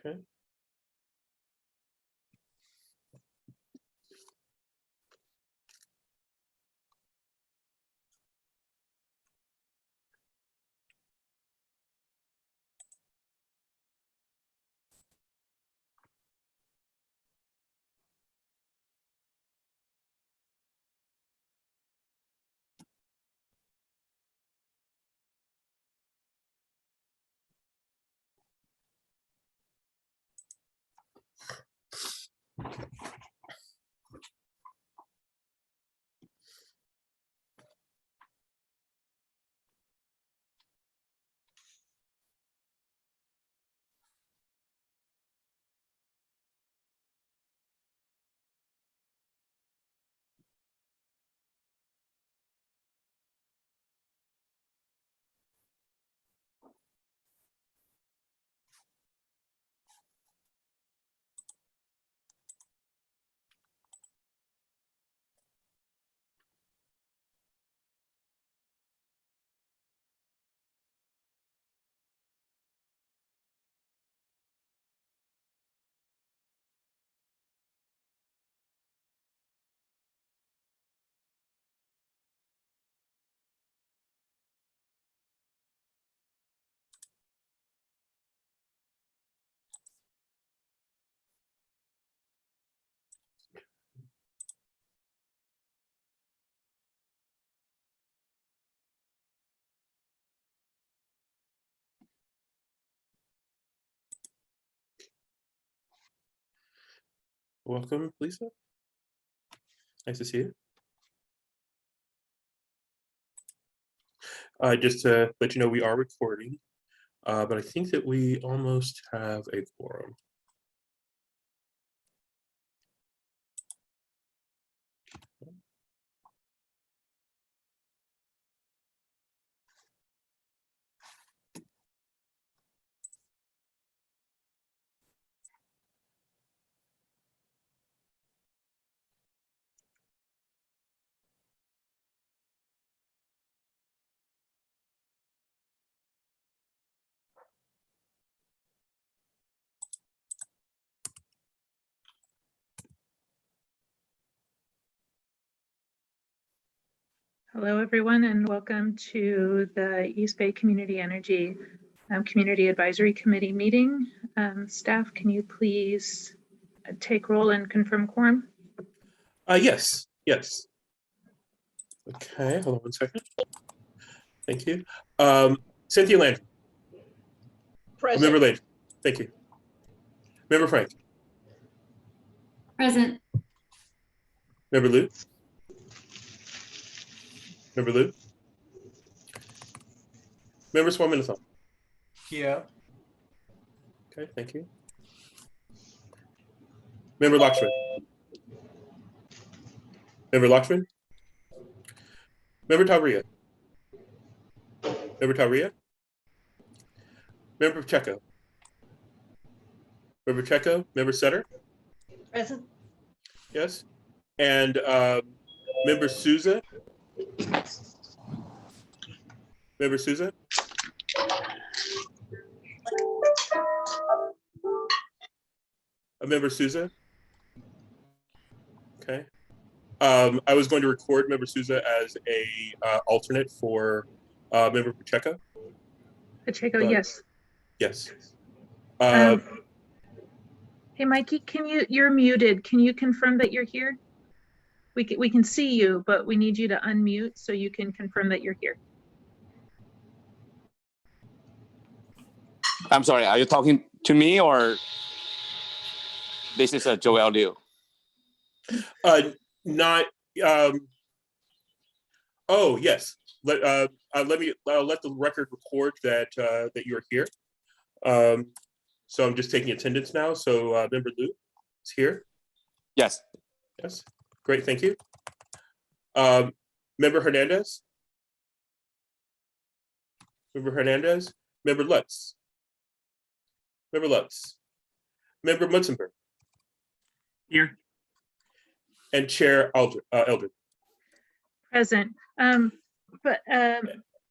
Okay. Welcome, Lisa. Nice to see you. Just to let you know, we are recording, but I think that we almost have a quorum. Hello, everyone, and welcome to the East Bay Community Energy Community Advisory Committee meeting. Staff, can you please take roll and confirm quorum? Yes. Okay, hold on 1 second. Thank you. Cynthia Landry. Present. Member Landry. Thank you. Member Frank. Present. Member Lou. Member Lou. Member Swaminathon. Here. Okay, thank you. Member Lakshman. Member Lakshman. Member Tauria. Member Tauria. Member Pacheco. Member Pacheco. Member Sutter. Present. Yes. And Member Souza. Member Souza. Member Souza. Okay. I was going to record Member Souza as a alternate for Member Pacheco. Pacheco, But- yes. Yes. Hey, Mikey, you're muted. Can you confirm that you're here? We can see you, but we need you to unmute so you can confirm that you're here. I'm sorry, are you talking to me or this is a Joel Liu? Not. Oh yes. I'll let the record record that that you're here. So I'm just taking attendance now. So Member Lou is here. Yes. Yes. Great. Thank you. Member Hernandez. Member Hernandez. Member Lutz. Member Lutz. Member Mutzenberg. Here. And Chair Eldred. Present. But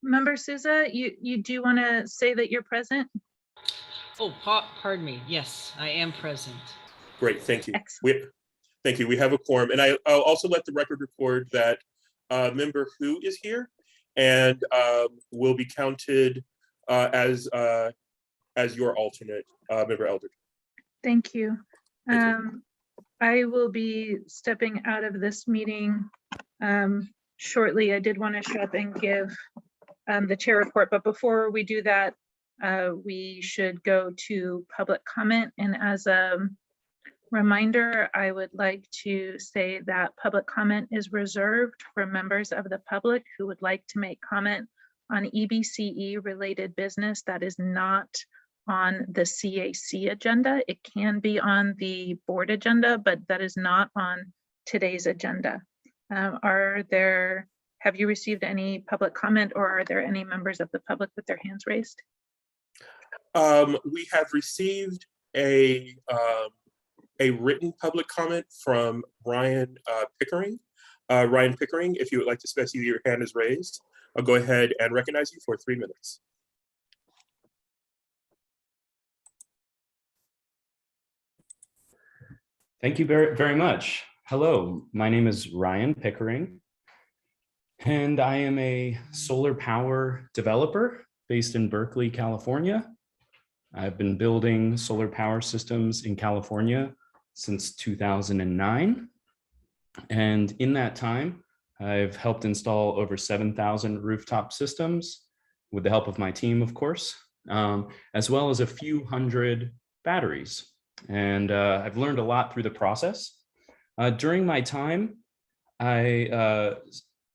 Member Souza, you do want to say that you're present? Oh, pardon me. Yes, I am present. Great, thank you. Excellent. Thank you. We have a quorum, and I'll also let the record record that member Hu is here and will be counted as your alternate, member Eldred. Thank you. Thank you. I will be stepping out of this meeting shortly. I did want to show up and give the chair report, but before we do that, we should go to public comment. And as a reminder, I would like to say that public comment is reserved for members of the public who would like to make comment on EBCE related business that is not on the CAC agenda. It can be on the board agenda, but that is not on today's agenda. Have you received any public comment, or are there any members of the public with their hands raised? We have received a written public comment from Ryan Pickering. Ryan Pickering, if you would like to specify your hand is raised, I'll go ahead and recognize you for 3 minutes. Thank you very much. Hello, my name is Ryan Pickering, and I am a solar power developer based in Berkeley, California. I've been building solar power systems in California since 2009. And in that time, I've helped install over 7,000 rooftop systems with the help of my team, of course, as well as a few hundred batteries. And I've learned a lot through the process. During my time, I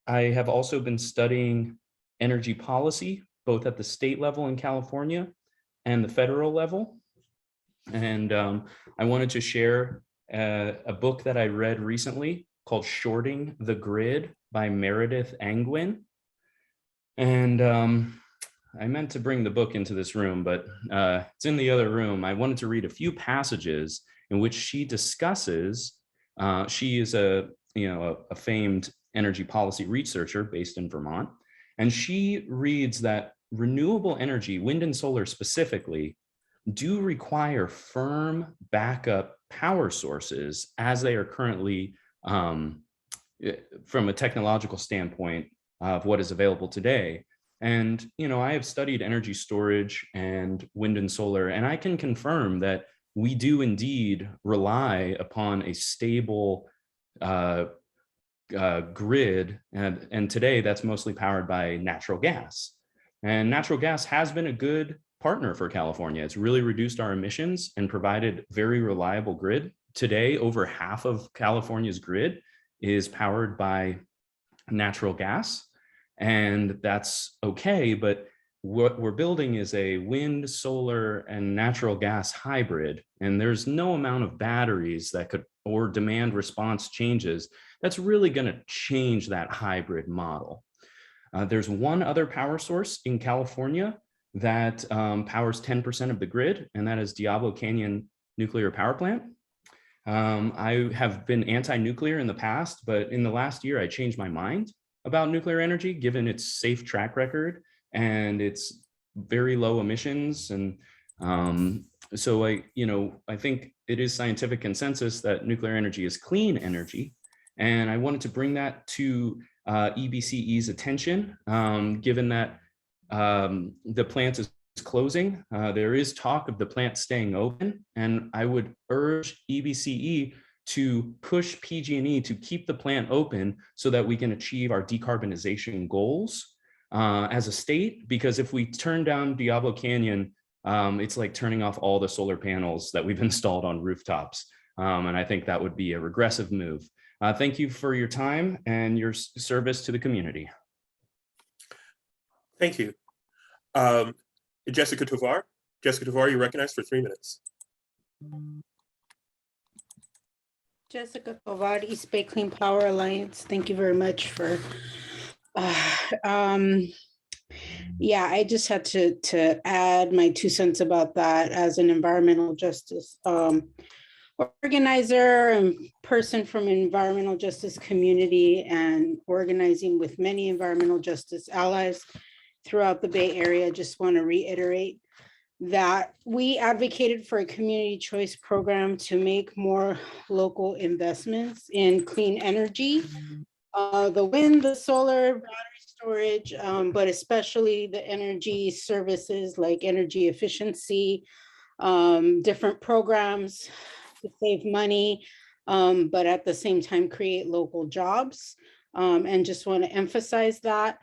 have also been studying energy policy, both at the state level in California and the federal level. And I wanted to share a book that I read recently called Shorting the Grid by Meredith Angwin. And I meant to bring the book into this room, but it's in the other room. I wanted to read a few passages in which she discusses, she is a famed energy policy researcher based in Vermont. And she reads that renewable energy, wind and solar specifically, do require firm backup power sources as they are currently, from a technological standpoint of what is available today. And, I have studied energy storage and wind and solar, and I can confirm that we do indeed rely upon a stable grid. And today that's mostly powered by natural gas. And natural gas has been a good partner for California. It's really reduced our emissions and provided very reliable grid. Today, over half of California's grid is powered by natural gas. And that's okay, but what we're building is a wind, solar, and natural gas hybrid. And there's no amount of batteries that could, or demand response changes, that's really going to change that hybrid model. There's one other power source in California that powers 10% of the grid, and that is Diablo Canyon Nuclear Power Plant. I have been anti-nuclear in the past, but in the last year, I changed my mind about nuclear energy, given its safe track record and its very low emissions. And so I think it is scientific consensus that nuclear energy is clean energy. And I wanted to bring that to EBCE's attention, given that the plant is closing. There is talk of the plant staying open, and I would urge EBCE to push PG&E to keep the plant open so that we can achieve our decarbonization goals as a state. Because if we turn down Diablo Canyon, it's like turning off all the solar panels that we've installed on rooftops. And I think that would be a regressive move. Thank you for your time and your service to the community. Thank you. Jessica Tovar. Jessica Tovar, you're recognized for 3 minutes. Jessica Tovar, East Bay Clean Power Alliance. Thank you very much for, yeah, I just had to add my 2 cents about that as an environmental justice organizer and person from environmental justice community, and organizing with many environmental justice allies throughout the Bay Area. Just want to reiterate that we advocated for a community choice program to make more local investments in clean energy. The wind, the solar, battery storage, but especially the energy services like energy efficiency, different programs to save money, but at the same time create local jobs. And just want to emphasize that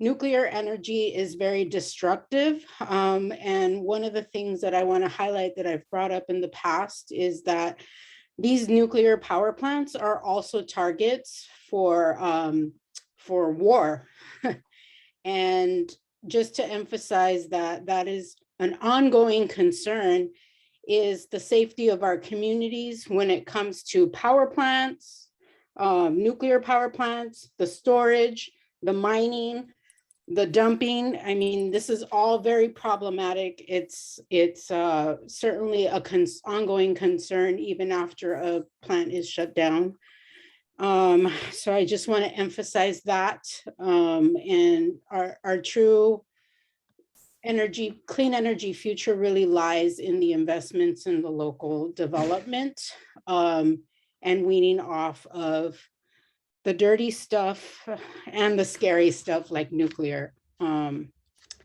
nuclear energy is very destructive. And one of the things that I want to highlight that I've brought up in the past is that these nuclear power plants are also targets for war. And just to emphasize that that is an ongoing concern is the safety of our communities when it comes to power plants, nuclear power plants, the storage, the mining, the dumping. I mean, this is all very problematic. It's certainly a ongoing concern even after a plant is shut down. So I just want to emphasize that, and our true energy, clean energy future really lies in the investments in the local development, and weaning off of the dirty stuff and the scary stuff like nuclear.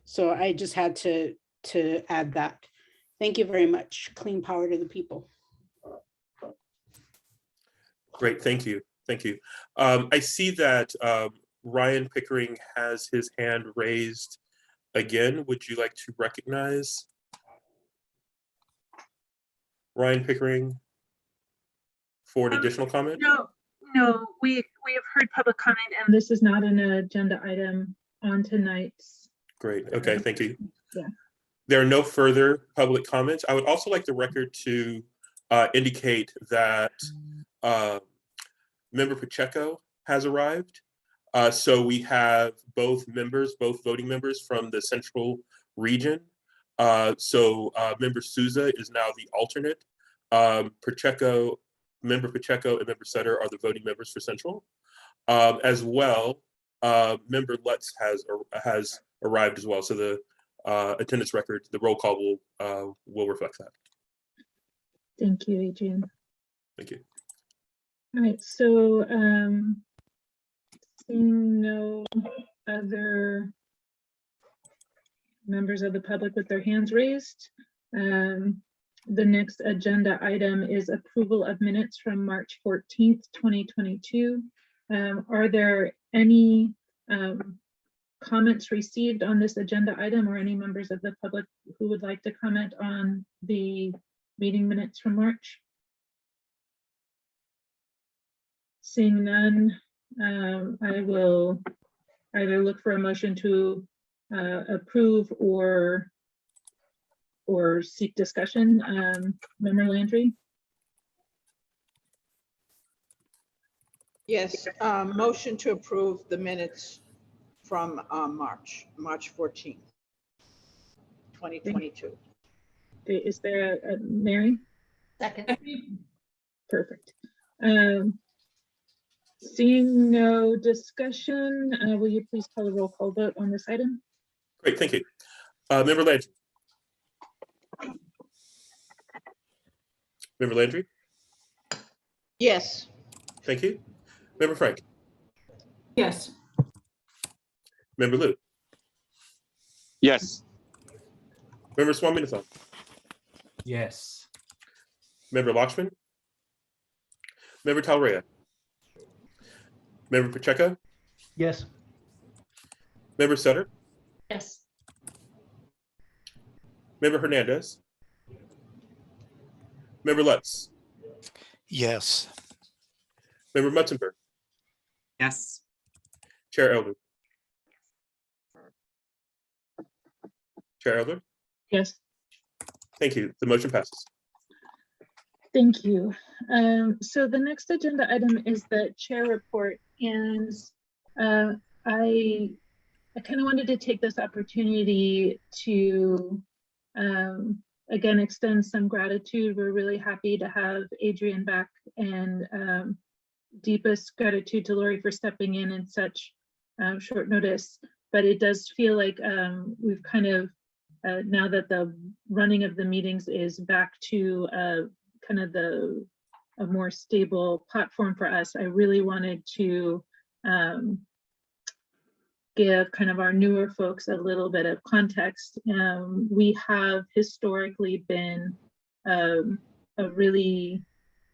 So I just had to add that. Thank you very much. Clean power to the people. Great, thank you, thank you. I see that Ryan Pickering has his hand raised again. Would you like to recognize Ryan Pickering for an additional comment? No, we have heard public comment, and this is not an agenda item on tonight's. Great, okay, thank you. Yeah. There are no further public comments. I would also like the record to indicate that Member Pacheco has arrived. So we have both voting members from the Central region. Member Souza is now the alternate. Member Pacheco and Member Sutter are the voting members for Central. As well, Member Lutz has arrived as well. So the attendance record, the roll call will reflect that. Thank you, Adrian. Thank you. All right, so seeing no other members of the public with their hands raised, the next agenda item is approval of minutes from March 14th, 2022. Are there any comments received on this agenda item, or any members of the public who would like to comment on the meeting minutes from March? Seeing none, I will either look for a motion to approve or seek discussion. Member Landry? Yes, motion to approve the minutes from March 14th, 2022. Is there a Mary? Second. Perfect. Seeing no discussion, will you please call a roll call vote on this item? Great, thank you. Member Landry. Member Landry? Yes. Thank you. Member Frank? Yes. Member Liu? Yes. Member Swaminathan? Yes. Member Lakshman? Member Talreya? Member Pacheco? Yes. Member Sutter? Yes. Member Hernandez? Member Lutz? Yes. Member Mutzenberg? Yes. Chair Elder? Chair Elder? Yes. Thank you. The motion passes. Thank you. So the next agenda item is the chair report, and I kind of wanted to take this opportunity to again extend some gratitude. We're really happy to have Adrian back, and deepest gratitude to Lori for stepping in such short notice. But it does feel like we've kind of now that the running of the meetings is back to kind of a more stable platform for us, I really wanted to give kind of our newer folks a little bit of context. We have historically been a really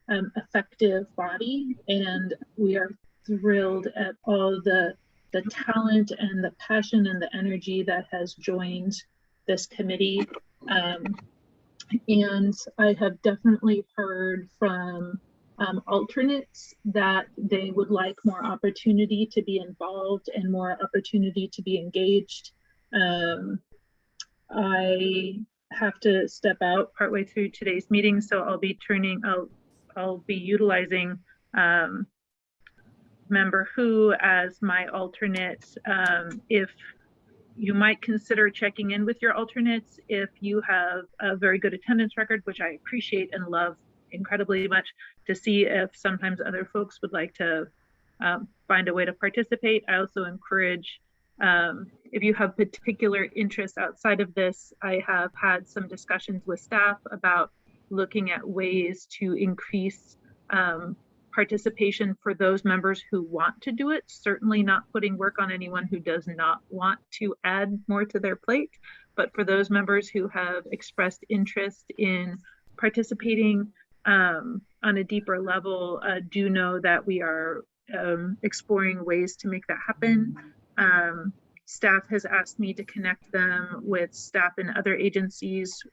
effective body, and we are thrilled at all the talent and the passion and the energy that has joined this committee. And I have definitely heard from alternates that they would like more opportunity to be involved and more opportunity to be engaged. I have to step out partway through today's meeting, so I'll be utilizing Member Hu as my alternate. If you might consider checking in with your alternates if you have a very good attendance record, which I appreciate and love incredibly much, to see if sometimes other folks would like to find a way to participate. I also encourage, if you have particular interests outside of this, I have had some discussions with staff about looking at ways to increase participation for those members who want to do it, certainly not putting work on anyone who does not want to add more to their plate, but for those members who have expressed interest in participating on a deeper level, do know that we are exploring ways to make that happen. Staff has asked me to connect them with staff in other agencies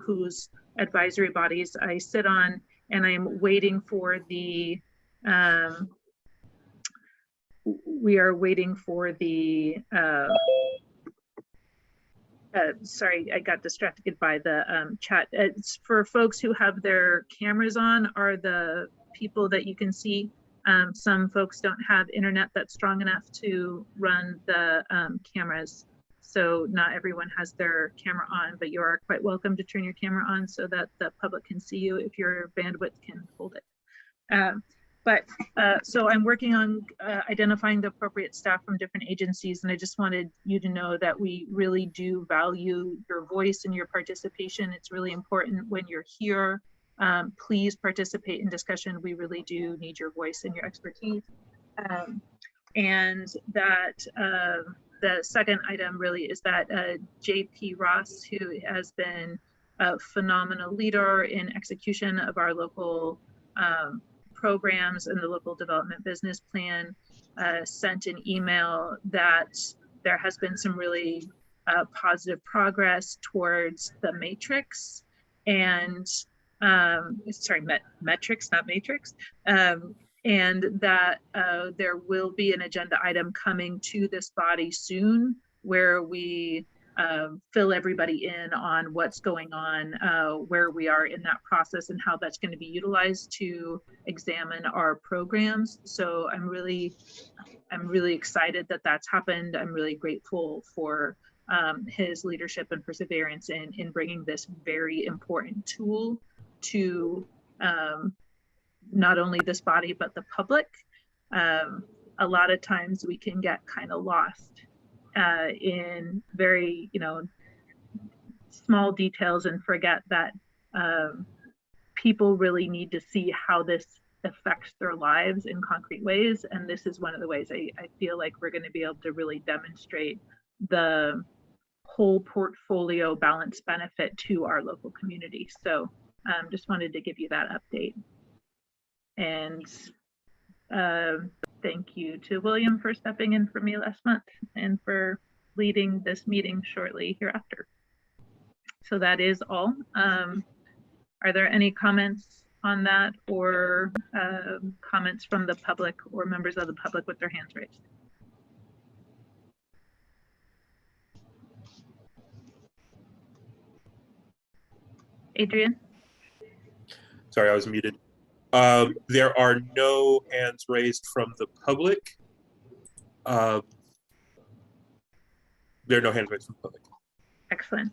whose advisory bodies I sit on, and I am waiting for the, we are waiting for the, sorry, I got distracted by the chat. It's for folks who have their cameras on are the people that you can see. Some folks don't have internet that's strong enough to run the cameras. So not everyone has their camera on, but you are quite welcome to turn your camera on so that the public can see you if your bandwidth can hold it. So I'm working on identifying the appropriate staff from different agencies, and I just wanted you to know that we really do value your voice and your participation. It's really important when you're here. Please participate in discussion. We really do need your voice and your expertise. And that the second item really is that JP Ross, who has been a phenomenal leader in execution of our local programs and the local development business plan, sent an email that there has been some really positive progress towards the matrix and metrics, not matrix, and that there will be an agenda item coming to this body soon where we fill everybody in on what's going on, where we are in that process and how that's going to be utilized to examine our programs. So I'm really excited that that's happened. I'm really grateful for his leadership and perseverance in bringing this very important tool to not only this body, but the public. A lot of times we can get kind of lost in very, small details and forget that people really need to see how this affects their lives in concrete ways. And this is one of the ways I feel like we're going to be able to really demonstrate the whole portfolio balance benefit to our local community. So just wanted to give you that update. And thank you to William for stepping in for me last month and for leading this meeting shortly hereafter. So that is all. Are there any comments on that or comments from the public or members of the public with their hands raised? Adrian? Sorry, I was muted. There are no hands raised from the public. There are no hands raised from the public. Excellent.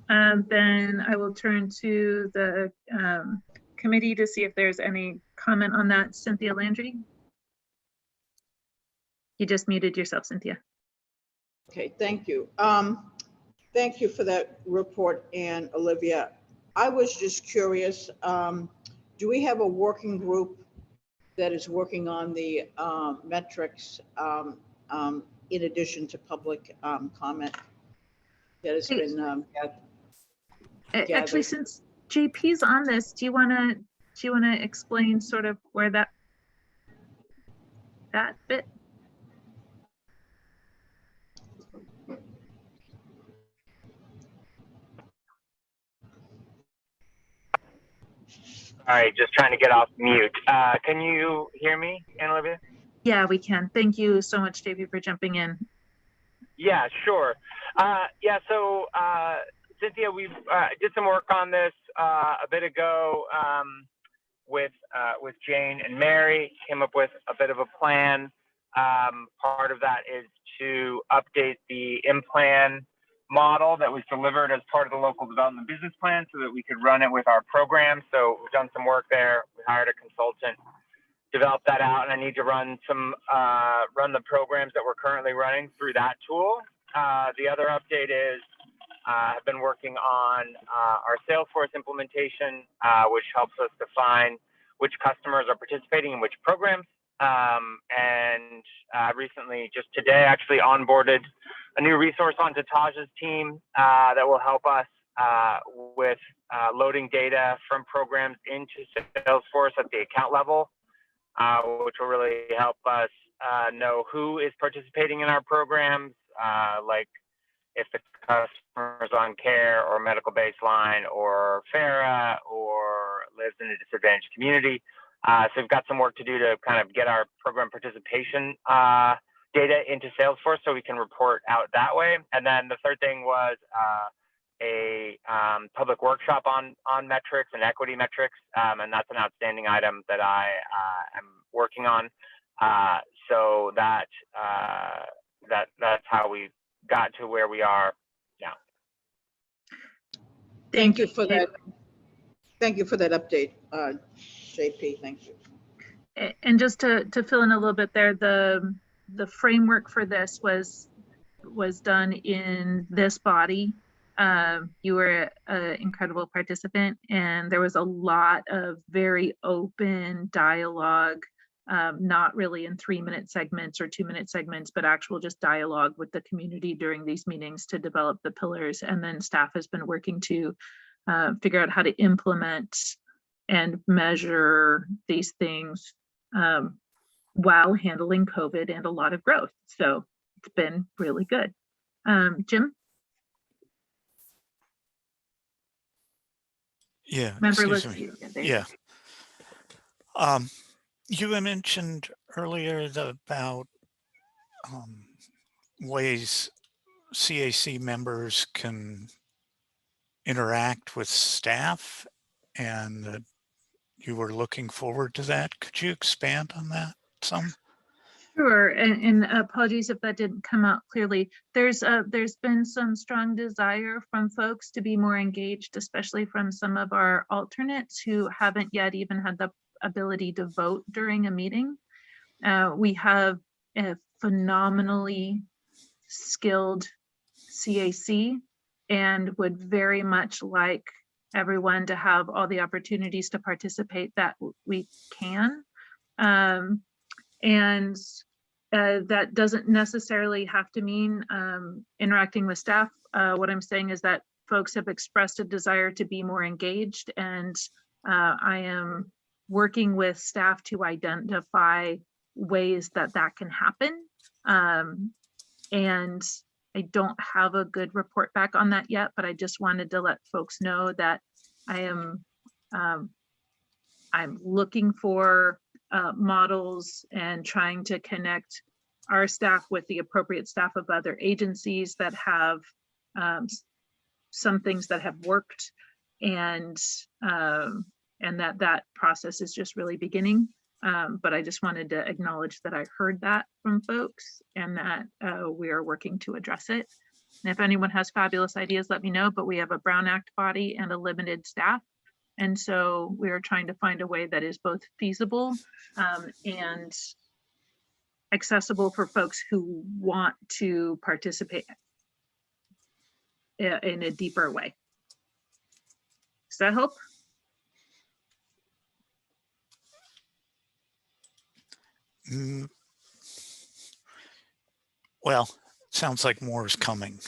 Then I will turn to the committee to see if there's any comment on that. Cynthia Landry? You just muted yourself, Cynthia. Okay, thank you. Thank you for that report, Ann, Olivia. I was just curious, do we have a working group that is working on the metrics in addition to public comment that has Hey. been Actually, gathered? since JP's on this, do you want to explain sort of where that bit? All right, just trying to get off mute. Can you hear me, Anna Olivia? Yeah, we can. Thank you so much, JP, for jumping in. Yeah, sure. So Cynthia, we've did some work on this a bit ago with Jane and Mary. Came up with a bit of a plan. Part of that is to update the in-plan model that was delivered as part of the local development business plan so that we could run it with our program. So we've done some work there. We hired a consultant, developed that out, and I need to run the programs that we're currently running through that tool. The other update is I've been working on our Salesforce implementation, which helps us define which customers are participating in which programs. And recently, just today, actually onboarded a new resource onto Taj's team that will help us with loading data from programs into Salesforce at the account level, which will really help us know who is participating in our programs, like if the customer is on care or medical baseline or FARA or lives in a disadvantaged community. So we've got some work to do to kind of get our program participation data into Salesforce so we can report out that way. And then the third thing was a public workshop on metrics and equity metrics, and that's an outstanding item that I am working on. So that's how we got to where we are now. Thank you for that. Thank you for that update, JP. Thank you. And just to fill in a little bit there, the framework for this was done in this body. You were an incredible participant, and there was a lot of very open dialogue, not really in 3-minute segments or 2-minute segments, but actual just dialogue with the community during these meetings to develop the pillars. And then staff has been working to figure out how to implement and measure these things while handling COVID and a lot of growth. So it's been really good. Jim? Yeah. Remember, Excuse me. Yeah. You had mentioned earlier about ways CAC members can interact with staff, and that you were looking forward to that. Could you expand on that some? Sure, and apologies if that didn't come out clearly. There's been some strong desire from folks to be more engaged, especially from some of our alternates who haven't yet even had the ability to vote during a meeting. We have a phenomenally skilled CAC and would very much like everyone to have all the opportunities to participate that we can. And that doesn't necessarily have to mean interacting with staff. What I'm saying is that folks have expressed a desire to be more engaged, and I am working with staff to identify ways that that can happen. And I don't have a good report back on that yet, but I just wanted to let folks know that I am I'm looking for models and trying to connect our staff with the appropriate staff of other agencies that have some things that have worked, and that process is just really beginning. But I just wanted to acknowledge that I heard that from folks, and that we are working to address it. And if anyone has fabulous ideas, let me know, but we have a Brown Act body and a limited staff. And so we are trying to find a way that is both feasible and accessible for folks who want to participate. in a deeper way. Does that help? Mm, well, sounds like more is coming.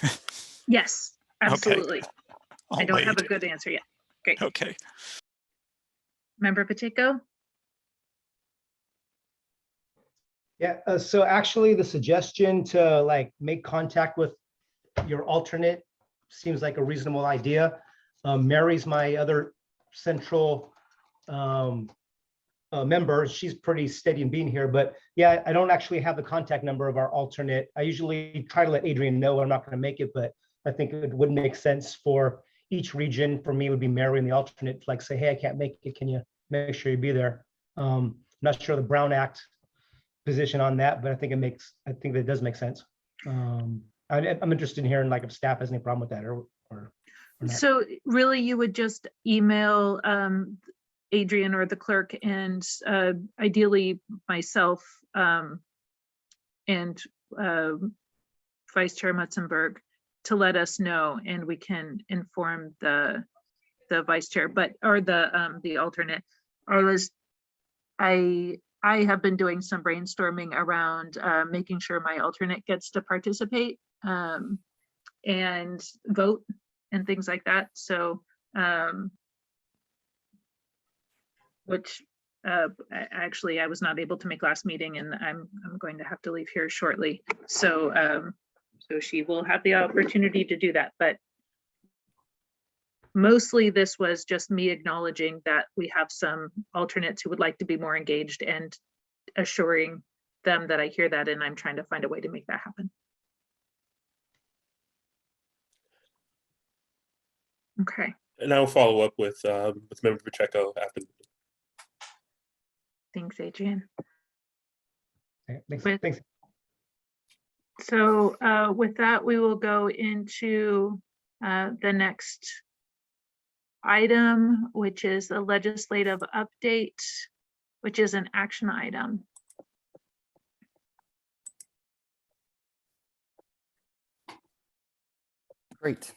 Yes, absolutely. I I'll don't have a wait. good answer yet. Great. Okay. Member Pacheco? Yeah, so actually the suggestion to like make contact with your alternate seems like a reasonable idea. Mary's my other central member. She's pretty steady in being here, but yeah, I don't actually have the contact number of our alternate. I usually try to let Adrian know I'm not going to make it, but I think it would make sense for each region. For me, it would be Mary and the alternate, like say, hey, I can't make it. Can you make sure you be there? I'm not sure the Brown Act position on that, but I think that does make sense. I'm interested in hearing like if staff has any problem with that or not. So really you would just email Adrian or the clerk and ideally myself and Vice Chair Mutzenberg to let us know, and we can inform the vice chair, but or the alternate. I have been doing some brainstorming around making sure my alternate gets to participate and vote and things like that. So, which actually I was not able to make last meeting, and I'm going to have to leave here shortly. So, so she will have the opportunity to do that. But mostly this was just me acknowledging that we have some alternates who would like to be more engaged and assuring them that I hear that, and I'm trying to find a way to make that happen. Okay. And I will follow up with Member Pacheco after. Thanks, Adrian. Okay, thanks. So with that, we will go into the next item, which is a legislative update, which is an action item. Great.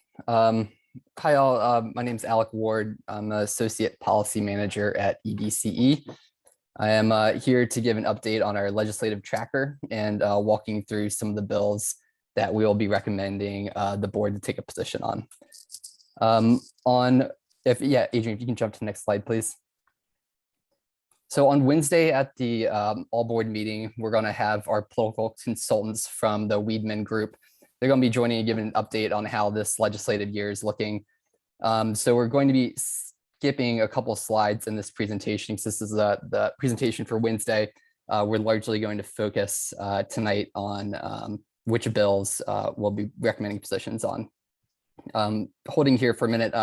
Hi all, my name is Alec Ward. I'm an Associate Policy Manager at EDCE. I am here to give an update on our legislative tracker and walking through some of the bills that we will be recommending the board to take a position on. Adrian, if you can jump to the next slide, please. So on Wednesday at the all board meeting, we're going to have our political consultants from the Weedman Group. They're going to be joining and giving an update on how this legislative year is looking. So we're going to be skipping a couple of slides in this presentation because this is the presentation for Wednesday. We're largely going to focus tonight on which bills we'll be recommending positions on. Holding here for a minute,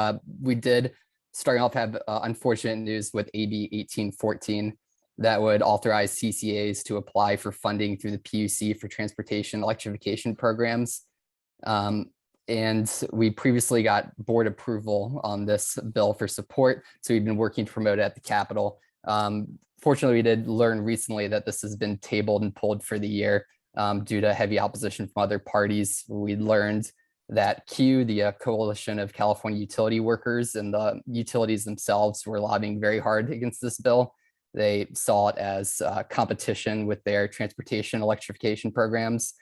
we did starting off have unfortunate news with AB 1814 that would authorize CCAs to apply for funding through the PUC for transportation electrification programs. And we previously got board approval on this bill for support. So we've been working to promote it at the Capitol. Fortunately, we did learn recently that this has been tabled and pulled for the year due to heavy opposition from other parties. We learned that CUE, the Coalition of California Utility Workers, and the utilities themselves were lobbying very hard against this bill. They saw it as competition with their transportation electrification programs.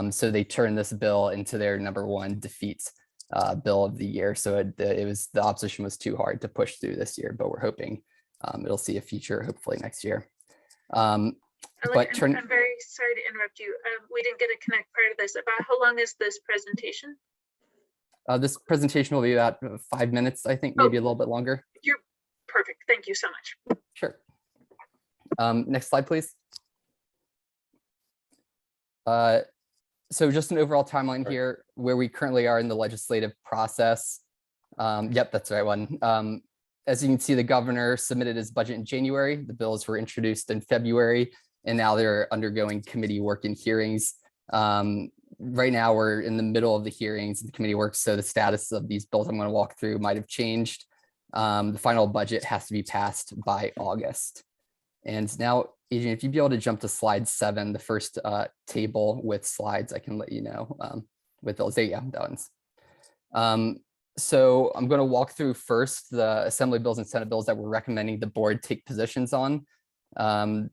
So they turned this bill into their #1 defeat bill of the year. So the opposition was too hard to push through this year, but we're hoping it'll see a future hopefully next year. I'm very sorry to interrupt you. We didn't get a connect part of this. About how long is this presentation? This presentation will be about 5 minutes, I think, maybe a little bit longer. You're perfect. Thank you so much. Sure. Next slide, please. So just an overall timeline here, where we currently are in the legislative process. Yep, that's the right one. As you can see, the governor submitted his budget in January. The bills were introduced in February, and now they're undergoing committee work and hearings. Right now, we're in the middle of the hearings and the committee work, so the status of these bills I'm going to walk through might have changed. The final budget has to be passed by August. And now, Adrian, if you'd be able to jump to slide 7, the first table with slides, I can let you know with those. There you go, that one's. So I'm going to walk through first the Assembly bills and Senate bills that we're recommending the board take positions on. I've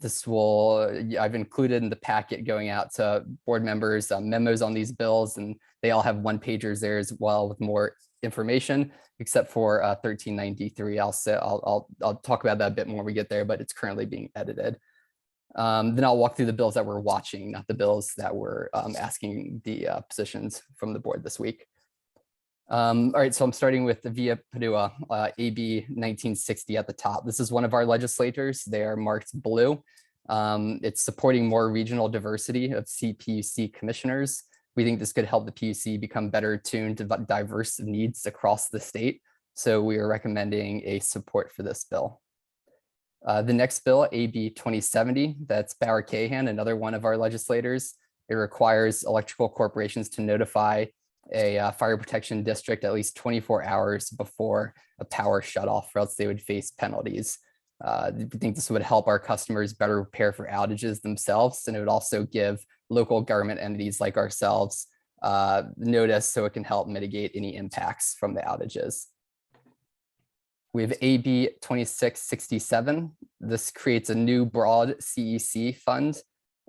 included in the packet going out to board members memos on these bills, and they all have one-pagers there as well with more information, except for 1393. I'll talk about that a bit more when we get there, but it's currently being edited. Then I'll walk through the bills that we're watching, not the bills that we're asking the positions from the board this week. All right, so I'm starting with the Via Padua, AB 1960 at the top. This is one of our legislators. They are marked blue. It's supporting more regional diversity of CPUC commissioners. We think this could help the PUC become better tuned to diverse needs across the state. So we are recommending a support for this bill. The next bill, AB 2070, that's Bauer Cahan, another one of our legislators. It requires electrical corporations to notify a fire protection district at least 24 hours before a power shutoff, or else they would face penalties. We think this would help our customers better prepare for outages themselves, and it would also give local government entities like ourselves notice so it can help mitigate any impacts from the outages. We have AB 2667. This creates a new broad CEC fund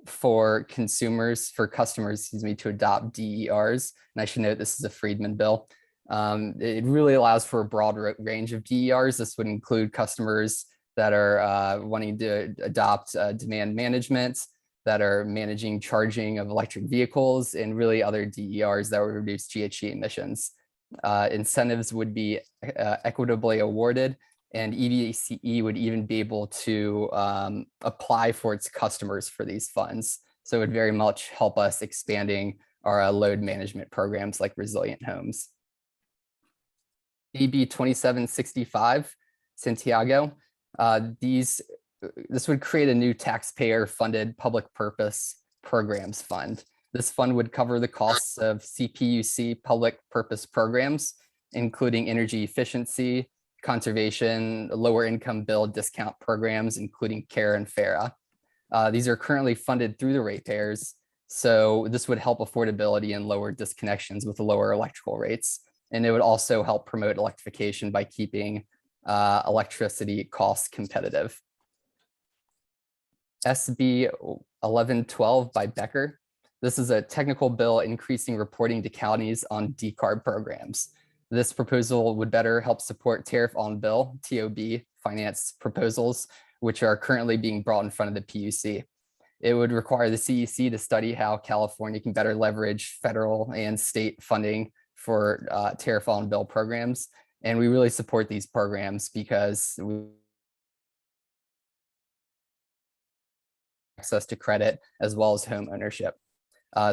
for customers, to adopt DERs. And I should note this is a Friedman bill. It really allows for a broad range of DERs. This would include customers that are wanting to adopt demand management, that are managing charging of electric vehicles, and really other DERs that would reduce GHG emissions. Incentives would be equitably awarded, and EDCE would even be able to apply for its customers for these funds. So it would very much help us expanding our load management programs like Resilient Homes. AB 2765, Santiago. This would create a new taxpayer-funded public purpose programs fund. This fund would cover the costs of CPUC public purpose programs, including energy efficiency, conservation, lower income bill discount programs, including CARE and FARA. These are currently funded through the ratepayers, so this would help affordability and lower disconnections with lower electrical rates. And it would also help promote electrification by keeping electricity costs competitive. SB 1112 by Becker. This is a technical bill increasing reporting to counties on decarb programs. This proposal would better help support tariff on bill, TOB, finance proposals, which are currently being brought in front of the PUC. It would require the CEC to study how California can better leverage federal and state funding for tariff on bill programs. And we really support these programs because we access to credit as well as home ownership.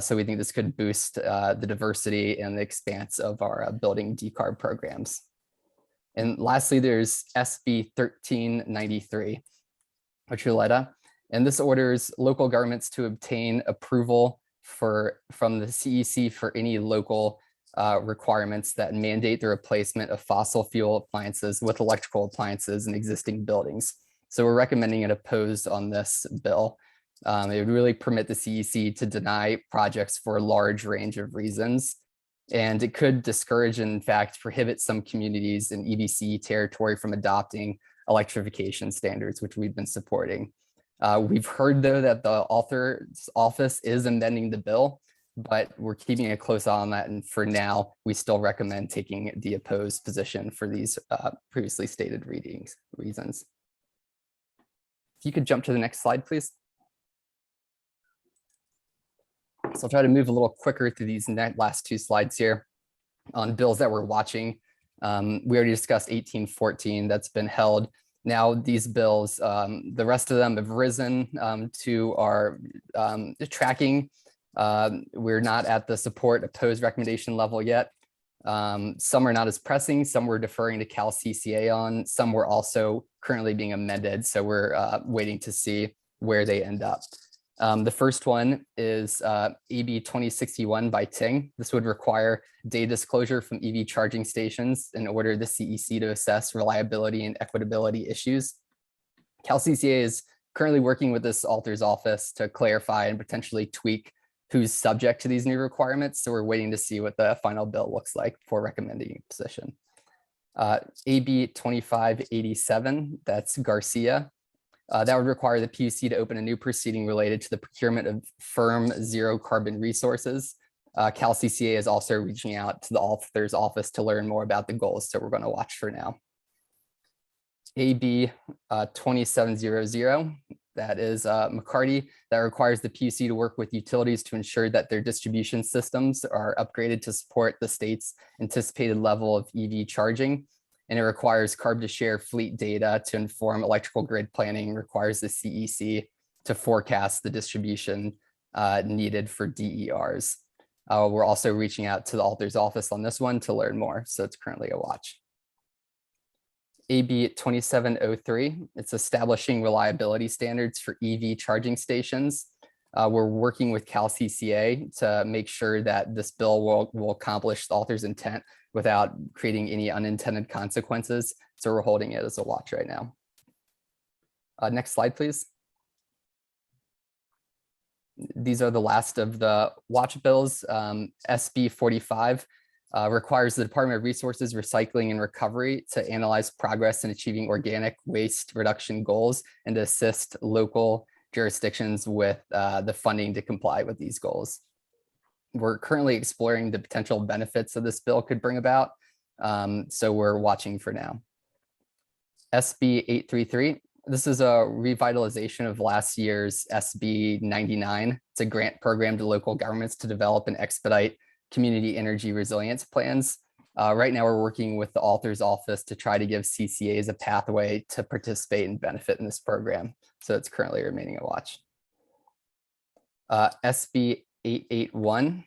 So we think this could boost the diversity and the expanse of our building decarb programs. And lastly, there's SB 1393, Ochuleta, and this orders local governments to obtain approval from the CEC for any local requirements that mandate the replacement of fossil fuel appliances with electrical appliances in existing buildings. So we're recommending an opposed on this bill. It would really permit the CEC to deny projects for a large range of reasons. And it could discourage, and in fact, prohibit some communities in EDC territory from adopting electrification standards, which we've been supporting. We've heard, though, that the author's office is amending the bill, but we're keeping a close eye on that. And for now, we still recommend taking the opposed position for these previously stated reasons. If you could jump to the next slide, please. So I'll try to move a little quicker through these last two slides here on bills that we're watching. We already discussed 1814, that's been held. Now these bills, the rest of them have risen to our tracking. We're not at the support opposed recommendation level yet. Some are not as pressing, some we're deferring to Cal CCA on, some were also currently being amended. So we're waiting to see where they end up. The first one is AB 2061 by Ting. This would require data disclosure from EV charging stations in order the CEC to assess reliability and equitability issues. Cal CCA is currently working with this author's office to clarify and potentially tweak who's subject to these new requirements. So we're waiting to see what the final bill looks like before recommending a position. AB 2587, that's Garcia. That would require the PUC to open a new proceeding related to the procurement of firm zero carbon resources. Cal CCA is also reaching out to the author's office to learn more about the goals, so we're going to watch for now. AB 2700, that is McCarty, that requires the PUC to work with utilities to ensure that their distribution systems are upgraded to support the state's anticipated level of EV charging. And it requires CARB to share fleet data to inform electrical grid planning, requires the CEC to forecast the distribution needed for DERs. We're also reaching out to the author's office on this one to learn more, so it's currently a watch. AB 2703, it's establishing reliability standards for EV charging stations. We're working with Cal CCA to make sure that this bill will accomplish the author's intent without creating any unintended consequences. So we're holding it as a watch right now. Next slide, please. These are the last of the watch bills. SB 45 requires the Department of Resources, Recycling and Recovery to analyze progress in achieving organic waste reduction goals and to assist local jurisdictions with the funding to comply with these goals. We're currently exploring the potential benefits of this bill could bring about, so we're watching for now. SB 833, this is a revitalization of last year's SB 99. It's a grant program to local governments to develop and expedite community energy resilience plans. Right now, we're working with the author's office to try to give CCAs a pathway to participate and benefit in this program. So it's currently remaining a watch. SB 881,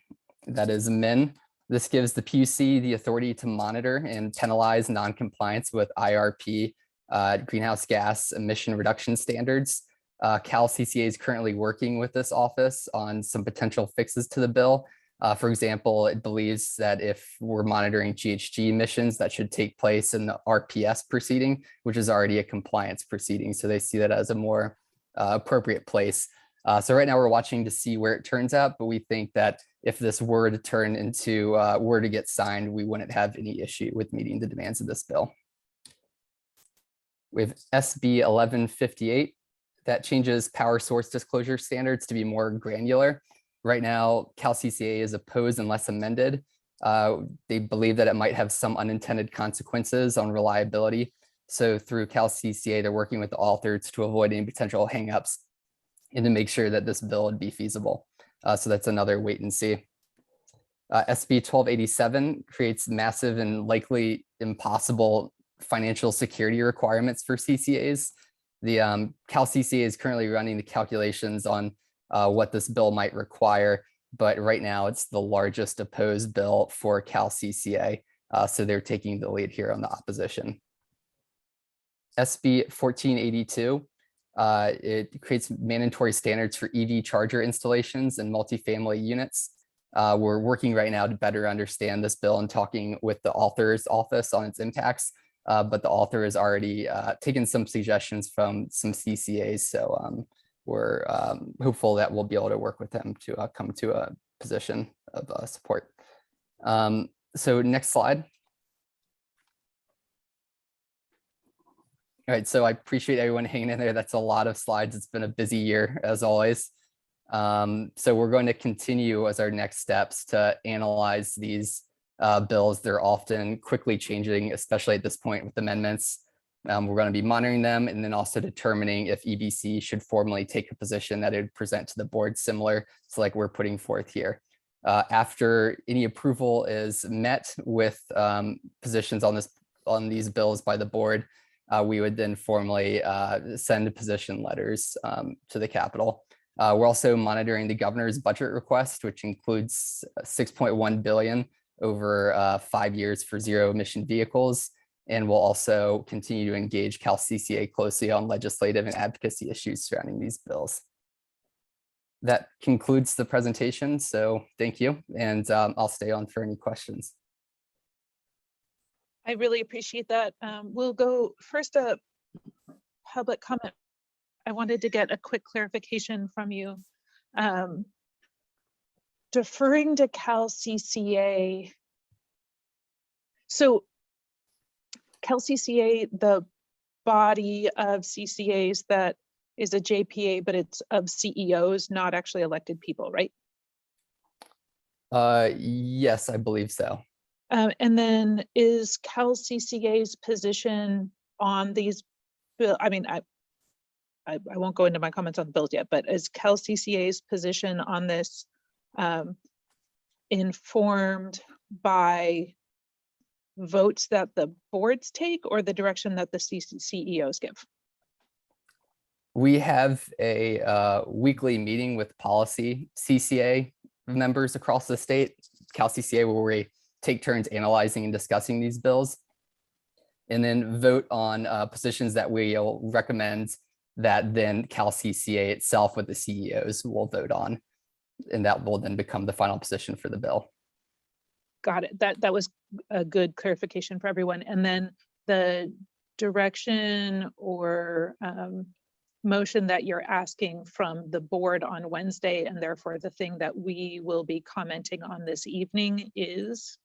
that is MIN. This gives the PUC the authority to monitor and penalize non-compliance with IRP greenhouse gas emission reduction standards. Cal CCA is currently working with this office on some potential fixes to the bill. For example, it believes that if we're monitoring GHG emissions, that should take place in the RPS proceeding, which is already a compliance proceeding. So they see that as a more appropriate place. So right now we're watching to see where it turns out, but we think that if this were to turn into, were to get signed, we wouldn't have any issue with meeting the demands of this bill. We have SB 1158 that changes power source disclosure standards to be more granular. Right now, Cal CCA is opposed unless amended. They believe that it might have some unintended consequences on reliability. So through Cal CCA, they're working with the authors to avoid any potential hangups and to make sure that this bill would be feasible. So that's another wait and see. SB 1287 creates massive and likely impossible financial security requirements for CCAs. The Cal CCA is currently running the calculations on what this bill might require, but right now it's the largest opposed bill for Cal CCA. So they're taking the lead here on the opposition. SB 1482, it creates mandatory standards for EV charger installations and multifamily units. We're working right now to better understand this bill and talking with the author's office on its impacts, but the author has already taken some suggestions from some CCAs. So we're hopeful that we'll be able to work with them to come to a position of support. So next slide. All right, so I appreciate everyone hanging in there. That's a lot of slides. It's been a busy year as always. So we're going to continue as our next steps to analyze these bills. They're often quickly changing, especially at this point with amendments. We're going to be monitoring them and then also determining if EBC should formally take a position that it would present to the board similar to like we're putting forth here. After any approval is met with positions on these bills by the board, we would then formally send position letters to the Capitol. We're also monitoring the governor's budget request, which includes $6.1 billion over 5 years for zero emission vehicles. And we'll also continue to engage Cal CCA closely on legislative and advocacy issues surrounding these bills. That concludes the presentation. So thank you. And I'll stay on for any questions. I really appreciate that. We'll go first a public comment. I wanted to get a quick clarification from you. deferring to Cal CCA. So Cal CCA, the body of CCAs that is a JPA, but it's of CEOs, not actually elected people, right? Yes, I believe so. And then is Cal CCA's position on these bill? I mean, I won't go into my comments on the bills yet, but is Cal CCA's position on this informed by votes that the boards take or the direction that the CEOs give? We have a weekly meeting with policy CCA members across the state, Cal CCA, where we take turns analyzing and discussing these bills, and then vote on positions that we'll recommend that then Cal CCA itself with the CEOs will vote on, and that will then become the final position for the bill. Got it. That was a good clarification for everyone. And then the direction or motion that you're asking from the board on Wednesday, and therefore the thing that we will be commenting on this evening is?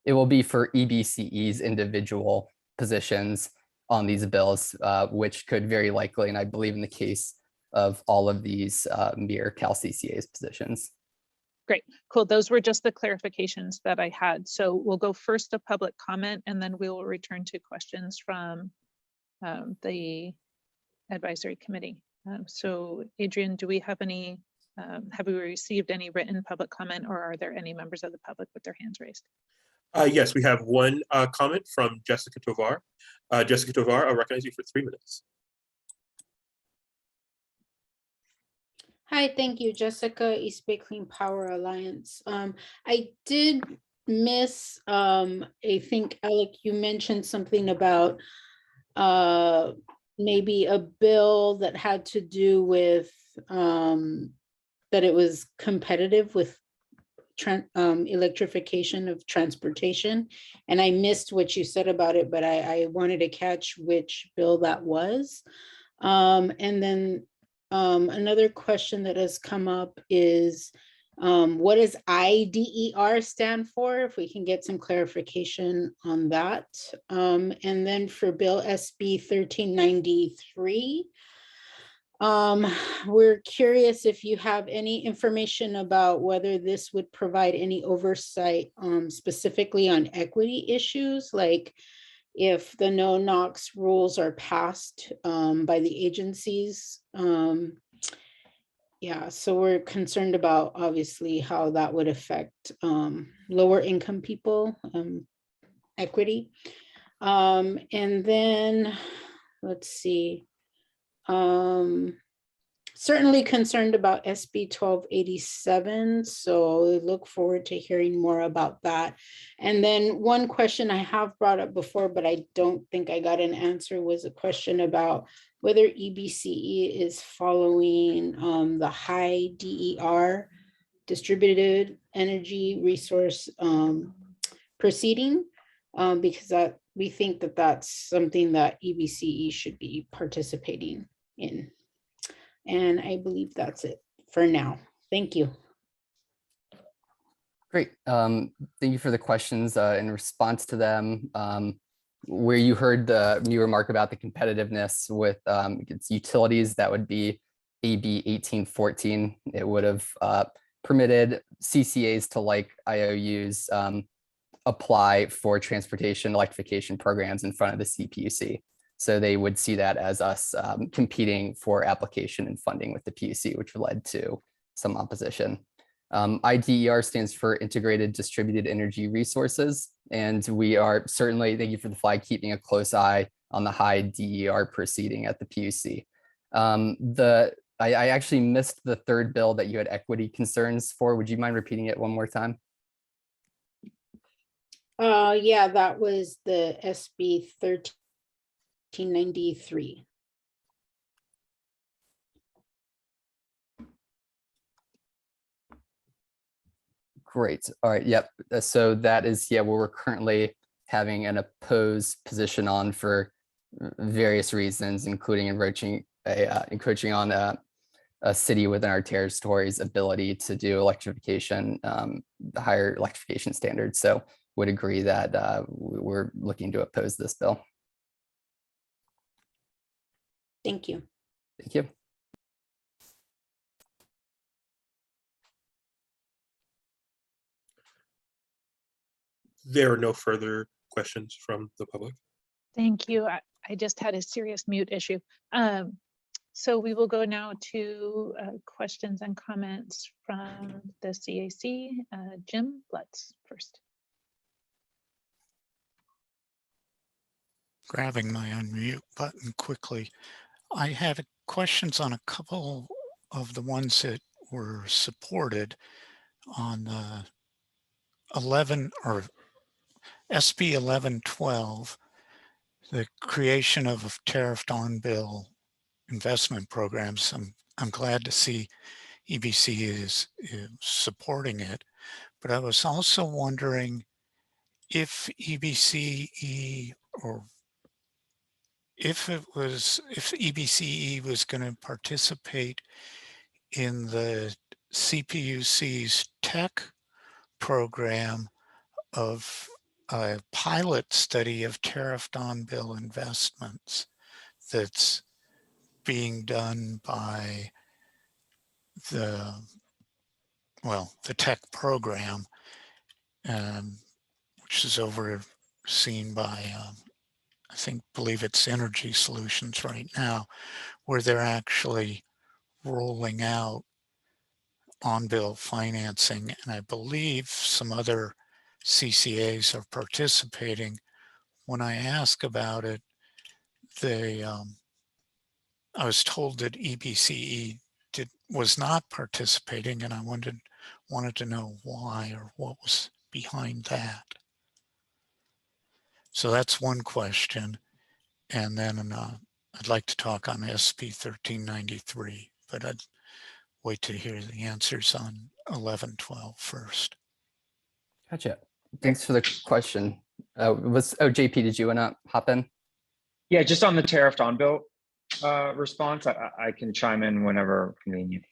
It will be for EBCE's individual positions on these bills, which could very likely, and I believe in the case of all of these, mirror Cal CCA's positions. Great, cool. Those were just the clarifications that I had. So we'll go first to public comment, and then we will return to questions from the advisory committee. So Adrian, do we have any, have we received any written public comment, or are there any members of the public with their hands raised? Yes, we have one comment from Jessica Tovar. Jessica Tovar, I'll recognize you for 3 minutes. Hi, thank you, Jessica, East Bay Clean Power Alliance. I did miss, I think, Alec, you mentioned something about maybe a bill that had to do with that it was competitive with electrification of transportation. And I missed what you said about it, but I wanted to catch which bill that was. And then another question that has come up is, what does IDER stand for? If we can get some clarification on that. And then for Bill SB 1393, we're curious if you have any information about whether this would provide any oversight specifically on equity issues, like if the no NOx rules are passed by the agencies. Yeah, so we're concerned about obviously how that would affect lower income people, equity. And then let's see. Certainly concerned about SB 1287, so I look forward to hearing more about that. And then one question I have brought up before, but I don't think I got an answer, was a question about whether EBCE is following the high DER, distributed energy resource proceeding, because we think that that's something that EBCE should be participating in. And I believe that's it for now. Thank you. Great. Thank you for the questions. In response to them, where you heard the new remark about the competitiveness with its utilities, that would be AB 1814. It would have permitted CCAs to, like IOUs, apply for transportation electrification programs in front of the CPUC. So they would see that as us competing for application and funding with the PUC, which led to some opposition. IDER stands for Integrated Distributed Energy Resources. And we are certainly, thank you for the flag, keeping a close eye on the high DER proceeding at the PUC. I actually missed the third bill that you had equity concerns for. Would you mind repeating it one more time? Yeah, that was the SB 1393. Great. All right. Yep. So that is, yeah, where we're currently having an opposed position on for various reasons, including encroaching on a city within our territory's ability to do electrification, the higher electrification standards. So would agree that we're looking to oppose this bill. Thank you. Thank you. There are no further questions from the public. Thank you. I just had a serious mute issue. So we will go now to questions and comments from the CAC. Jim Lutz first. Grabbing my unmute button quickly. I had questions on a couple of the ones that were supported on 11 or SB 1112, the creation of tariffed on-bill investment programs. I'm glad to see EBC is supporting it, but I was also wondering if EBCE or if EBCE was going to participate in the CPUC's tech program of a pilot study of tariffed on-bill investments that's being done by the tech program, which is overseen by, believe it's Energy Solutions right now, where they're actually rolling out on-bill financing. And I believe some other CCAs are participating. When I ask about it, I was told that EBCE was not participating, and I wanted to know why or what was behind that. So that's one question. And then I'd like to talk on SB 1393, but I'd wait to hear the answers on 1112 first. Gotcha. Thanks for the question. JP, did you want to hop in? Yeah, just on the tariffed on-bill response, I can chime in whenever convenient.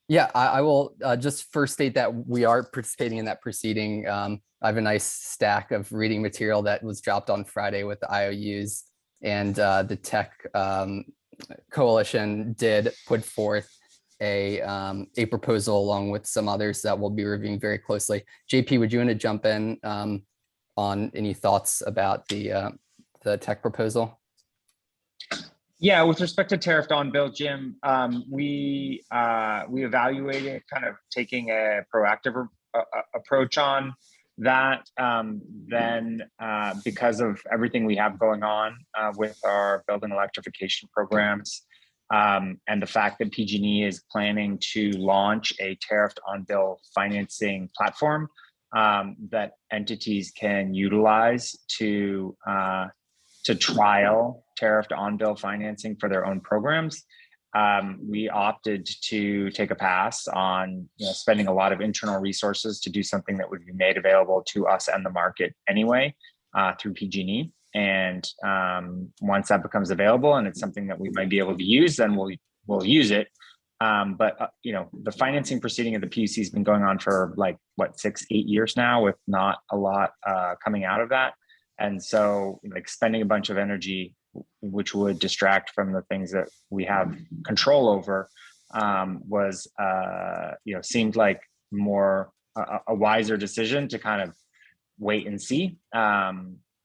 Yeah, I will just first state that we are participating in that proceeding. I have a nice stack of reading material that was dropped on Friday with the IOUs, and the tech coalition did put forth a proposal along with some others that we'll be reviewing very closely. JP, would you want to jump in on any thoughts about the tech proposal? Yeah, with respect to tariffed on bill, Jim, we evaluated kind of taking a proactive approach on that. Then because of everything we have going on with our building electrification programs, and the fact that PG&E is planning to launch a tariffed on bill financing platform that entities can utilize to trial tariffed on-bill financing for their own programs. We opted to take a pass on spending a lot of internal resources to do something that would be made available to us and the market anyway through PG&E. And once that becomes available and it's something that we might be able to use, then we'll use it. But the financing proceeding of the PUC has been going on for 6-8 years now, with not a lot coming out of that. And so spending a bunch of energy, which would distract from the things that we have control over, was seemed like more a wiser decision to kind of wait and see.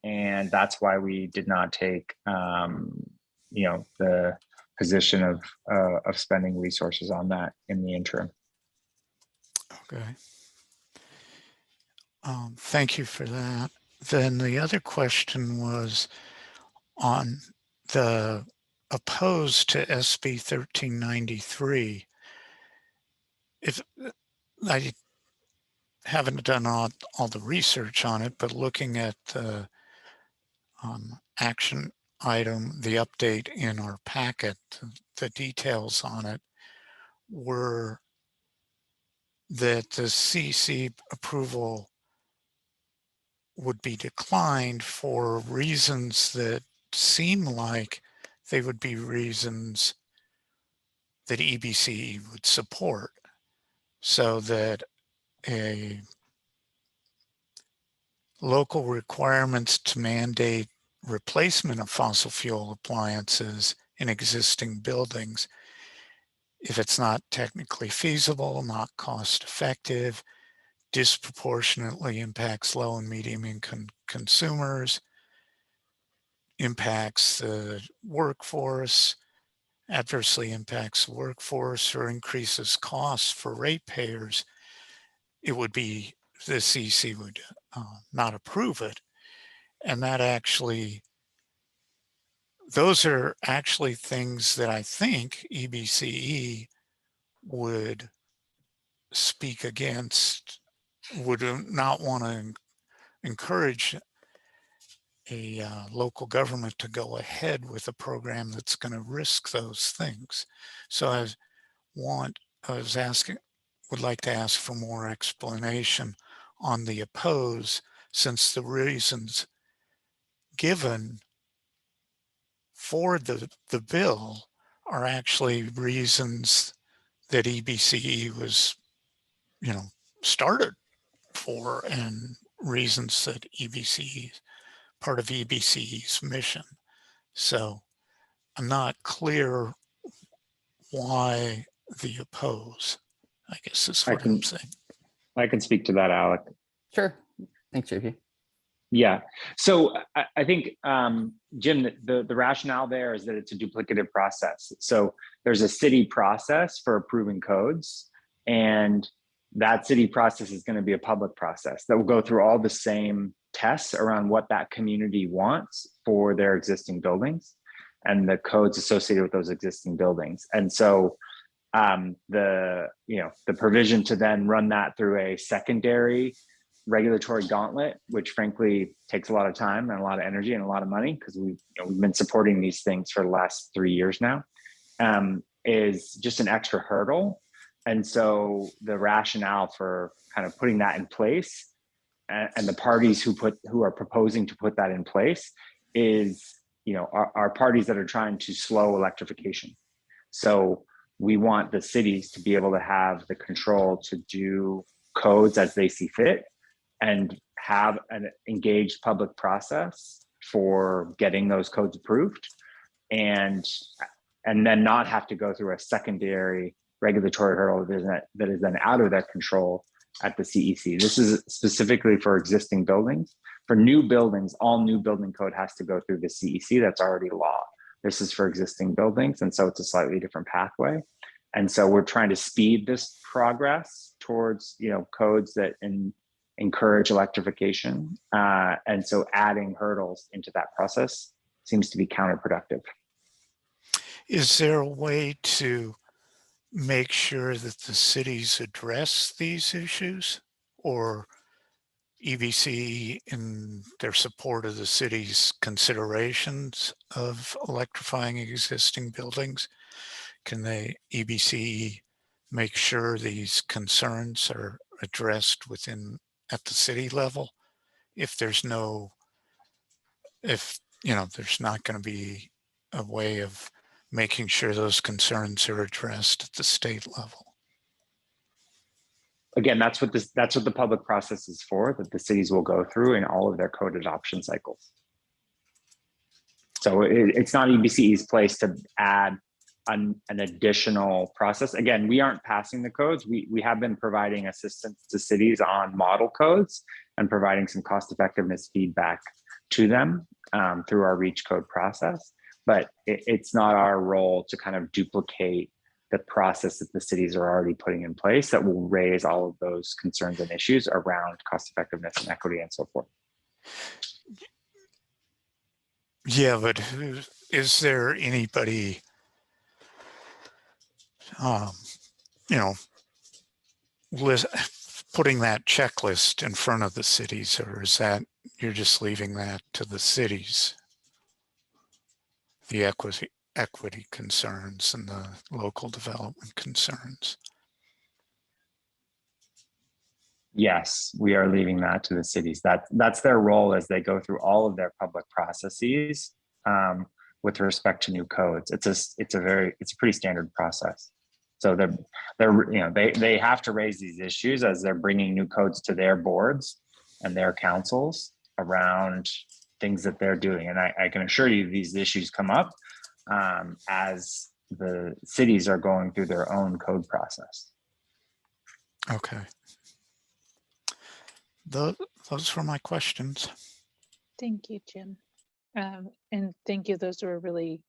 And that's why we did not take the position of spending resources on that in the interim. Okay. Thank you for that. Then the other question was on the opposed to SB 1393. If I haven't done all the research on it, but looking at the action item, the update in our packet, the details on it were that the CC approval would be declined for reasons that seem like they would be reasons that EBCE would support, so that a local requirements to mandate replacement of fossil fuel appliances in existing buildings, if it's not technically feasible, not cost effective, disproportionately impacts low and medium income consumers, impacts the workforce, adversely impacts the workforce, or increases costs for ratepayers, it would be, the CEC would not approve it. And that actually, those are actually things that I think EBCE would speak against, would not want to encourage a local government to go ahead with a program that's going to risk those things. So I was asking, would like to ask for more explanation on the oppose, since the reasons given for the bill are actually reasons that EBCE was, started for, and reasons that part of EBCE's mission. So I'm not clear why the oppose, I guess is what I'm saying. I can speak to that, Alec. Sure. Thanks, JP. Yeah. So I think, Jim, the rationale there is that it's a duplicative process. So there's a city process for approving codes, and that city process is going to be a public process that will go through all the same tests around what that community wants for their existing buildings and the codes associated with those existing buildings. And so the provision to then run that through a secondary regulatory gauntlet, which frankly takes a lot of time and a lot of energy and a lot of money, because we've been supporting these things for the last 3 years now, is just an extra hurdle. And so the rationale for kind of putting that in place, and the parties who are proposing to put that in place is, are parties that are trying to slow electrification. So we want the cities to be able to have the control to do codes as they see fit, and have an engaged public process for getting those codes approved, and then not have to go through a secondary regulatory hurdle that is then out of their control at the CEC. This is specifically for existing buildings. For new buildings, all new building code has to go through the CEC. That's already law. This is for existing buildings, and so it's a slightly different pathway. And so we're trying to speed this progress towards codes that encourage electrification. And so adding hurdles into that process seems to be counterproductive. Is there a way to make sure that the cities address these issues, or EBC in their support of the city's considerations of electrifying existing buildings? Can EBC make sure these concerns are addressed at the city level? If there's not going to be a way of making sure those concerns are addressed at the state level. Again, that's what the public process is for, that the cities will go through in all of their code adoption cycles. So it's not EBCE's place to add an additional process. Again, we aren't passing the codes. We have been providing assistance to cities on model codes and providing some cost effectiveness feedback to them through our REACH code process. But it's not our role to kind of duplicate the process that the cities are already putting in place that will raise all of those concerns and issues around cost effectiveness and equity and so forth. Yeah, but is there anybody, putting that checklist in front of the cities, or is that you're just leaving that to the cities? The equity concerns and the local development concerns. Yes, we are leaving that to the cities. That's their role as they go through all of their public processes with respect to new codes. It's a pretty standard process. So they have to raise these issues as they're bringing new codes to their boards and their councils around things that they're doing. And I can assure you these issues come up as the cities are going through their own code process. Okay. Those were my questions. Thank you, Jim. And thank you. Those were really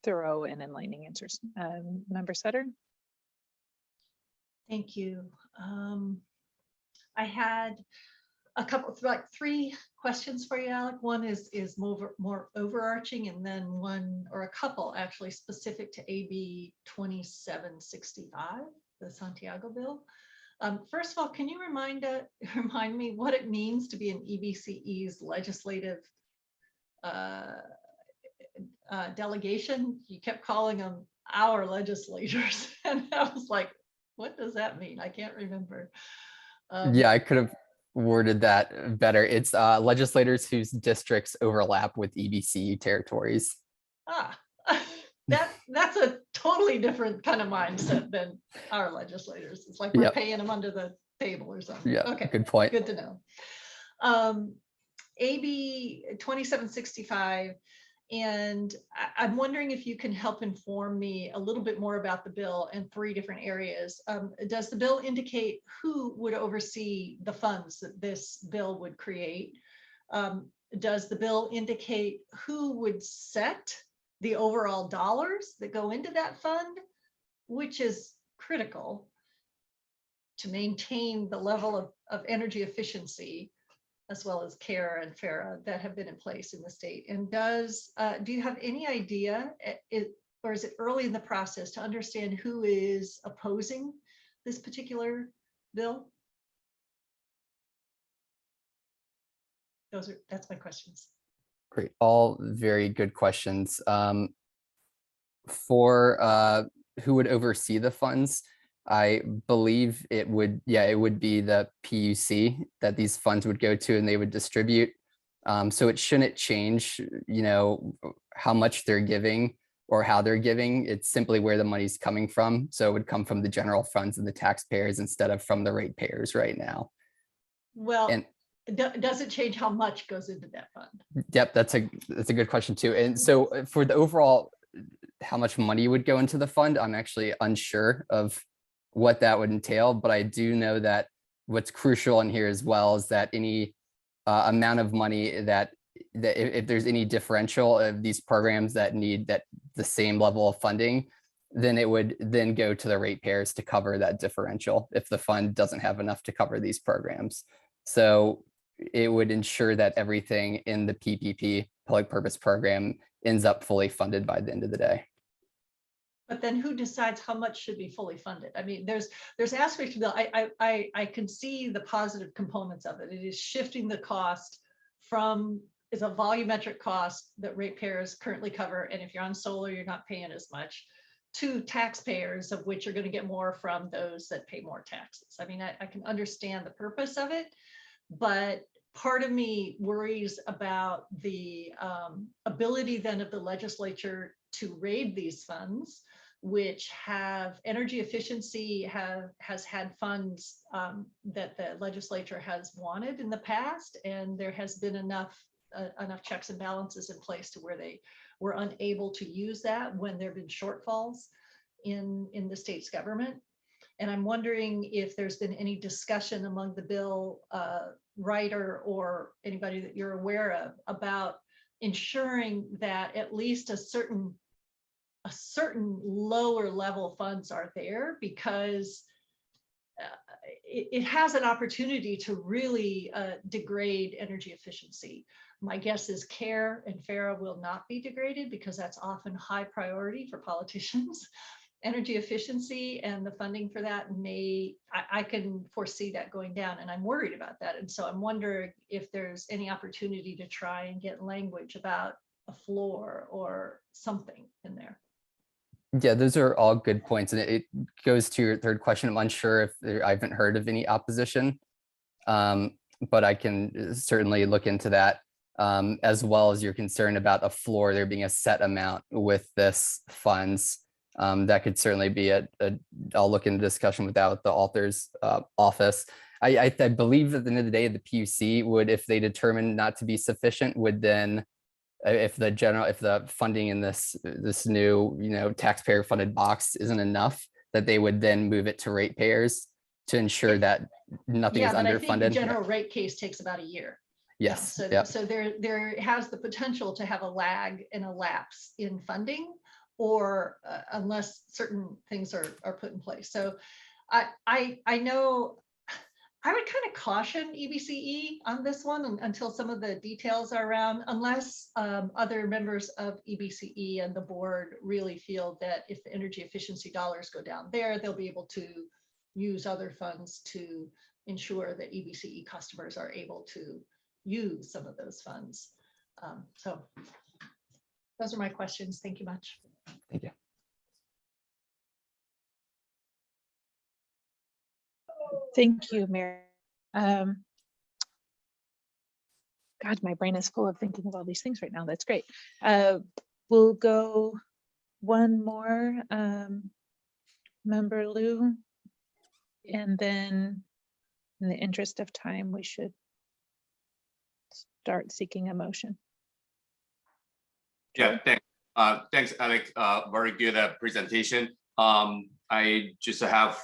thorough and enlightening answers. Member Sutter? Thank you. I had a couple, like 3 questions for you, Alec. One is more overarching, and then one or a couple actually specific to AB 2765, the Santiago bill. First of all, can you remind me what it means to be an EBCE's legislative delegation? You kept calling them our legislators, and I was like, what does that mean? I can't remember. Yeah, I could have worded that better. It's legislators whose districts overlap with EBCE territories. That's a totally different kind of mindset than our legislators. It's like we're paying them under the table or something. Yeah, okay, good point. Good to know. AB 2765, and I'm wondering if you can help inform me a little bit more about the bill in 3 different areas. Does the bill indicate who would oversee the funds that this bill would create? Does the bill indicate who would set the overall dollars that go into that fund, which is critical to maintain the level of energy efficiency as well as CARE and FARA that have been in place in the state? And do you have any idea, or is it early in the process to understand who is opposing this particular bill? That's my questions. Great, all very good questions. For who would oversee the funds, I believe it would be the PUC that these funds would go to and they would distribute. So it shouldn't change, how much they're giving or how they're giving. It's simply where the money's coming from. So it would come from the general funds and the taxpayers instead of from the ratepayers right now. Well, and does it change how much goes into that fund? Yep, that's a good question too. And so for the overall, how much money would go into the fund, I'm actually unsure of what that would entail, but I do know that what's crucial in here as well is that any amount of money that if there's any differential of these programs that need the same level of funding, then it would then go to the ratepayers to cover that differential if the fund doesn't have enough to cover these programs. So it would ensure that everything in the PPP, public purpose program, ends up fully funded by the end of the day. But then who decides how much should be fully funded? I mean, there's aspects of the, I can see the positive components of it. It is shifting the cost from, is a volumetric cost that ratepayers currently cover. And if you're on solar, you're not paying as much, to taxpayers, of which are going to get more from those that pay more taxes. I mean, I can understand the purpose of it, but part of me worries about the ability then of the legislature to raid these funds, which have energy efficiency, has had funds that the legislature has wanted in the past, and there has been enough checks and balances in place to where they were unable to use that when there have been shortfalls in the state's government. And I'm wondering if there's been any discussion among the bill writer or anybody that you're aware of about ensuring that at least a certain lower level funds are there, because it has an opportunity to really degrade energy efficiency. My guess is CARE and FARA will not be degraded because that's often high priority for politicians. Energy efficiency and the funding for that I can foresee that going down, and I'm worried about that. And so I'm wondering if there's any opportunity to try and get language about a floor or something in there. Yeah, those are all good points. And it goes to your third question. I'm unsure if I haven't heard of any opposition, but I can certainly look into that, as well as your concern about a floor, there being a set amount with this funds. that could certainly be I'll look into discussion with that with the author's office. I believe at the end of the day, the PUC would, if they determine not to be sufficient, would then, if the funding in this new, taxpayer funded box isn't enough, that they would then move it to ratepayers to ensure that nothing is Yeah, but I think the underfunded. general rate case takes about a year. Yes. So, Yep. so there has the potential to have a lag and a lapse in funding, or unless certain things are put in place. So I know I would kind of caution EBCE on this one until some of the details are around, unless other members of EBCE and the board really feel that if the energy efficiency dollars go down there, they'll be able to use other funds to ensure that EBCE customers are able to use some of those funds. So those are my questions. Thank you much. Thank you. Thank you, Mary. God, my brain is full of thinking of all these things right now. That's great. We'll go one more, Member Lou, and then in the interest of time, we should start seeking a motion. Yeah, thanks, Alec. Very good presentation. I just have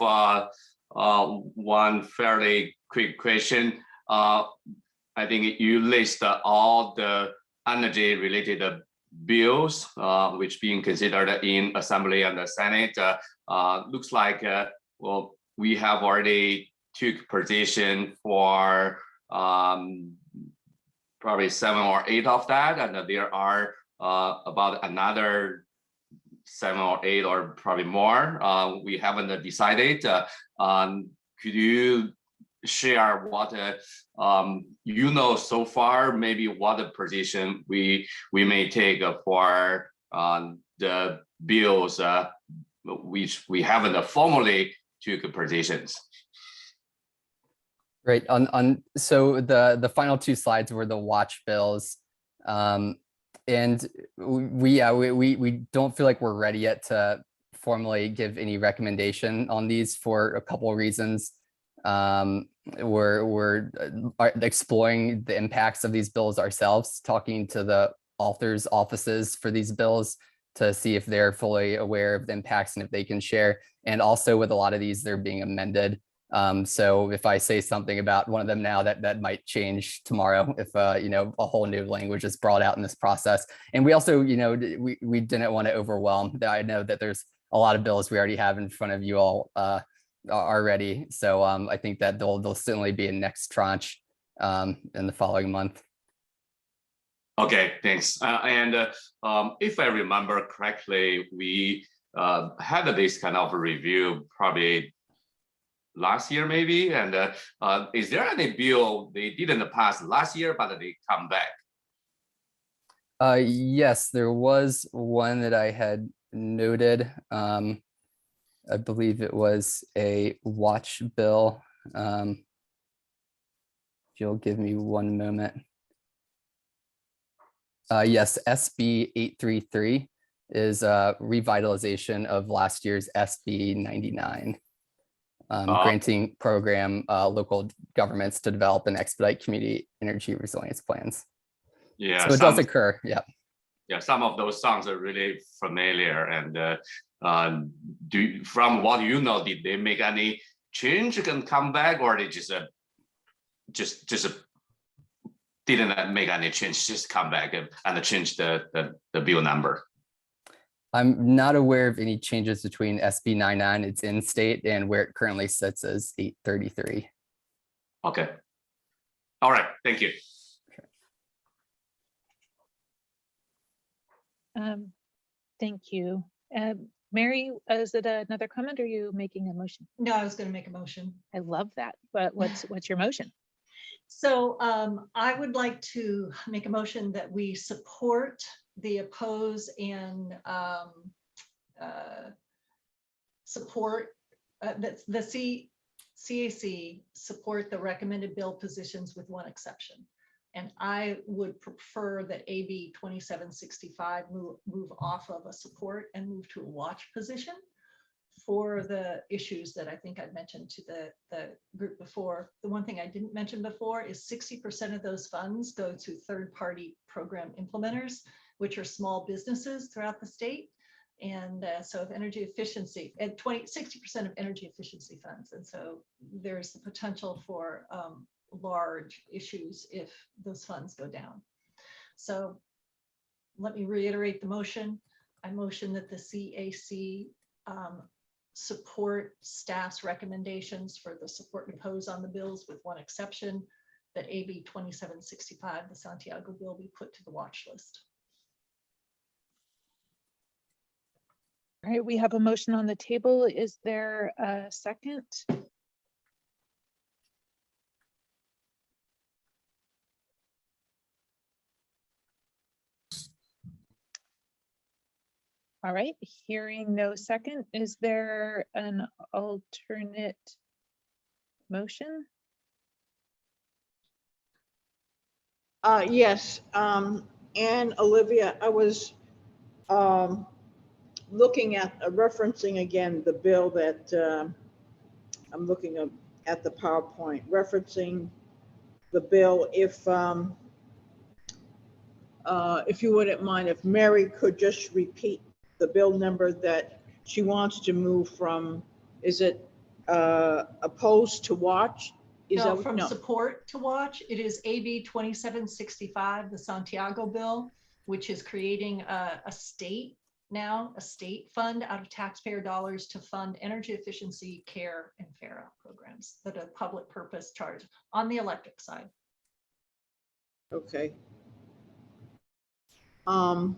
one fairly quick question. I think you list all the energy related bills which being considered in Assembly and the Senate. Looks like well, we have already took position for probably 7 or 8 of that, and there are about another 7 or 8 or probably more. We haven't decided. Could you share what so far, maybe what the position we may take for the bills which we haven't formally took positions? Right. So the final 2 slides were the watch bills. And we don't feel like we're ready yet to formally give any recommendation on these for a couple of reasons. We're exploring the impacts of these bills ourselves, talking to the authors' offices for these bills to see if they're fully aware of the impacts and if they can share. And also with a lot of these, they're being amended. So if I say something about one of them now, that might change tomorrow if a whole new language is brought out in this process. And we also, we didn't want to overwhelm. I know that there's a lot of bills we already have in front of you all already. So I think that there'll certainly be a next tranche in the following month. Okay, thanks. And if I remember correctly, we had this kind of review probably last year maybe, and is there any bill they didn't pass last year but they come back? Yes, there was one that I had noted. I believe it was a watch bill. If you'll give me one moment. Yes, SB 833 is a revitalization of last year's SB 99. Granting program local governments to develop and expedite community energy resilience plans. Yeah, so it does occur. Yeah. Yeah, some of those songs are really familiar. And from what you know, did they make any change and come back, or they just didn't make any change, just come back and change the bill number? I'm not aware of any changes between SB 99, its in state, and where it currently sits as 833. Okay. All right. Thank you. Thank you. Mary, is it another comment or are you making a motion? No, I was going to make a motion. I love that. But what's your motion? So I would like to make a motion that we support the oppose and support that the CAC support the recommended bill positions with one exception. And I would prefer that AB 2765 move off of a support and move to a watch position for the issues that I think I'd mentioned to the group before. The one thing I didn't mention before is 60% of those funds go to third-party program implementers, which are small businesses throughout the state. And so if energy efficiency, and 60% of energy efficiency funds. And so there's the potential for large issues if those funds go down. So let me reiterate the motion. I motion that the CAC support staff's recommendations for the support imposed on the bills, with one exception, that AB 2765, the Santiago bill, be put to the watch list. All right, we have a motion on the table. Is there a second? All right, hearing no second, is there an alternate motion? Yes, and Olivia, I was looking at, referencing again the bill that I'm looking at the PowerPoint, referencing the bill. If you wouldn't mind, if Mary could just repeat the bill number that she wants to move from, is it opposed to watch? No, from support to watch. It is AB 2765, the Santiago bill, which is creating a state fund out of taxpayer dollars to fund energy efficiency, care, and FARA programs that are public purpose charge on the electric side. Okay. I'll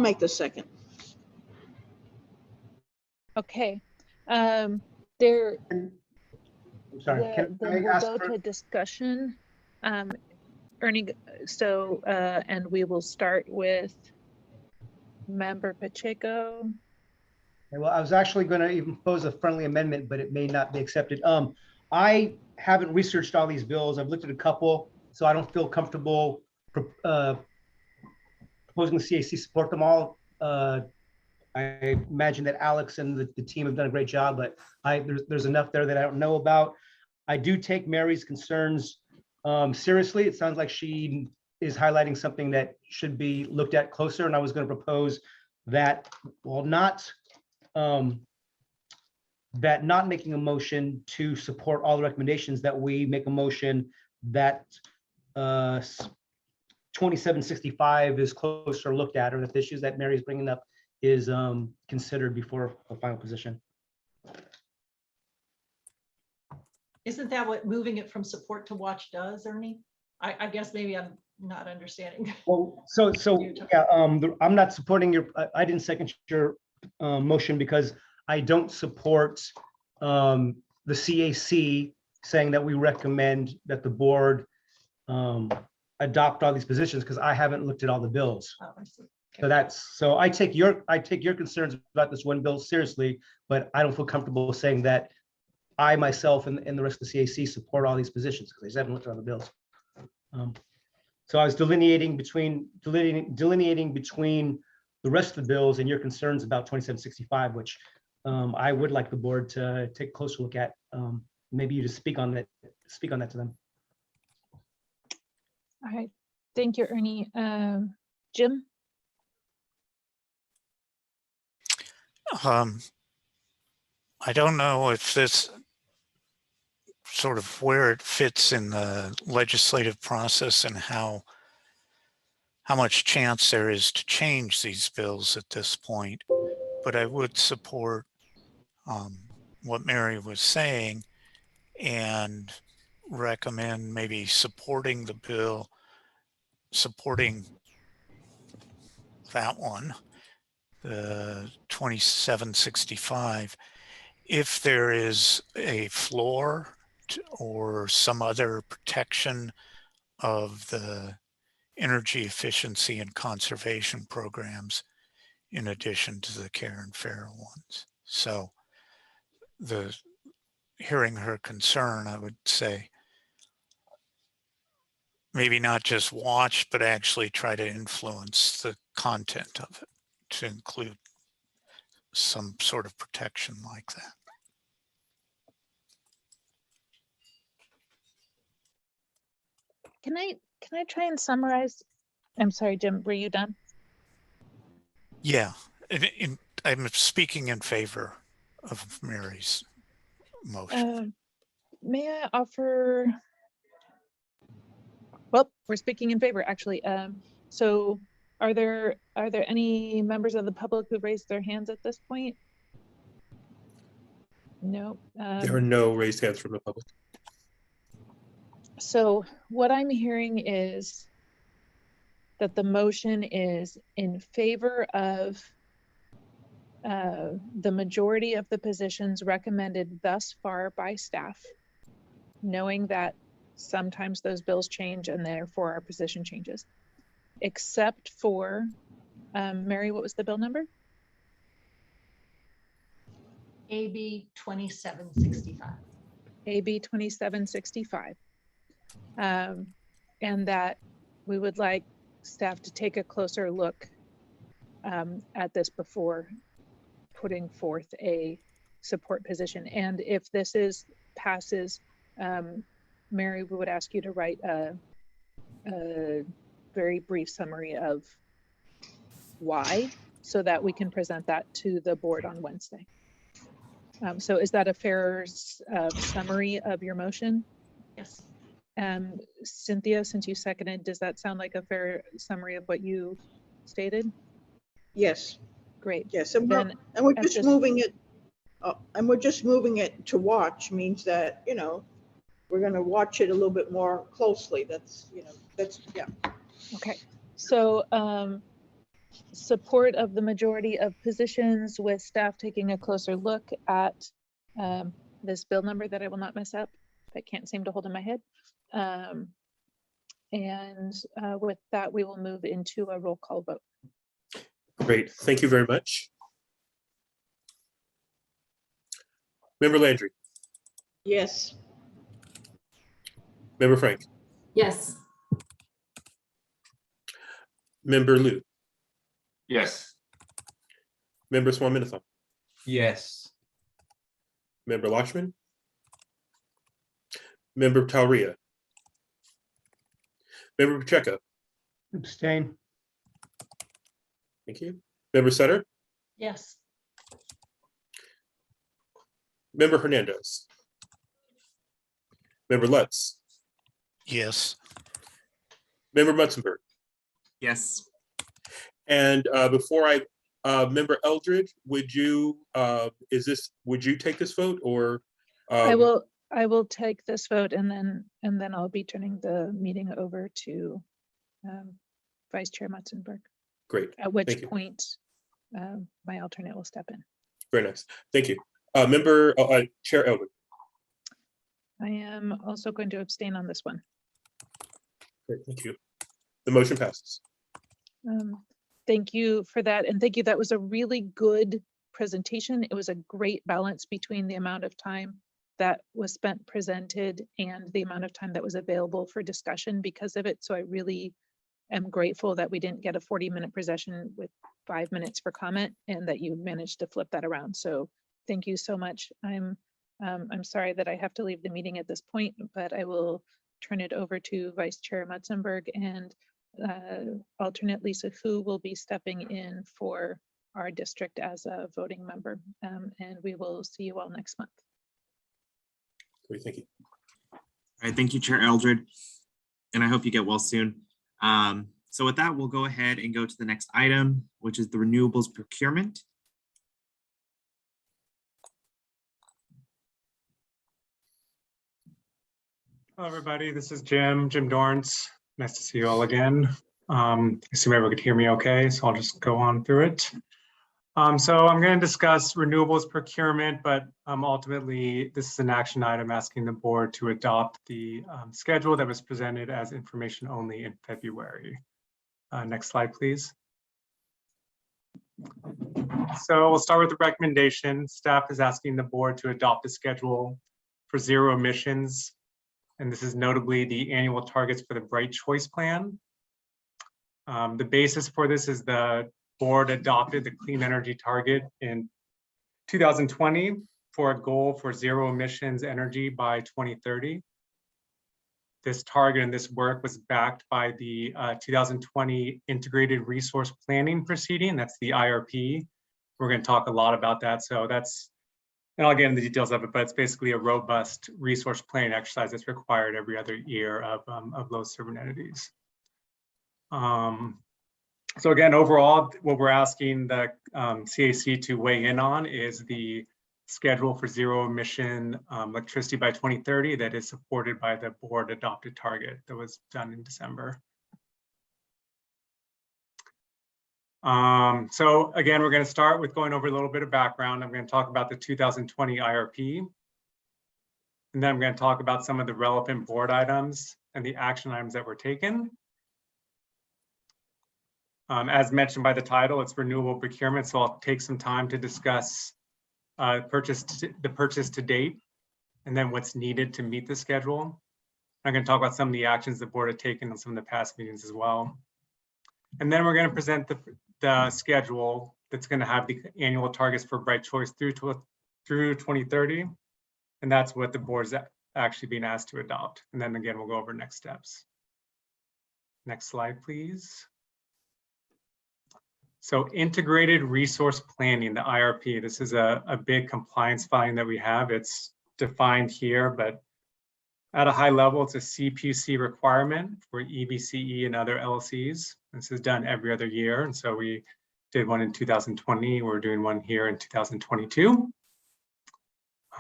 make the second. Okay. I'm sorry, can I we'll ask go for, to discussion. Ernie, so, and we will start with Member Pacheco. well, I was actually going to even pose a friendly amendment, but it may not be accepted. I haven't researched all these bills. I've looked at a couple, so I don't feel comfortable proposing the CAC support them all. I imagine that Alex and the team have done a great job, but there's enough there that I don't know about. I do take Mary's concerns seriously. It sounds like she is highlighting something that should be looked at closer, and I was going to propose that, well, not making a motion to support all the recommendations, that we make a motion that 2765 is closer looked at, or that the issues that Mary is bringing up is considered before a final position. Isn't that what moving it from support to watch does, Ernie? I guess maybe I'm not understanding. Well, so yeah, I'm not supporting your, I didn't second your motion because I don't support the CAC saying that we recommend that the board adopt all these positions, because I haven't looked at all the bills. Oh, I see. So so I take your concerns about this one bill seriously, but I don't feel comfortable saying that I myself and the rest of the CAC support all these positions, because I just haven't looked at all the bills. So I was delineating between the rest of the bills and your concerns about 2765, which I would like the board to take a closer look at. Maybe you just speak on that to them. All right, thank you, Ernie. Jim? I don't know if this sort of where it fits in the legislative process and how much chance there is to change these bills at this point, but I would support what Mary was saying and recommend maybe supporting the bill, supporting that one, the 2765, if there is a floor or some other protection of the energy efficiency and conservation programs in addition to the care and fair ones. So hearing her concern, I would say maybe not just watch, but actually try to influence the content of it to include some sort of protection like that. Can I try and summarize? I'm sorry, Jim, were you done? Yeah, I'm speaking in favor of Mary's motion. May I offer? Well, we're speaking in favor, actually. So are there any members of the public who raised their hands at this point? No. There are no raised hands from the public. So what I'm hearing is that the motion is in favor of the majority of the positions recommended thus far by staff, knowing that sometimes those bills change and therefore our position changes, except for, Mary, what was the bill number? AB 2765. AB 2765. And that we would like staff to take a closer look at this before putting forth a support position. And if this passes, Mary, we would ask you to write a very brief summary of why, so that we can present that to the board on Wednesday. So is that a fair summary of your motion? Yes. Cynthia, since you seconded, does that sound like a fair summary of what you stated? Yes. Great. Yes, and Then we're at just this- moving it, and we're just moving it to watch means that, you know, we're going to watch it a little bit more closely. That's, you know, that's, yeah. Okay, so support of the majority of positions with staff taking a closer look at this bill number that I will not mess up, that can't seem to hold in my head. And with that, we will move into a roll call vote. Great, thank you very much. Member Landry. Yes. Member Frank. Yes. Member Liu. Yes. Member Swaminathan. Yes. Member Lachman. Member Talria. Member Pacheco. Abstain. Thank you. Member Sutter. Yes. Member Hernandez. Member Lutz. Yes. Member Mutzenberg. Yes. And before Member Eldridge, would you take this vote, or? I will take this vote, and then I'll be turning the meeting over to Vice Chair Mutzenberg. Great. At which Thank you. point my alternate will step in. Very nice. Thank you. Chair Eldridge. I am also going to abstain on this one. Great. Thank you. The motion passes. Thank you for that. And thank you. That was a really good presentation. It was a great balance between the amount of time that was spent presented and the amount of time that was available for discussion because of it. So I really am grateful that we didn't get a 40-minute presentation with 5 minutes for comment and that you managed to flip that around. So thank you so much. I'm sorry that I have to leave the meeting at this point, but I will turn it over to Vice Chair Mutzenberg and alternate Lisa, who will be stepping in for our district as a voting member. And we will see you all next month. Great, thank you. All right, thank you, Chair Eldred, and I hope you get well soon. So with that, we'll go ahead and go to the next item, which is the renewables procurement. Hello, everybody. This is Jim Dorrance. Nice to see you all again. I assume everyone could hear me okay, so I'll just go on through it. So I'm going to discuss renewables procurement, but ultimately this is an action item asking the board to adopt the schedule that was presented as information only in February. Next slide, please. So we'll start with the recommendation. Staff is asking the board to adopt a schedule for zero emissions and this is notably the annual targets for the Bright Choice Plan. The basis for this is the board adopted the clean energy target in 2020 for a goal for zero emissions energy by 2030. This target and this work was backed by the 2020 Integrated Resource Planning Proceeding. That's the IRP. We're going to talk a lot about that. So that's, and I'll get into the details of it, but it's basically a robust resource planning exercise that's required every other year of low carbon entities. So again, overall, what we're asking the CAC to weigh in on is the schedule for zero emission electricity by 2030 that is supported by the board adopted target that was done in December. So again, we're going to start with going over a little bit of background. I'm going to talk about the 2020 IRP. And then I'm going to talk about some of the relevant board items and the action items that were taken. As mentioned by the title, it's renewable procurement, so I'll take some time to discuss the purchase to date, and then what's needed to meet the schedule. I'm going to talk about some of the actions the board had taken on some of the past meetings as well. And then we're going to present the schedule that's going to have the annual targets for Bright Choice through 2030. And that's what the board is actually being asked to adopt. And then again, we'll go over next steps. Next slide, please. So integrated resource planning, the IRP, this is a big compliance finding that we have. It's defined here, but at a high level, it's a CPUC requirement for EBCE and other LLCs. This is done every other year. And so we did one in 2020. We're doing one here in 2022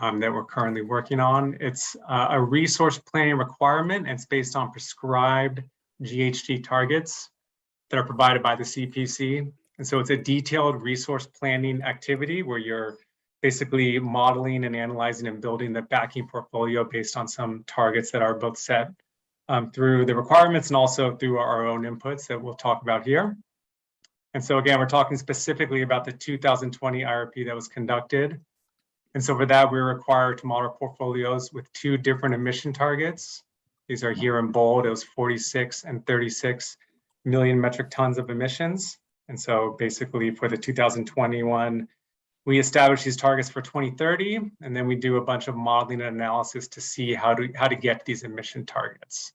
that we're currently working on. It's a resource planning requirement, and it's based on prescribed GHG targets that are provided by the CPC. And so it's a detailed resource planning activity where you're basically modeling and analyzing and building the backing portfolio based on some targets that are both set through the requirements and also through our own inputs that we'll talk about here. And so again, we're talking specifically about the 2020 IRP that was conducted. And so for that, we're required to model portfolios with two different emission targets. These are here in bold. It was 46 and 36 million metric tons of emissions. And so basically for the 2021, we establish these targets for 2030, and then we do a bunch of modeling and analysis to see how to get these emission targets.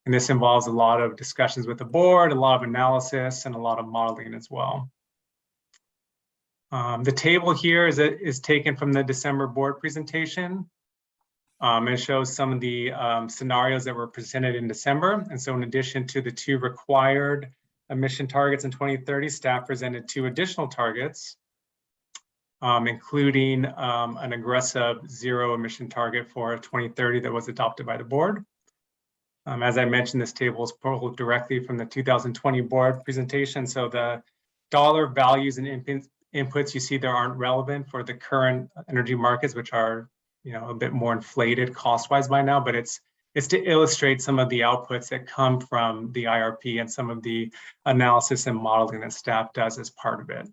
And this involves a lot of discussions with the board, a lot of analysis, and a lot of modeling as well. The table here is taken from the December board presentation. It shows some of the scenarios that were presented in December. And so in addition to the two required emission targets in 2030, staff presented two additional targets, including an aggressive zero emission target for 2030 that was adopted by the board. As I mentioned, this table is pulled directly from the 2020 board presentation. So the dollar values and inputs you see there aren't relevant for the current energy markets, which are a bit more inflated cost-wise by now, but it's to illustrate some of the outputs that come from the IRP and some of the analysis and modeling that staff does as part of it.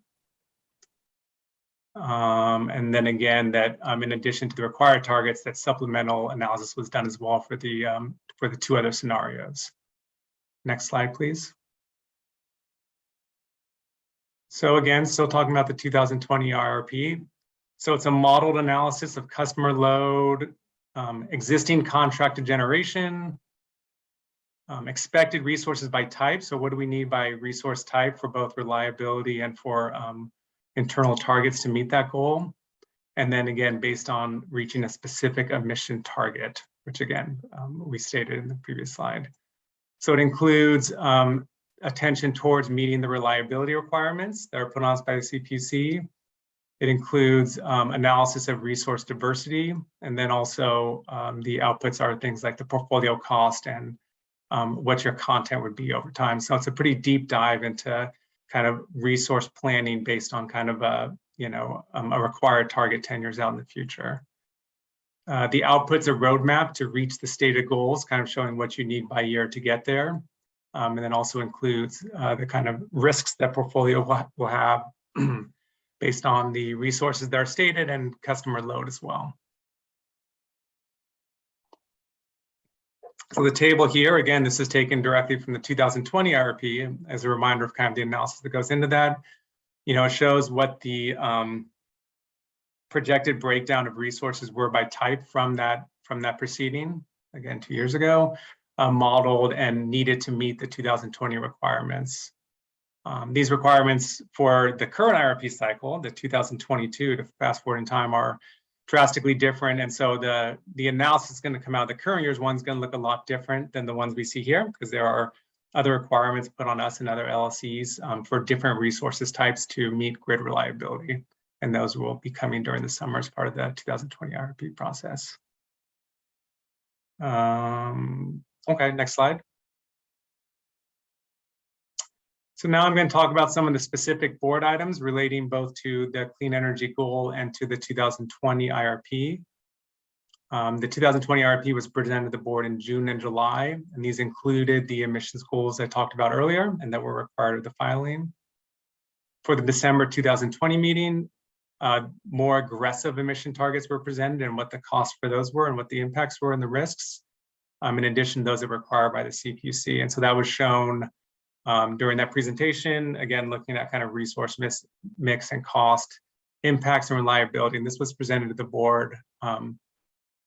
And then again, that in addition to the required targets, that supplemental analysis was done as well for the two other scenarios. Next slide, please. So again, still talking about the 2020 IRP. So it's a modeled analysis of customer load, existing contracted generation, expected resources by type. So what do we need by resource type for both reliability and for internal targets to meet that goal? And then again, based on reaching a specific emission target, which again, we stated in the previous slide. So it includes attention towards meeting the reliability requirements that are put on us by the CPUC. It includes analysis of resource diversity, and then also the outputs are things like the portfolio cost and what your content would be over time. So it's a pretty deep dive into kind of resource planning based on kind of a required target 10 years out in the future. The outputs a roadmap to reach the stated goals, kind of showing what you need by year to get there. And then also includes the kind of risks that portfolio will have based on the resources that are stated and customer load as well. So the table here, again, this is taken directly from the 2020 IRP as a reminder of kind of the analysis that goes into that. It shows what the projected breakdown of resources were by type from that proceeding, again, 2 years ago, modeled and needed to meet the 2020 requirements. These requirements for the current IRP cycle, the 2022 to fast forward in time, are drastically different. And so the analysis is going to come out, the current year's one's going to look a lot different than the ones we see here, because there are other requirements put on us and other LLCs for different resources types to meet grid reliability. And those will be coming during the summer as part of the 2020 IRP process. Okay, next slide. So now I'm going to talk about some of the specific board items relating both to the clean energy goal and to the 2020 IRP. The 2020 IRP was presented to the board in June and July, and these included the emissions goals I talked about earlier and that were required of the filing. For the December 2020 meeting, more aggressive emission targets were presented and what the costs for those were and what the impacts were and the risks. In addition, those that were required by the CPUC. And so that was shown during that presentation, again, looking at kind of resource mix and cost, impacts and reliability. And this was presented to the board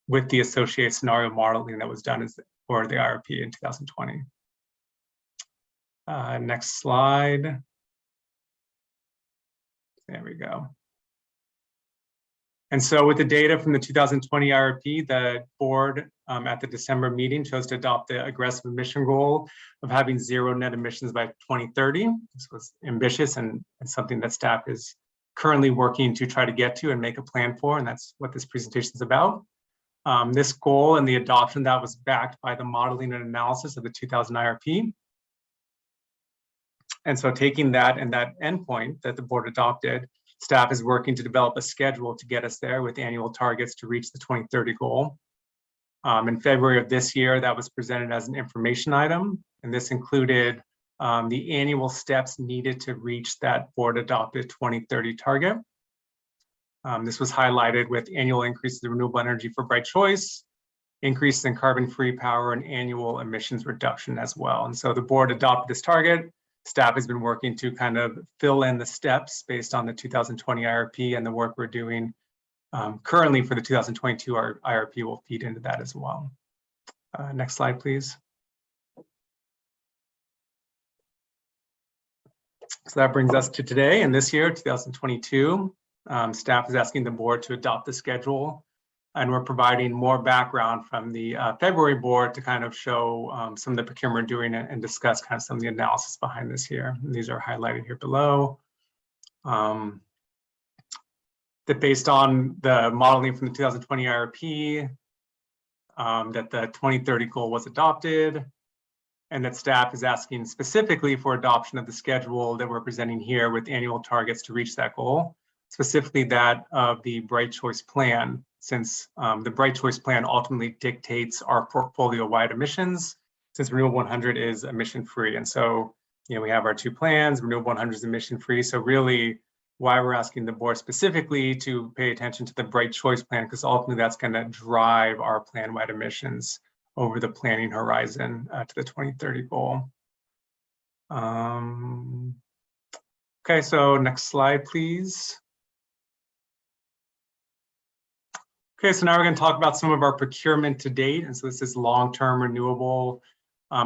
with the associated scenario modeling that was done for the IRP in 2020. Next slide. There we go. And so with the data from the 2020 IRP, the board at the December meeting chose to adopt the aggressive emission goal of having 0 net emissions by 2030. This was ambitious and something that staff is currently working to try to get to and make a plan for, and that's what this presentation is about. This goal and the adoption that was backed by the modeling and analysis of the 2000 IRP. And so taking that and that endpoint that the board adopted, staff is working to develop a schedule to get us there with annual targets to reach the 2030 goal. In February of this year, that was presented as an information item, and this included the annual steps needed to reach that board adopted 2030 target. This was highlighted with annual increases in renewable energy for Bright Choice, increases in carbon-free power, and annual emissions reduction as well. And so the board adopted this target. Staff has been working to kind of fill in the steps based on the 2020 IRP, and the work we're doing currently for the 2022 IRP will feed into that as well. Next slide, please. So that brings us to today, and this year, 2022. Staff is asking the board to adopt the schedule, and we're providing more background from the February board to kind of show some of the procurement doing it and discuss kind of some of the analysis behind this here. And these are highlighted here below. That based on the modeling from the 2020 IRP, that the 2030 goal was adopted, and that staff is asking specifically for adoption of the schedule that we're presenting here with annual targets to reach that goal, specifically that of the Bright Choice Plan, since the Bright Choice Plan ultimately dictates our portfolio-wide emissions, since Renewable 100 is emission-free. And so, we have our 2 plans, Renewable 100 is emission-free. So really, why we're asking the board specifically to pay attention to the Bright Choice Plan, because ultimately that's going to drive our plan-wide emissions over the planning horizon to the 2030 goal. Okay, so next slide, please. Okay, so now we're going to talk about some of our procurement to date. And so this is long-term renewable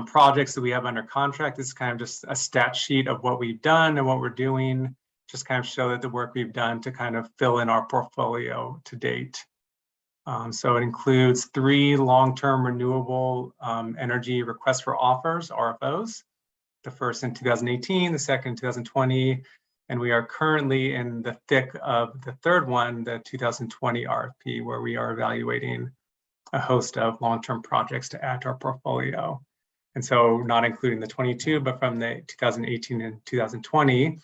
projects that we have under contract. This is kind of just a stat sheet of what we've done and what we're doing, just kind of show that the work we've done to kind of fill in our portfolio to date. So it includes 3 long-term renewable energy requests for offers, RFOs, the first in 2018, the second in 2020, and we are currently in the thick of the third one, the 2020 RFP, where we are evaluating a host of long-term projects to add to our portfolio. And so not including the 22, but from the 2018 and 2020,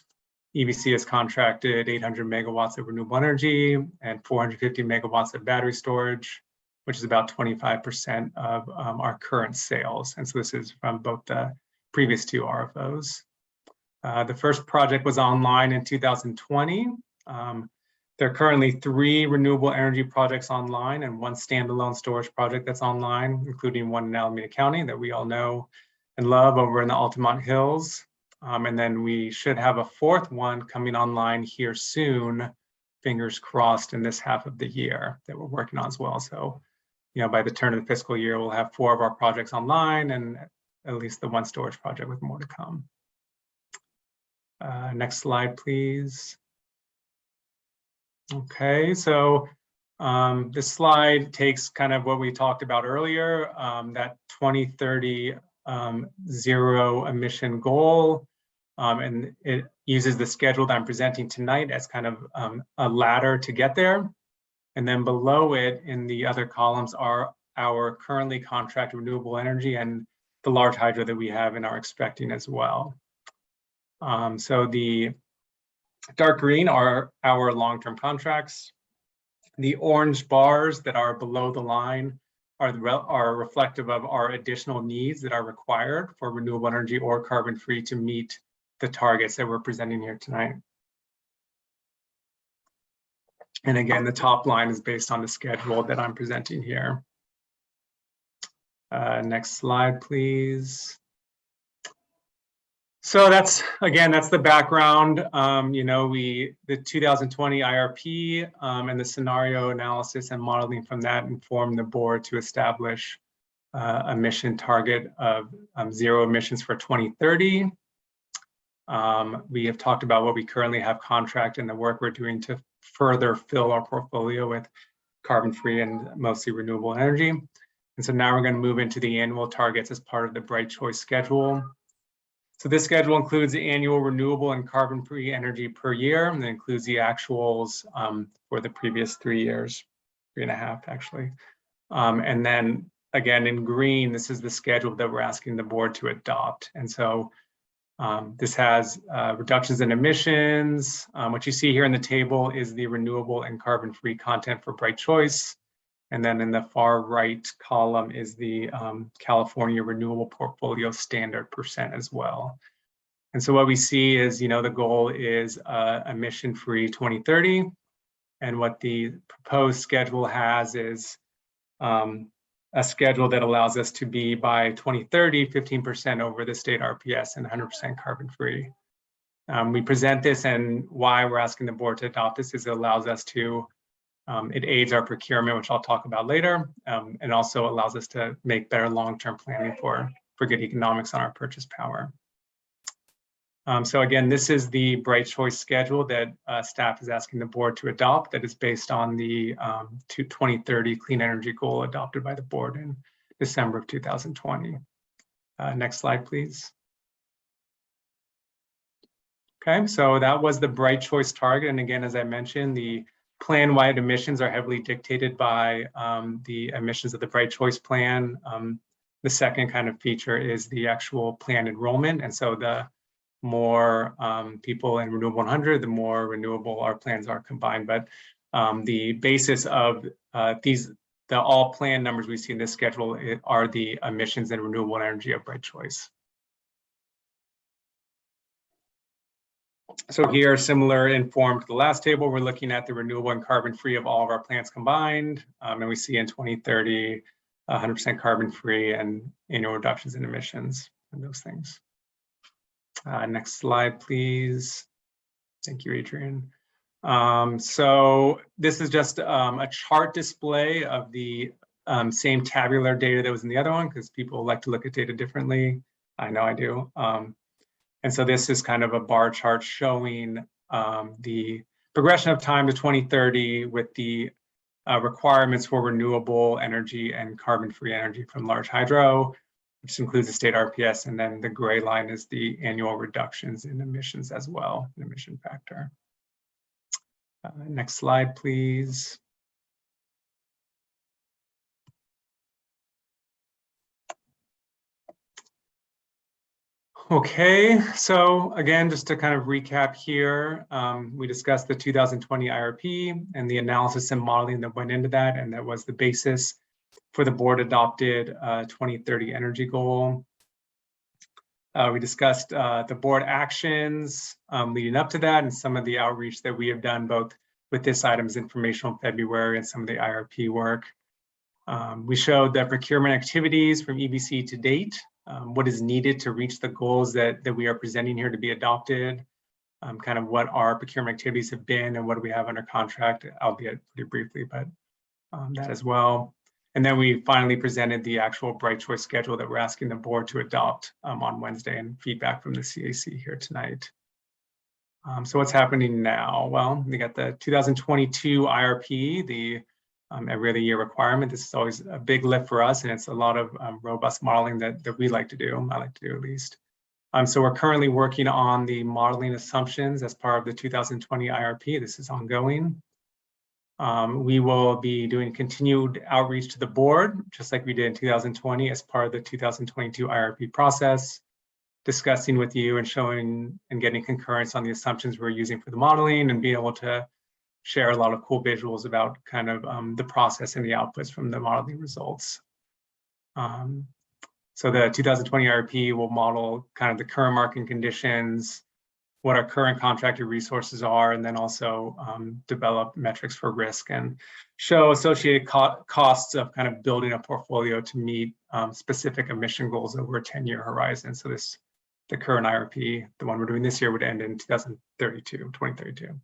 EVC has contracted 800 megawatts of renewable energy and 450 megawatts of battery storage, which is about 25% of our current sales. And so this is from both the previous 2 RFOs. The first project was online in 2020. There are currently 3 renewable energy projects online and 1 standalone storage project that's online, including one in Alameda County that we all know and love over in the Altamont Hills. And then we should have a 4th one coming online here soon, fingers crossed, in this half of the year that we're working on as well. So, by the turn of the fiscal year, we'll have 4 of our projects online and at least the 1 storage project with more to come. Next slide, please. Okay, so this slide takes kind of what we talked about earlier, that 2030 zero emission goal, and it uses the schedule that I'm presenting tonight as kind of a ladder to get there. And then below it in the other columns are our currently contracted renewable energy and the large hydro that we have and are expecting as well. So the dark green are our long-term contracts. The orange bars that are below the line are reflective of our additional needs that are required for renewable energy or carbon-free to meet the targets that we're presenting here tonight. And again, the top line is based on the schedule that I'm presenting here. Next slide, please. So that's the background. The 2020 IRP and the scenario analysis and modeling from that informed the board to establish a mission target of 0 emissions for 2030. We have talked about what we currently have contracted and the work we're doing to further fill our portfolio with carbon-free and mostly renewable energy. And so now we're going to move into the annual targets as part of the Bright Choice schedule. So this schedule includes the annual renewable and carbon-free energy per year, and it includes the actuals for the previous 3 years, 3.5 actually. And then again, in green, this is the schedule that we're asking the board to adopt. And so this has reductions in emissions. What you see here in the table is the renewable and carbon-free content for Bright Choice. And then in the far right column is the California Renewable Portfolio Standard % as well. And so what we see is, the goal is emission-free 2030. And what the proposed schedule has is a schedule that allows us to be by 2030, 15% over the state RPS and 100% carbon-free. We present this, and why we're asking the board to adopt this is it allows us to it aids our procurement, which I'll talk about later, and also allows us to make better long-term planning for good economics on our purchase power. So again, this is the Bright Choice schedule that staff is asking the board to adopt, that is based on the 2030 clean energy goal adopted by the board in December of 2020. Next slide, please. Okay, so that was the Bright Choice target. And again, as I mentioned, the plan-wide emissions are heavily dictated by the emissions of the Bright Choice plan. The second kind of feature is the actual plan enrollment. And so the more people in Renewable 100, the more renewable our plans are combined. But the basis of the all plan numbers we see in this schedule are the emissions and renewable energy of Bright Choice. So here, similar informed to the last table, we're looking at the renewable and carbon-free of all of our plants combined. And we see in 2030, 100% carbon-free and annual reductions in emissions and those things. Next slide, please. Thank you, Adrian. So this is just a chart display of the same tabular data that was in the other one, because people like to look at data differently. I know I do. And so this is kind of a bar chart showing the progression of time to 2030 with the requirements for renewable energy and carbon-free energy from large hydro, which includes the state RPS, and then the gray line is the annual reductions in emissions as well, an emission factor. Next slide, please. Okay, so again, just to kind of recap here, we discussed the 2020 IRP and the analysis and modeling that went into that, and that was the basis for the board adopted 2030 energy goal. We discussed the board actions leading up to that and some of the outreach that we have done both with this item's informational February and some of the IRP work. We showed the procurement activities from EBC to date, what is needed to reach the goals that we are presenting here to be adopted, kind of what our procurement activities have been and what do we have under contract, albeit pretty briefly, but that as well. And then we finally presented the actual Bright Choice schedule that we're asking the board to adopt on Wednesday, and feedback from the CAC here tonight. So what's happening now? Well, we got the 2022 IRP, the every other year requirement. This is always a big lift for us, and it's a lot of robust modeling that we like to do. I like to do at least. So we're currently working on the modeling assumptions as part of the 2020 IRP. This is ongoing. We will be doing continued outreach to the board, just like we did in 2020 as part of the 2022 IRP process, discussing with you and showing and getting concurrence on the assumptions we're using for the modeling, and being able to share a lot of cool visuals about kind of the process and the outputs from the modeling results. So the 2020 IRP will model kind of the current market conditions, what our current contracted resources are, and then also develop metrics for risk and show associated costs of kind of building a portfolio to meet specific emission goals over a 10-year horizon. So the current IRP, the one we're doing this year, would end in 2032.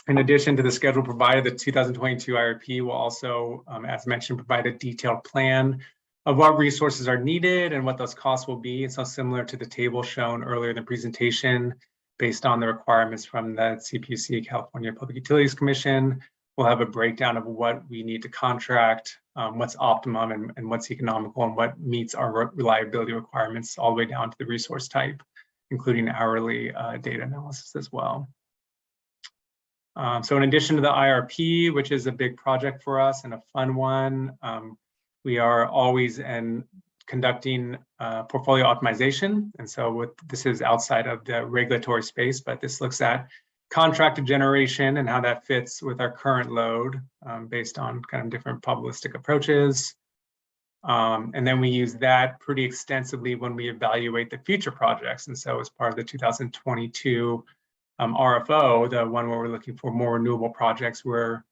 In addition to the schedule provided, the 2022 IRP will also, as mentioned, provide a detailed plan of what resources are needed and what those costs will be. It's so similar to the table shown earlier in the presentation, based on the requirements from the CPUC, California Public Utilities Commission. We'll have a breakdown of what we need to contract, what's optimum and what's economical, and what meets our reliability requirements all the way down to the resource type, including hourly data analysis as well. So in addition to the IRP, which is a big project for us and a fun one, we are always conducting portfolio optimization. And so this is outside of the regulatory space, but this looks at contracted generation and how that fits with our current load based on kind of different probabilistic approaches. And then we use that pretty extensively when we evaluate the future projects. And so as part of the 2022 RFO, the one where we're looking for more renewable projects, we're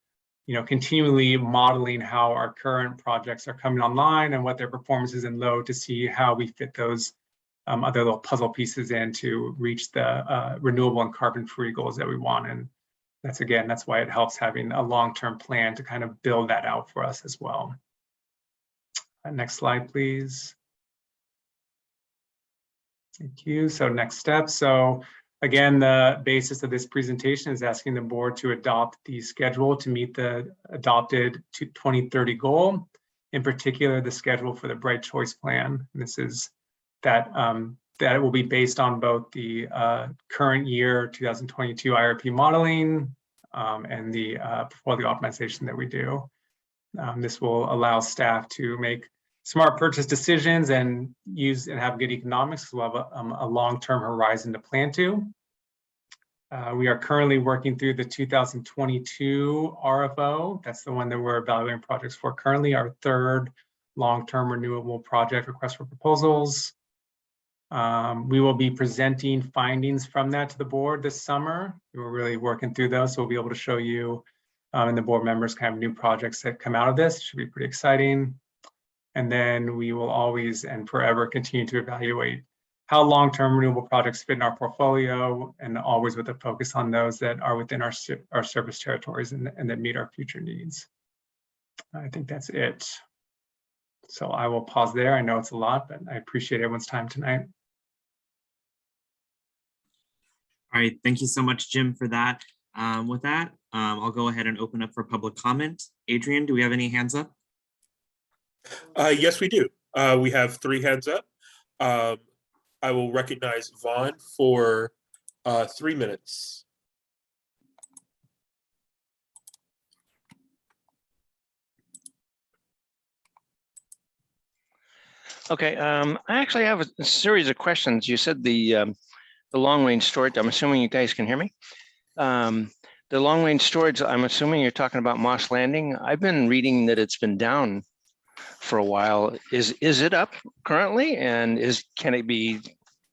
continually modeling how our current projects are coming online and what their performance is in load to see how we fit those other little puzzle pieces in to reach the renewable and carbon-free goals that we want. And that's why it helps having a long-term plan to kind of build that out for us as well. Next slide, please. Thank you. So next step. So again, the basis of this presentation is asking the board to adopt the schedule to meet the adopted 2030 goal, in particular, the schedule for the Bright Choice Plan. And this is that will be based on both the current year 2022 IRP modeling and the portfolio optimization that we do. This will allow staff to make smart purchase decisions and have good economics. We'll have a long-term horizon to plan to. We are currently working through the 2022 RFO. That's the one that we're evaluating projects for currently, our third long-term renewable project request for proposals. We will be presenting findings from that to the board this summer. We're really working through those, so we'll be able to show you and the board members kind of new projects that come out of this. It should be pretty exciting. And then we will always and forever continue to evaluate how long-term renewable projects fit in our portfolio, and always with a focus on those that are within our service territories and that meet our future needs. I think that's it. So I will pause there. I know it's a lot, but I appreciate everyone's time tonight. All right, thank you so much, Jim, for that. With that, I'll go ahead and open up for public comment. Adrian, do we have any hands up? Yes, we do. We have 3 hands up. I will recognize Vaughn for 3 minutes. Okay, I actually have a series of questions. You said the long-range storage, I'm assuming you guys can hear me. The long-range storage, I'm assuming you're talking about Moss Landing. I've been reading that it's been down for a while. Is it up currently, and can it be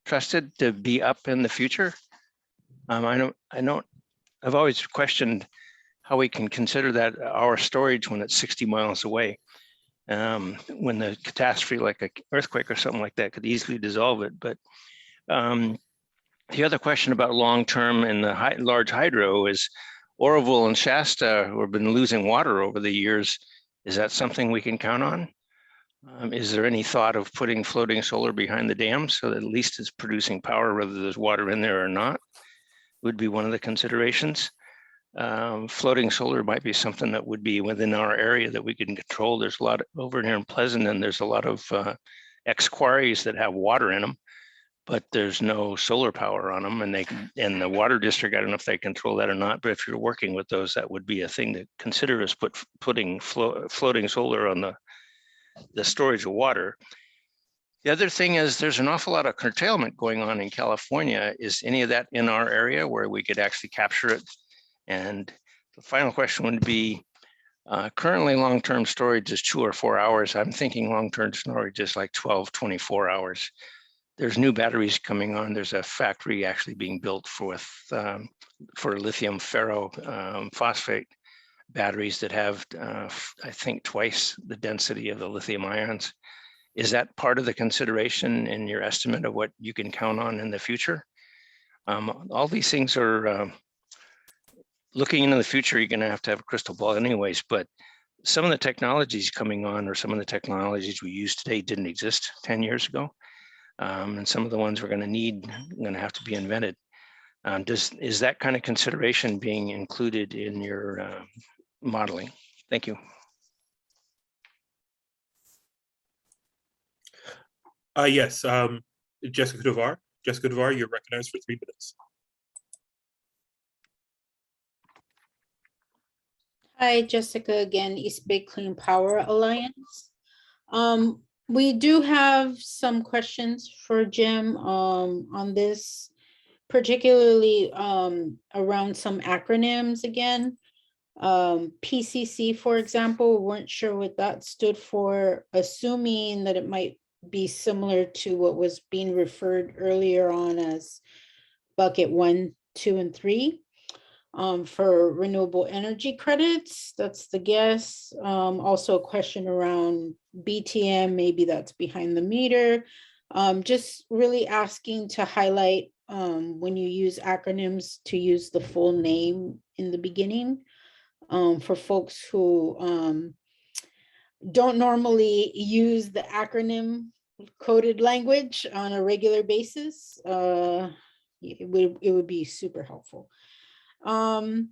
trusted to be up in the future? I've always questioned how we can consider that our storage when it's 60 miles away. When the catastrophe, like an earthquake or something like that, could easily dissolve it. But the other question about long-term and the large hydro is Oroville and Shasta, who have been losing water over the years. Is that something we can count on? Is there any thought of putting floating solar behind the dam so that at least it's producing power whether there's water in there or not? Would be one of the considerations. Floating solar might be something that would be within our area that we can control. There's a lot over here in Pleasant, and there's a lot of ex-quarries that have water in them, but there's no solar power on them, and the water district, I don't know if they control that or not, but if you're working with those, that would be a thing to consider, is putting floating solar on the storage of water. The other thing is there's an awful lot of curtailment going on in California. Is any of that in our area where we could actually capture it? And the final question would be, currently long-term storage is 2 or 4 hours. I'm thinking long-term storage is like 12, 24 hours. There's new batteries coming on. There's a factory actually being built for lithium ferro phosphate batteries that have, I think, twice the density of the lithium ions. Is that part of the consideration in your estimate of what you can count on in the future? All these things are, looking into the future, you're going to have a crystal ball anyways, but some of the technologies coming on, or some of the technologies we use today, didn't exist 10 years ago. And some of the ones we're going to need are going to have to be invented. Is that kind of consideration being included in your modeling? Thank you. Yes, Jessica Devar. Jessica Devar, you're recognized for 3 minutes. Hi, Jessica again, East Bay Clean Power Alliance. We do have some questions for Jim on this, particularly around some acronyms again. PCC, for example, weren't sure what that stood for, assuming that it might be similar to what was being referred earlier on as bucket 1, 2, and 3. For renewable energy credits, that's the guess. Also a question around BTM, maybe that's behind the meter. Just really asking to highlight when you use acronyms to use the full name in the beginning. For folks who don't normally use the acronym coded language on a regular basis, it would be super helpful. And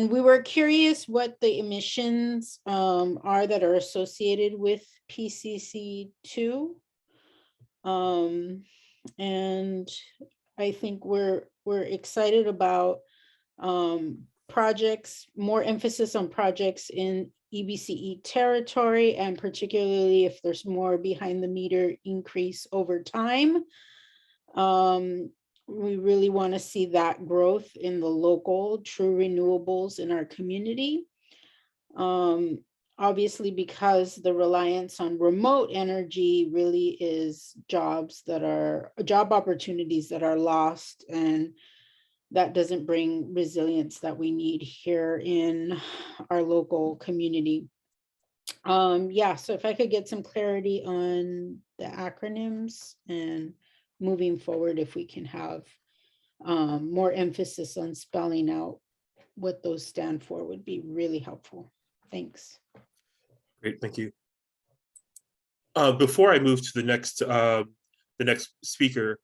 we were curious what the emissions are that are associated with PCC2. And I think we're excited about projects, more emphasis on projects in EBCE territory, and particularly if there's more behind the meter increase over time. We really want to see that growth in the local true renewables in our community. Obviously, because the reliance on remote energy really is job opportunities that are lost, and that doesn't bring resilience that we need here in our local community. Yeah, so if I could get some clarity on the acronyms, and moving forward, if we can have more emphasis on spelling out what those stand for, would be really helpful. Thanks. Great, thank you. Before I move to the next speaker,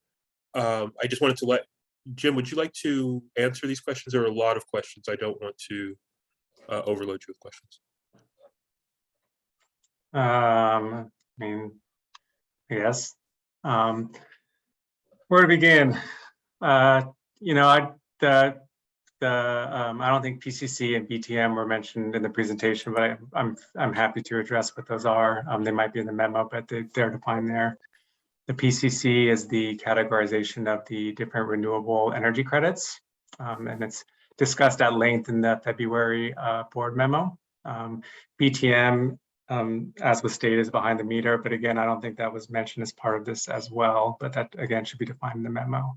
I just wanted to let Jim, would you like to answer these questions? There are a lot of questions. I don't want to overload you with questions. I mean, yes. Where to begin? You know, I don't think PCC and BTM were mentioned in the presentation, but I'm happy to address what those are. They might be in the memo, but they're defined there. The PCC is the categorization of the different renewable energy credits, and it's discussed at length in the February board memo. BTM, as was stated, is behind the meter, but again, I don't think that was mentioned as part of this as well, but that again should be defined in the memo.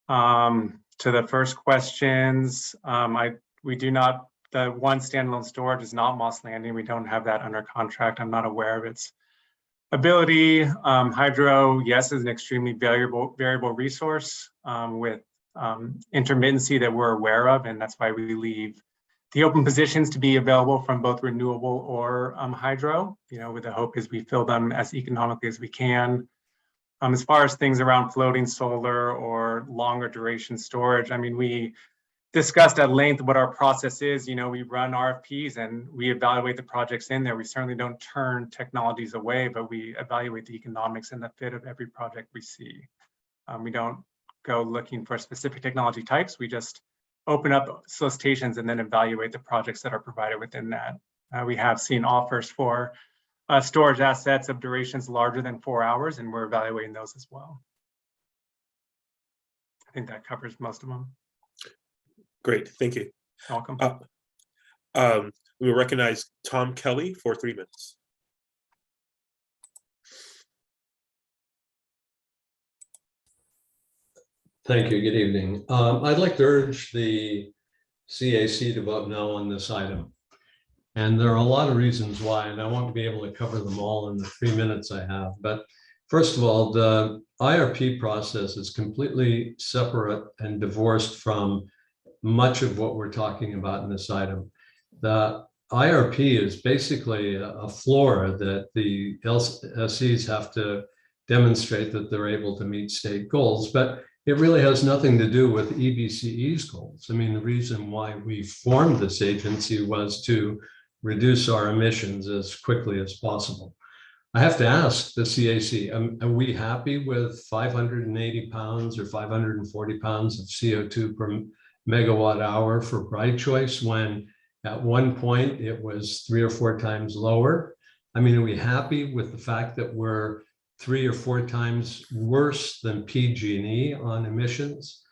To the first questions, we do not, the one standalone storage is not Moss Landing. We don't have that under contract. I'm not aware of its ability. Hydro, yes, is an extremely variable resource with intermittency that we're aware of, and that's why we leave the open positions to be available from both renewable or hydro, with the hope is we fill them as economically as we can. As far as things around floating solar or longer duration storage, I mean, we discussed at length what our process is. We run RFPs and we evaluate the projects in there. We certainly don't turn technologies away, but we evaluate the economics and the fit of every project we see. We don't go looking for specific technology types. We just open up solicitations and then evaluate the projects that are provided within that. We have seen offers for storage assets of durations larger than 4 hours, and we're evaluating those as well. I think that covers most of them. Great, thank you. Welcome. We will recognize Tom Kelly for 3 minutes. Thank you. Good evening. I'd like to urge the CAC to vote no on this item. And there are a lot of reasons why, and I won't be able to cover them all in the 3 minutes I have. But first of all, the IRP process is completely separate and divorced from much of what we're talking about in this item. The IRP is basically a floor that the LSCs have to demonstrate that they're able to meet state goals, but it really has nothing to do with EBCE's goals. I mean, the reason why we formed this agency was to reduce our emissions as quickly as possible. I have to ask the CAC, are we happy with 580 pounds or 540 pounds of CO2 per megawatt hour for Bright Choice when at one point it was 3 or 4 times lower? I mean, are we happy with the fact that we're 3 or 4 times worse than PG&E on emissions?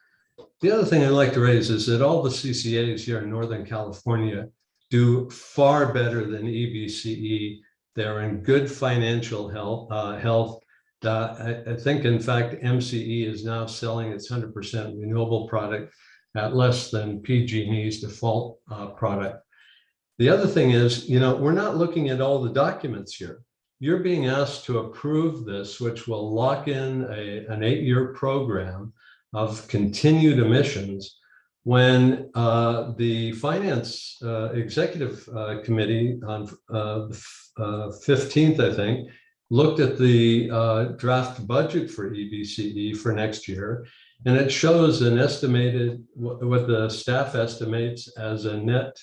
The other thing I'd like to raise is that all the CCAs here in Northern California do far better than EBCE. They're in good financial health. I think, in fact, MCE is now selling its 100% renewable product at less than PG&E's default product. The other thing is, we're not looking at all the documents here. You're being asked to approve this, which will lock in an 8-year program of continued emissions when the Finance Executive Committee on the 15th, I think, looked at the draft budget for EBCE for next year, and it shows an estimated, what the staff estimates as a net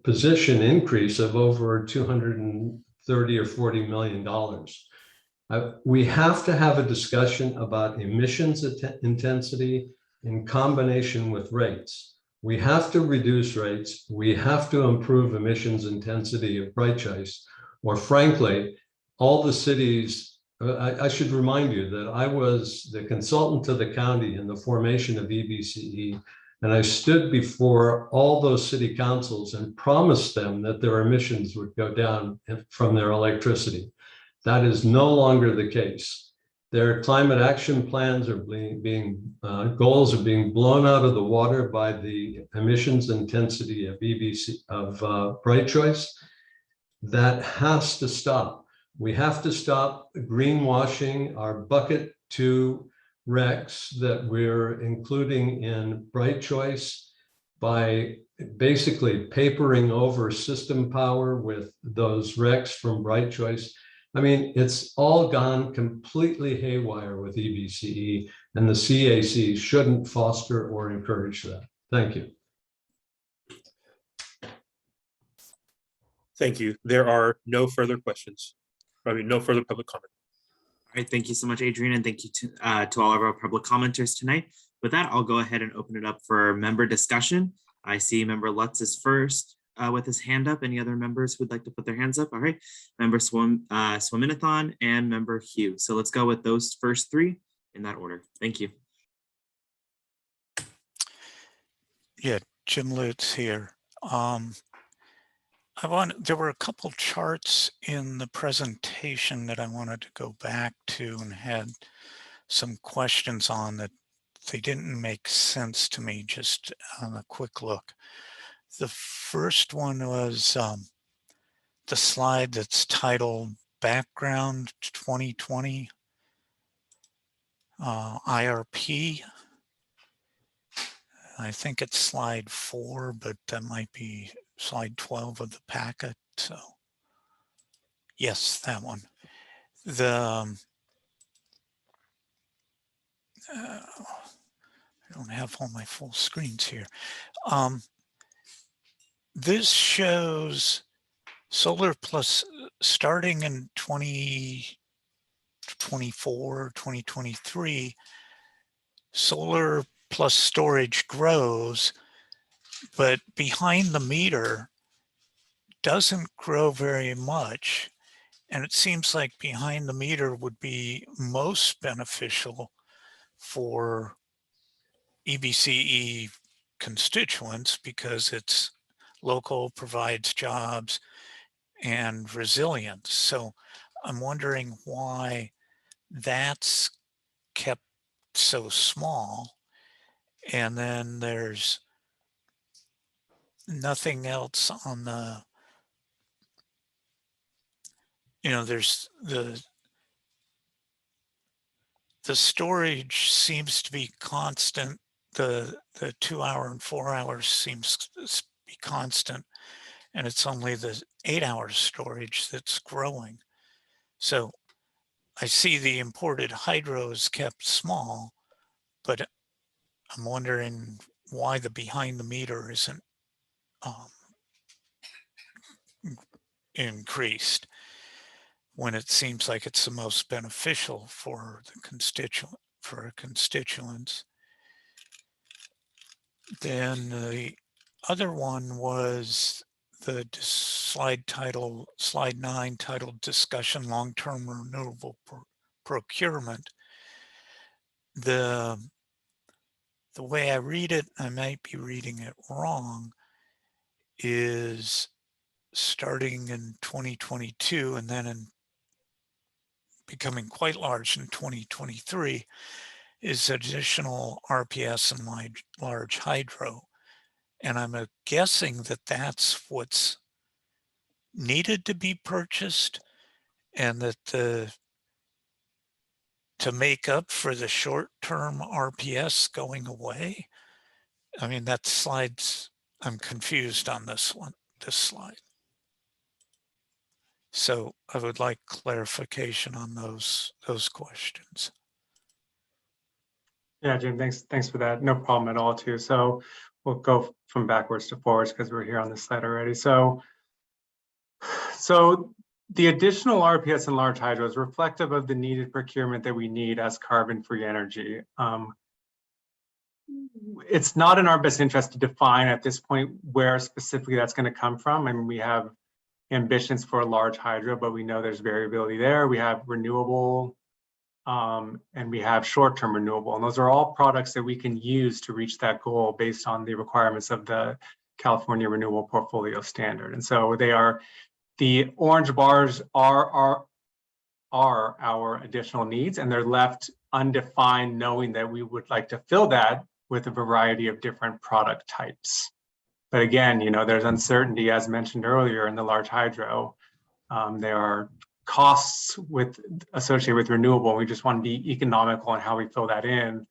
position increase of over $230 or $40 million. We have to have a discussion about emissions intensity in combination with rates. We have to reduce rates. We have to improve emissions intensity of Bright Choice, or frankly, all the cities. I should remind you that I was the consultant to the county in the formation of EBCE, and I stood before all those city councils and promised them that their emissions would go down from their electricity. That is no longer the case. Their climate action plans are goals are being blown out of the water by the emissions intensity of Bright Choice. That has to stop. We have to stop greenwashing our bucket 2 RECs that we're including in Bright Choice by basically papering over system power with those RECs from Bright Choice. I mean, it's all gone completely haywire with EBCE, and the CAC shouldn't foster or encourage that. Thank you. Thank you. There are no further questions. No further public comment. All right, thank you so much, Adrian, and thank you to all of our public commenters tonight. With that, I'll go ahead and open it up for member discussion. I see Member Lutz is first with his hand up. Any other members who'd like to put their hands up? All right, Member Swaminathan and Member Hugh. So let's go with those first 3 in that order. Thank you. Yeah, Jim Lutz here. There were a couple charts in the presentation that I wanted to go back to and had some questions on that they didn't make sense to me just on a quick look. The first one was the slide that's titled Background 2020 IRP. I think it's slide 4, but that might be slide 12 of the packet. So yes, that one. The I don't have all my full screens here. This shows solar plus starting in 2024, 2023, solar plus storage grows, but behind the meter doesn't grow very much. And it seems like behind the meter would be most beneficial for EBCE constituents because it's local, provides jobs and resilience. So I'm wondering why that's kept so small. And then there's nothing else on the, there's the storage seems to be constant. The 2 hour and 4 hours seems to be constant, and it's only the 8 hour storage that's growing. So I see the imported hydro is kept small, but I'm wondering why the behind the meter isn't increased when it seems like it's the most beneficial for the constituents. Then the other one was the slide 9 titled Discussion Long-Term Renewable Procurement. The way I read it, I might be reading it wrong, is starting in 2022 and then in becoming quite large in 2023 is additional RPS and large hydro. And I'm guessing that that's what's needed to be purchased, and that to make up for the short-term RPS going away. I mean, that slide's, I'm confused on this slide. So I would like clarification on those questions. Yeah, Jim, thanks for that. No problem at all too. So we'll go from backwards to forwards because we're here on this slide already. So the additional RPS and large hydro is reflective of the needed procurement that we need as carbon-free energy. It's not in our best interest to define at this point where specifically that's going to come from. I mean, we have ambitions for large hydro, but we know there's variability there. We have renewable and we have short-term renewable, and those are all products that we can use to reach that goal based on the requirements of the California Renewable Portfolio Standard. And so they are, the orange bars are our additional needs, and they're left undefined, knowing that we would like to fill that with a variety of different product types. But again, there's uncertainty, as mentioned earlier, in the large hydro. There are costs associated with renewable. We just want to be economical in how we fill that in.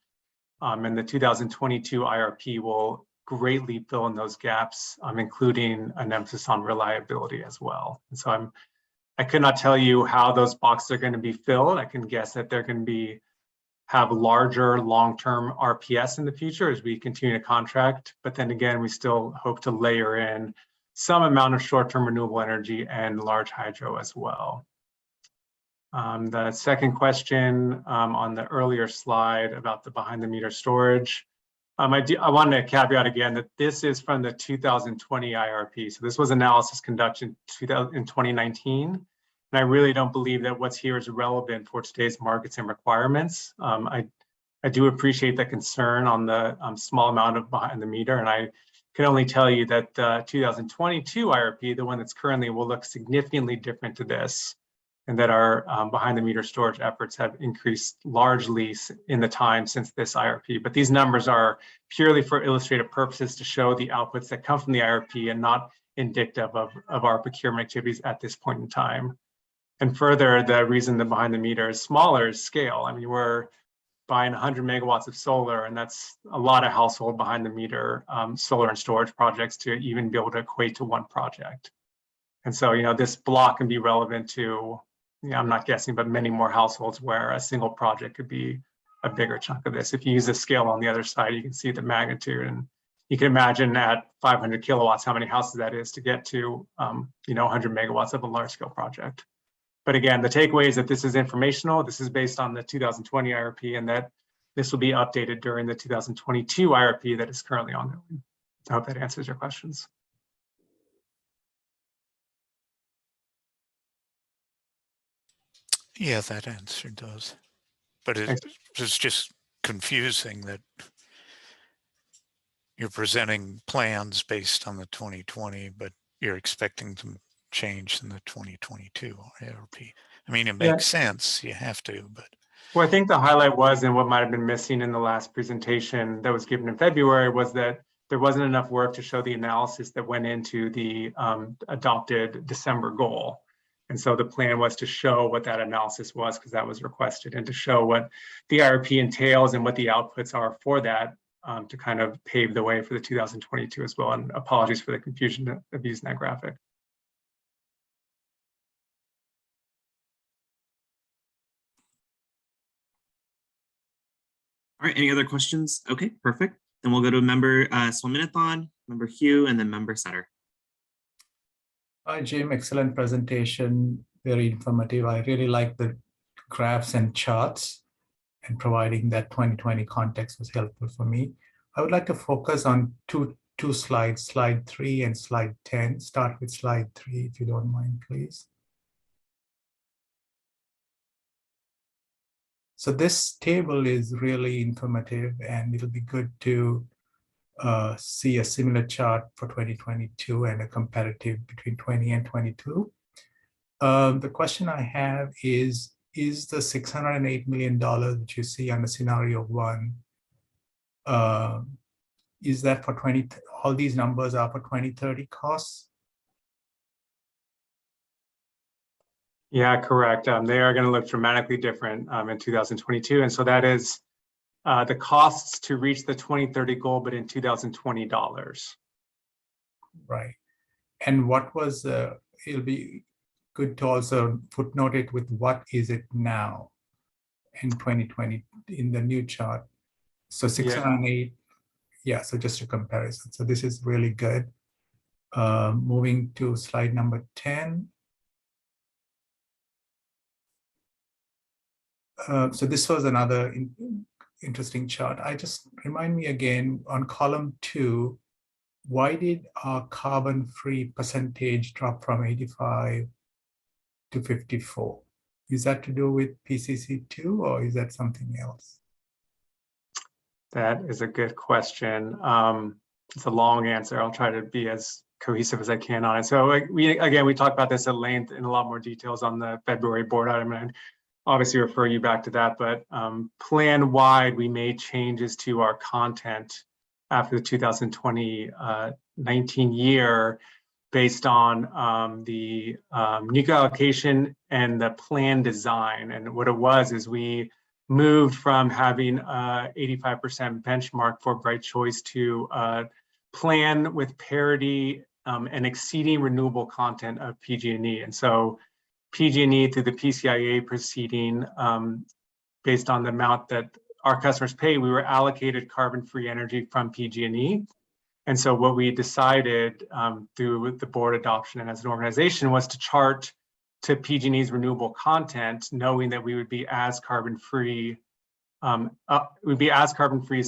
And the 2022 IRP will greatly fill in those gaps, including an emphasis on reliability as well. And so I could not tell you how those boxes are going to be filled. I can guess that they're going to have larger long-term RPS in the future as we continue to contract. But then again, we still hope to layer in some amount of short-term renewable energy and large hydro as well. The second question on the earlier slide about the behind the meter storage. I wanted to caveat again that this is from the 2020 IRP. So this was analysis conducted in 2019. And I really don't believe that what's here is relevant for today's markets and requirements. I do appreciate the concern on the small amount of behind the meter. And I can only tell you that the 2022 IRP, the one that's currently, will look significantly different to this. and that our behind the meter storage efforts have increased largely in the time since this IRP. But these numbers are purely for illustrative purposes to show the outputs that come from the IRP and not indicative of our procurement activities at this point in time. And further, the reason the behind the meter is smaller is scale. I mean, we're buying 100 megawatts of solar, and that's a lot of household behind the meter solar and storage projects to even be able to equate to one project. And so, you know, this block can be relevant to, I'm not guessing, but many more households where a single project could be a bigger chunk of this. If you use the scale on the other side, you can see the magnitude, and you can imagine at 500 kilowatts how many houses that is to get to, 100 megawatts of a large scale project. But again, the takeaway is that this is informational. This is based on the 2020 IRP, and that this will be updated during the 2022 IRP that is currently ongoing. I hope that answers your questions. Yeah, that answer does. But it's just confusing that you're presenting plans based on the 2020, but you're expecting them change in the 2022 IRP. I mean, it makes sense. You have to, but. Well, I think the highlight was, and what might have been missing in the last presentation that was given in February, was that there wasn't enough work to show the analysis that went into the adopted December goal. And so the plan was to show what that analysis was, because that was requested, and to show what the IRP entails and what the outputs are for that, to kind of pave the way for the 2022 as well. And apologies for the confusion of using that graphic. All right, any other questions? Okay, perfect. Then we'll go to member Swaminathan, member Hugh, and then member Sutter. Hi, Jim. Excellent presentation. Very informative. I really like the graphs and charts, and providing that 2020 context was helpful for me. I would like to focus on two slides, slide 3 and slide 10. Start with slide 3, if you don't mind, please. So this table is really informative, and it'll be good to see a similar chart for 2022 and a comparative between 20 and 22. The question I have is the $608 million that you see on the scenario 1, is that for all these numbers are for 2030 costs? Yeah, correct. They are going to look dramatically different in 2022. And so that is the costs to reach the 2030 goal, but in 2020 dollars. Right. And what was, it'll be good to also footnote it with what is it now in 2020 in the new chart. So 608, yeah, so just a comparison. So this is really good. Moving to slide number 10. So this was another interesting chart. Remind me again, on column 2, why did our carbon-free percentage drop from 85 to 54? Is that to do with PCC2, or is that something else? That is a good question. It's a long answer. I'll try to be as cohesive as I can on it. So we talked about this at length in a lot more details on the February board item, and obviously refer you back to that, but plan-wide, we made changes to our content after the 2019 year based on the nuclear allocation and the plan design. And what it was is we moved from having 85% benchmark for Bright Choice to plan with parity and exceeding renewable content of PG&E. And so PG&E through the PCIA proceeding, based on the amount that our customers pay, we were allocated carbon-free energy from PG&E. And so what we decided through the board adoption and as an organization was to chart to PG&E's renewable content, knowing that we would be as carbon-free as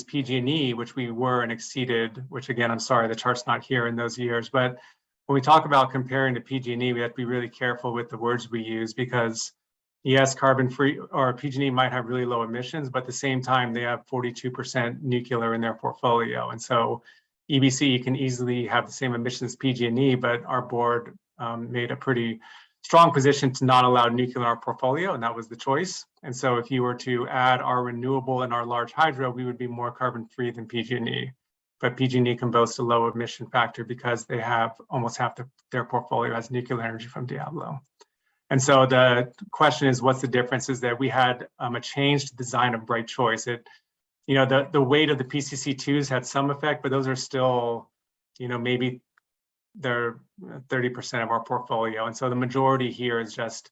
PG&E, which we were and exceeded, which again, I'm sorry, the chart's not here in those years, but when we talk about comparing to PG&E, we have to be really careful with the words we use, because yes, carbon-free or PG&E might have really low emissions, but at the same time, they have 42% nuclear in their portfolio. And so EBC can easily have the same emissions as PG&E, but our board made a pretty strong position to not allow nuclear in our portfolio, and that was the choice. And so if you were to add our renewable and our large hydro, we would be more carbon-free than PG&E. But PG&E can boast a low emission factor because they have almost half their portfolio has nuclear energy from Diablo. And so the question is, what's the difference? Is that we had a changed design of Bright Choice. The weight of the PCC2s had some effect, but those are still, maybe they're 30% of our portfolio. And so the majority here is just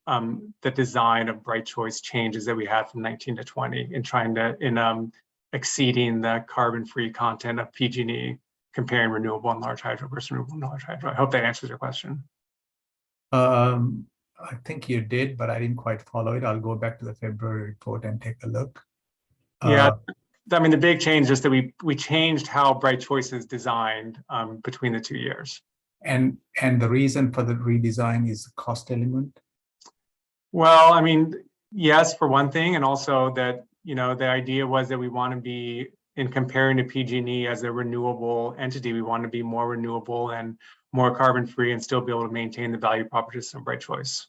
the design of Bright Choice changes that we had from 19 to 20 in exceeding the carbon-free content of PG&E, comparing renewable and large hydro versus renewable and large hydro. I hope that answers your question. I think you did, but I didn't quite follow it. I'll go back to the February report and take a look. Yeah, I mean, the big change is that we changed how Bright Choice is designed between the 2 years. And the reason for the redesign is the cost element? Well, I mean, yes, for one thing, and also that, the idea was that we want to be, in comparing to PG&E as a renewable entity, we want to be more renewable and more carbon-free and still be able to maintain the value proposition of Bright Choice.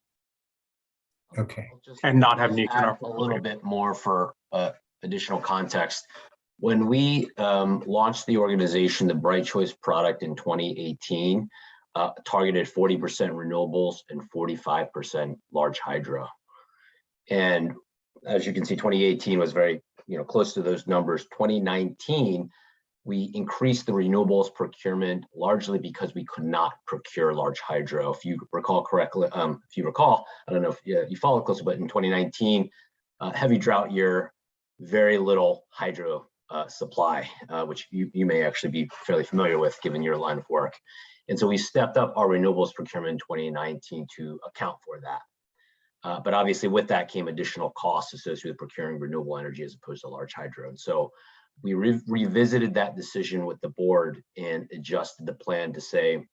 Okay. And not have nuclear in our A portfolio. little bit more for additional context. When we launched the organization, the Bright Choice product in 2018 targeted 40% renewables and 45% large hydro. And as you can see, 2018 was very close to those numbers. 2019, we increased the renewables procurement largely because we could not procure large hydro. If you recall correctly, I don't know if you follow closely, but in 2019, heavy drought year, very little hydro supply, which you may actually be fairly familiar with given your line of work. And so we stepped up our renewables procurement in 2019 to account for that. But obviously with that came additional costs associated with procuring renewable energy as opposed to large hydro. And so we revisited that decision with the board and adjusted the plan to say,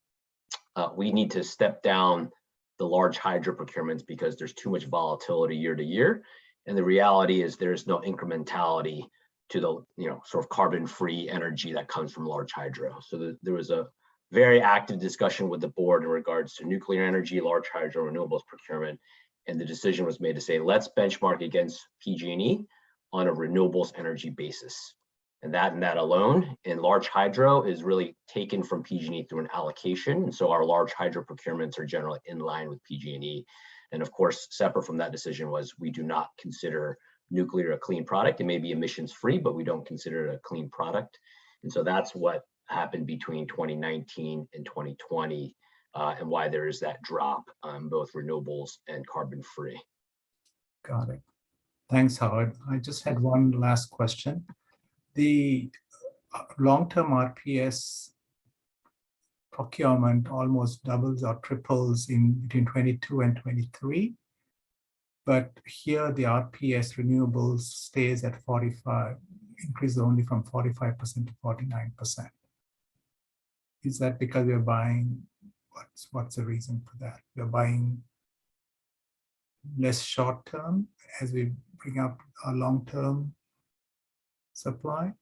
we need to step down the large hydro procurements because there's too much volatility year to year. And the reality is there's no incrementality to the sort of carbon-free energy that comes from large hydro. So there was a very active discussion with the board in regards to nuclear energy, large hydro, renewables procurement. And the decision was made to say, let's benchmark against PG&E on a renewables energy basis. And that alone, and large hydro is really taken from PG&E through an allocation. And so our large hydro procurements are generally in line with PG&E. And of course, separate from that decision was we do not consider nuclear a clean product. It may be emissions free, but we don't consider it a clean product. And so that's what happened between 2019 and 2020 and why there is that drop on both renewables and carbon free. Got it. Thanks, Howard. I just had one last question. The long-term RPS procurement almost doubles or triples in between 22 and 23. But here the RPS renewables stays at 45, increases only from 45% to 49%. Is that because we're buying, what's the reason for that? We're buying less short-term as we bring up our long-term supply?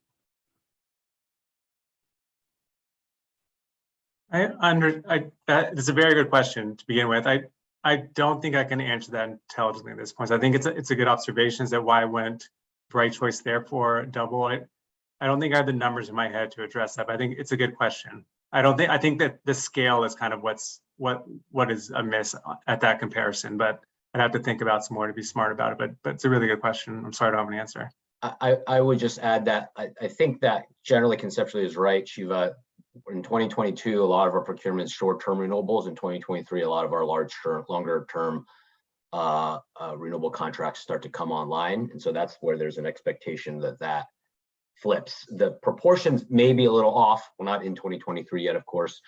That's a very good question to begin with. I don't think I can answer that intelligently at this point. So I think it's a good observation as to why I went Bright Choice therefore double it. I don't think I have the numbers in my head to address that, but I think it's a good question. I think that the scale is kind of what is amiss at that comparison, but I'd have to think about some more to be smart about it. But it's a really good question. I'm sorry I don't have an answer. I would just add that I think that generally conceptually is right, Shiva. In 2022, a lot of our procurement is short-term renewables. In 2023, a lot of our longer-term renewable contracts start to come online. And so that's where there's an expectation that flips. The proportions may be a little off. We're not in 2023 yet, of course.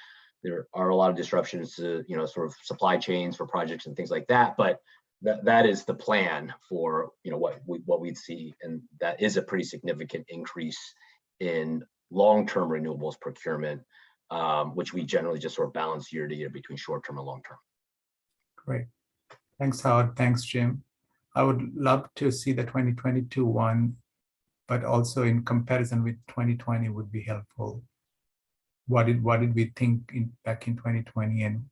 There are a lot of disruptions to, sort of supply chains for projects and things like that. But that is the plan for, what we'd see. And that is a pretty significant increase in long-term renewables procurement, which we generally just sort of balance year to year between short-term and long-term. Great. Thanks, Howard. Thanks, Jim. I would love to see the 2022 one, but also in comparison with 2020 would be helpful. What did we think back in 2020 and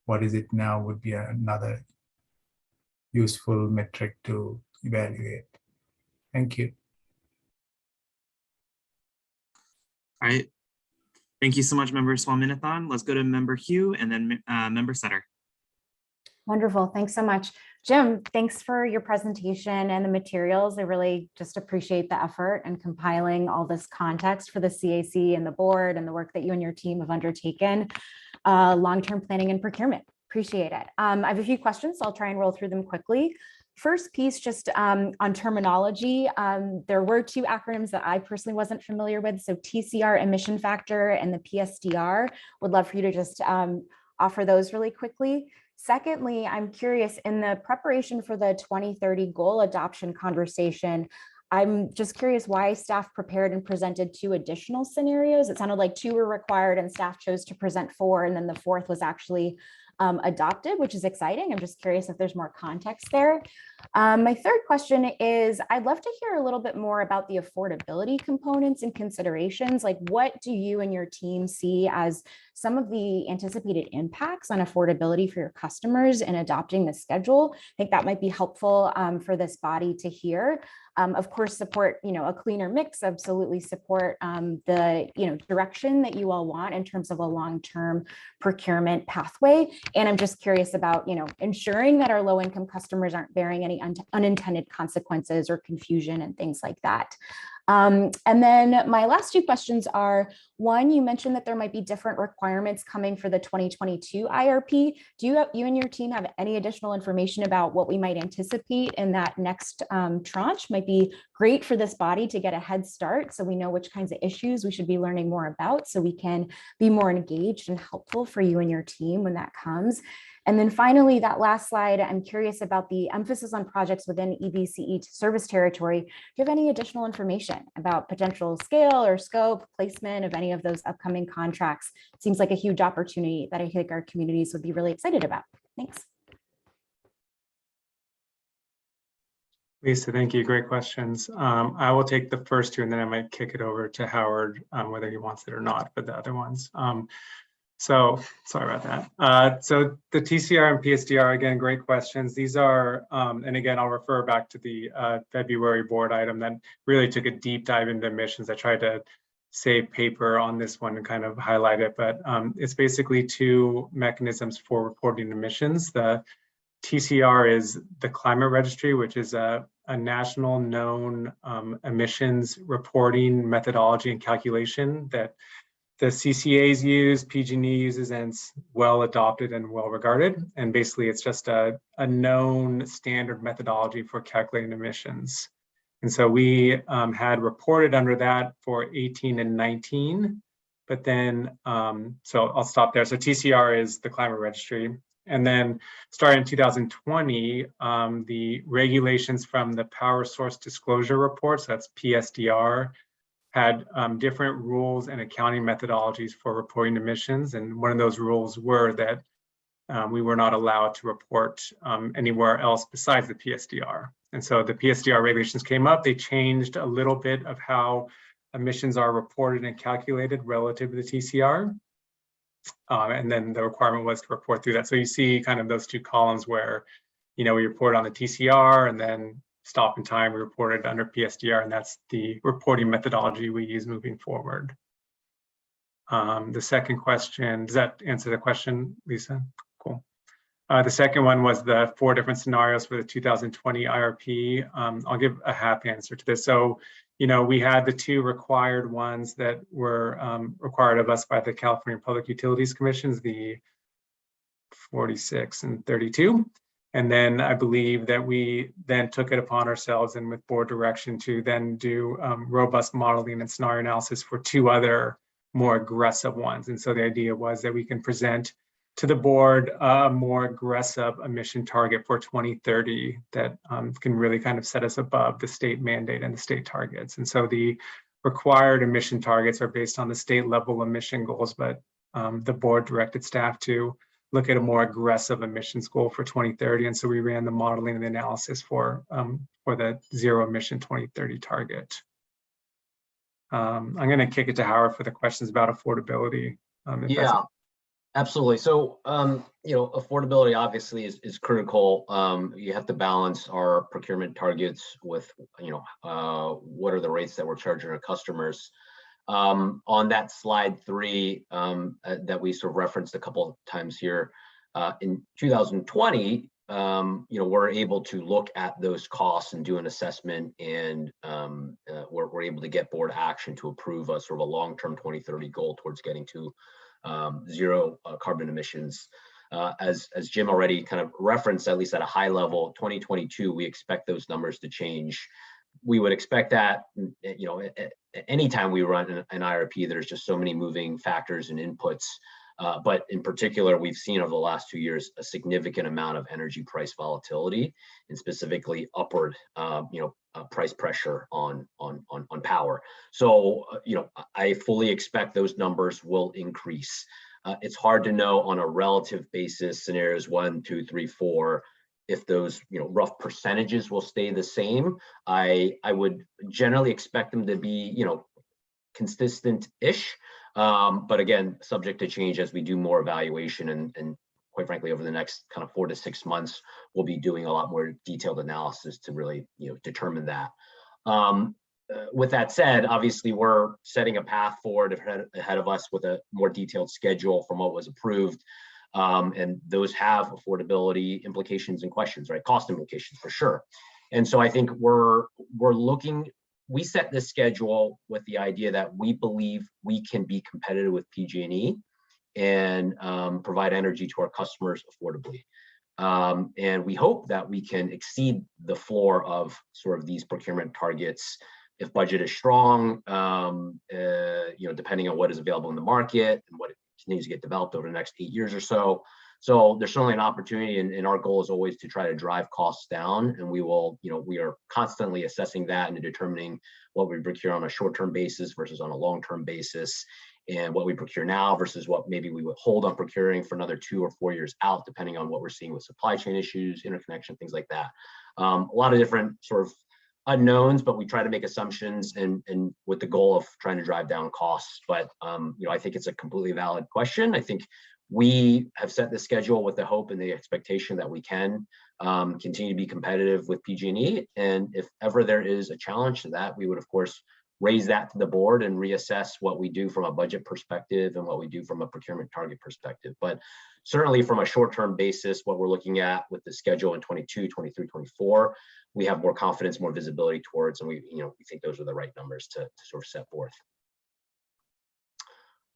what is it now would be another useful metric to evaluate. Thank you. All right. Thank you so much, Member Swaminathan. Let's go to Member Hugh and then Member Sutter. Wonderful. Thanks so much. Jim, thanks for your presentation and the materials. I really just appreciate the effort in compiling all this context for the CAC and the board and the work that you and your team have undertaken. Long-term planning and procurement. Appreciate it. I have a few questions, so I'll try and roll through them quickly. First piece, just on terminology, there were two acronyms that I personally wasn't familiar with. So TCR emission factor and the PSDR. Would love for you to just offer those really quickly. Secondly, I'm curious, in the preparation for the 2030 goal adoption conversation, I'm just curious why staff prepared and presented 2 additional scenarios. It sounded like 2 were required and staff chose to present 4, and then the 4th was actually adopted, which is exciting. I'm just curious if there's more context there. My third question is, I'd love to hear a little bit more about the affordability components and considerations. Like, what do you and your team see as some of the anticipated impacts on affordability for your customers in adopting the schedule? I think that might be helpful for this body to hear. Of course, support, a cleaner mix, absolutely support the, direction that you all want in terms of a long-term procurement pathway. And I'm just curious about, ensuring that our low-income customers aren't bearing any unintended consequences or confusion and things like that. And then my last 2 questions are, one, you mentioned that there might be different requirements coming for the 2022 IRP. Do you and your team have any additional information about what we might anticipate in that next tranche? Might be great for this body to get a head start so we know which kinds of issues we should be learning more about so we can be more engaged and helpful for you and your team when that comes. And then finally, that last slide, I'm curious about the emphasis on projects within EBCE service territory. Do you have any additional information about potential scale or scope, placement of any of those upcoming contracts? It seems like a huge opportunity that I think our communities would be really excited about. Thanks. Lisa, thank you. Great questions. I will take the first 2 and then I might kick it over to Howard, whether he wants it or not, for the other ones. So sorry about that. So the TCR and PSDR, again, great questions. These are, and again, I'll refer back to the February board item that really took a deep dive into emissions. I tried to save paper on this one and kind of highlight it, but it's basically 2 mechanisms for reporting emissions. The TCR is the climate registry, which is a national known emissions reporting methodology and calculation that the CCAs use, PG&E uses, and it's well adopted and well regarded. And basically it's just a known standard methodology for calculating emissions. And so we had reported under that for 18 and 19, but then, so I'll stop there. So TCR is the climate registry. And then starting in 2020, the regulations from the power source disclosure reports, that's PSDR, had different rules and accounting methodologies for reporting emissions. And one of those rules were that we were not allowed to report anywhere else besides the PSDR. And so the PSDR regulations came up, they changed a little bit of how emissions are reported and calculated relative to the TCR. And then the requirement was to report through that. So you see kind of those 2 columns where, we report on the TCR and then stop in time, we reported under PSDR, and that's the reporting methodology we use moving forward. The second question, does that answer the question, Lisa? Cool. The second one was the 4 different scenarios for the 2020 IRP. I'll give a half answer to this. So, we had the 2 required ones that were required of us by the California Public Utilities Commissions, the 46 and 32. And then I believe that we then took it upon ourselves and with board direction to then do robust modeling and scenario analysis for 2 other more aggressive ones. And so the idea was that we can present to the board a more aggressive emission target for 2030 that can really kind of set us above the state mandate and the state targets. And so the required emission targets are based on the state level emission goals, but the board directed staff to look at a more aggressive emissions goal for 2030. And so we ran the modeling and the analysis for the 0 emission 2030 target. I'm going to kick it to Howard for the questions about affordability. Yeah. Absolutely. So, affordability obviously is critical. You have to balance our procurement targets with, what are the rates that we're charging our customers. On that slide 3 that we sort of referenced a couple of times here, in 2020, we're able to look at those costs and do an assessment, and we're able to get board action to approve a sort of a long-term 2030 goal towards getting to zero carbon emissions. As Jim already kind of referenced, at least at a high level, 2022, we expect those numbers to change. We would expect that, anytime we run an IRP, there's just so many moving factors and inputs. But in particular, we've seen over the last 2 years a significant amount of energy price volatility, and specifically upward, price pressure on power. So, I fully expect those numbers will increase. It's hard to know on a relative basis, scenarios 1, 2, 3, 4, if those rough percentages will stay the same. I would generally expect them to be consistent-ish. But again, subject to change as we do more evaluation, and quite frankly, over the next kind of 4 to 6 months, we'll be doing a lot more detailed analysis to really determine that. With that said, obviously we're setting a path forward ahead of us with a more detailed schedule from what was approved. And those have affordability implications and questions, right? Cost implications for sure. And so I think we set this schedule with the idea that we believe we can be competitive with PG&E and provide energy to our customers affordably. And we hope that we can exceed the floor of sort of these procurement targets if budget is strong, depending on what is available in the market and what continues to get developed over the next 8 years or so. So there's certainly an opportunity, and our goal is always to try to drive costs down. And we will, we are constantly assessing that and determining what we procure on a short-term basis versus on a long-term basis, and what we procure now versus what maybe we would hold on procuring for another 2 or 4 years out, depending on what we're seeing with supply chain issues, interconnection, things like that. A lot of different sort of unknowns, but we try to make assumptions and with the goal of trying to drive down costs. But I think it's a completely valid question. I think we have set the schedule with the hope and the expectation that we can continue to be competitive with PG&E. And if ever there is a challenge to that, we would of course raise that to the board and reassess what we do from a budget perspective and what we do from a procurement target perspective. But certainly from a short-term basis, what we're looking at with the schedule in 22, 23, 24, we have more confidence, more visibility towards, and we think those are the right numbers to sort of set forth.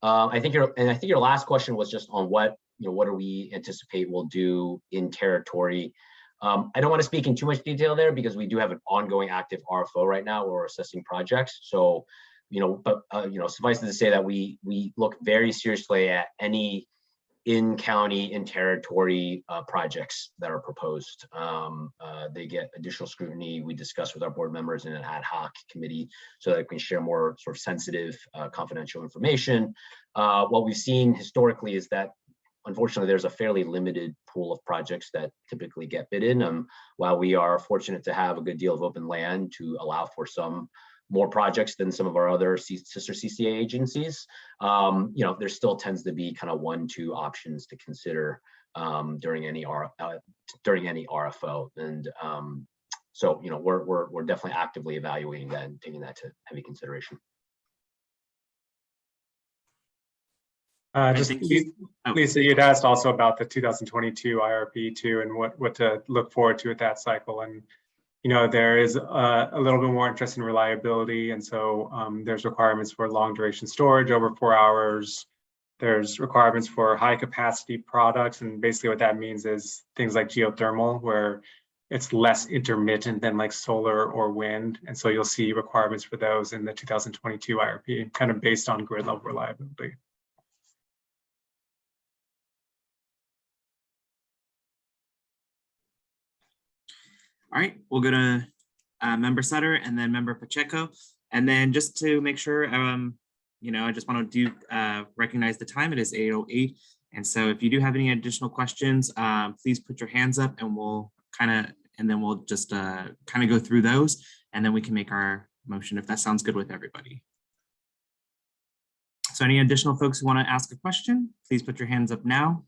I think your last question was just on what do we anticipate we'll do in territory. I don't want to speak in too much detail there because we do have an ongoing active RFO right now where we're assessing projects. So, suffice it to say that we look very seriously at any in-county, in-territory projects that are proposed. They get additional scrutiny. We discuss with our board members in an ad hoc committee so that we can share more sort of sensitive, confidential information. What we've seen historically is that, unfortunately, there's a fairly limited pool of projects that typically get bid in. While we are fortunate to have a good deal of open land to allow for some more projects than some of our other sister CCA agencies, there still tends to be kind of 1-2 options to consider during any RFO. And so we're definitely actively evaluating that and taking that to heavy consideration. Lisa, you'd asked also about the 2022 IRP too, and what to look forward to at that cycle. And there is a little bit more interest in reliability, and so there's requirements for long duration storage over 4 hours. There's requirements for high capacity products, and basically what that means is things like geothermal, where it's less intermittent than like solar or wind. And so you'll see requirements for those in the 2022 IRP, kind of based on grid level reliability. All right, we'll go to Member Sutter and then Member Pacheco. And then just to make sure, I just want to recognize the time. It is 8:08. And so if you do have any additional questions, please put your hands up and we'll just kind of go through those, and then we can make our motion if that sounds good with everybody. So any additional folks who want to ask a question, please put your hands up now.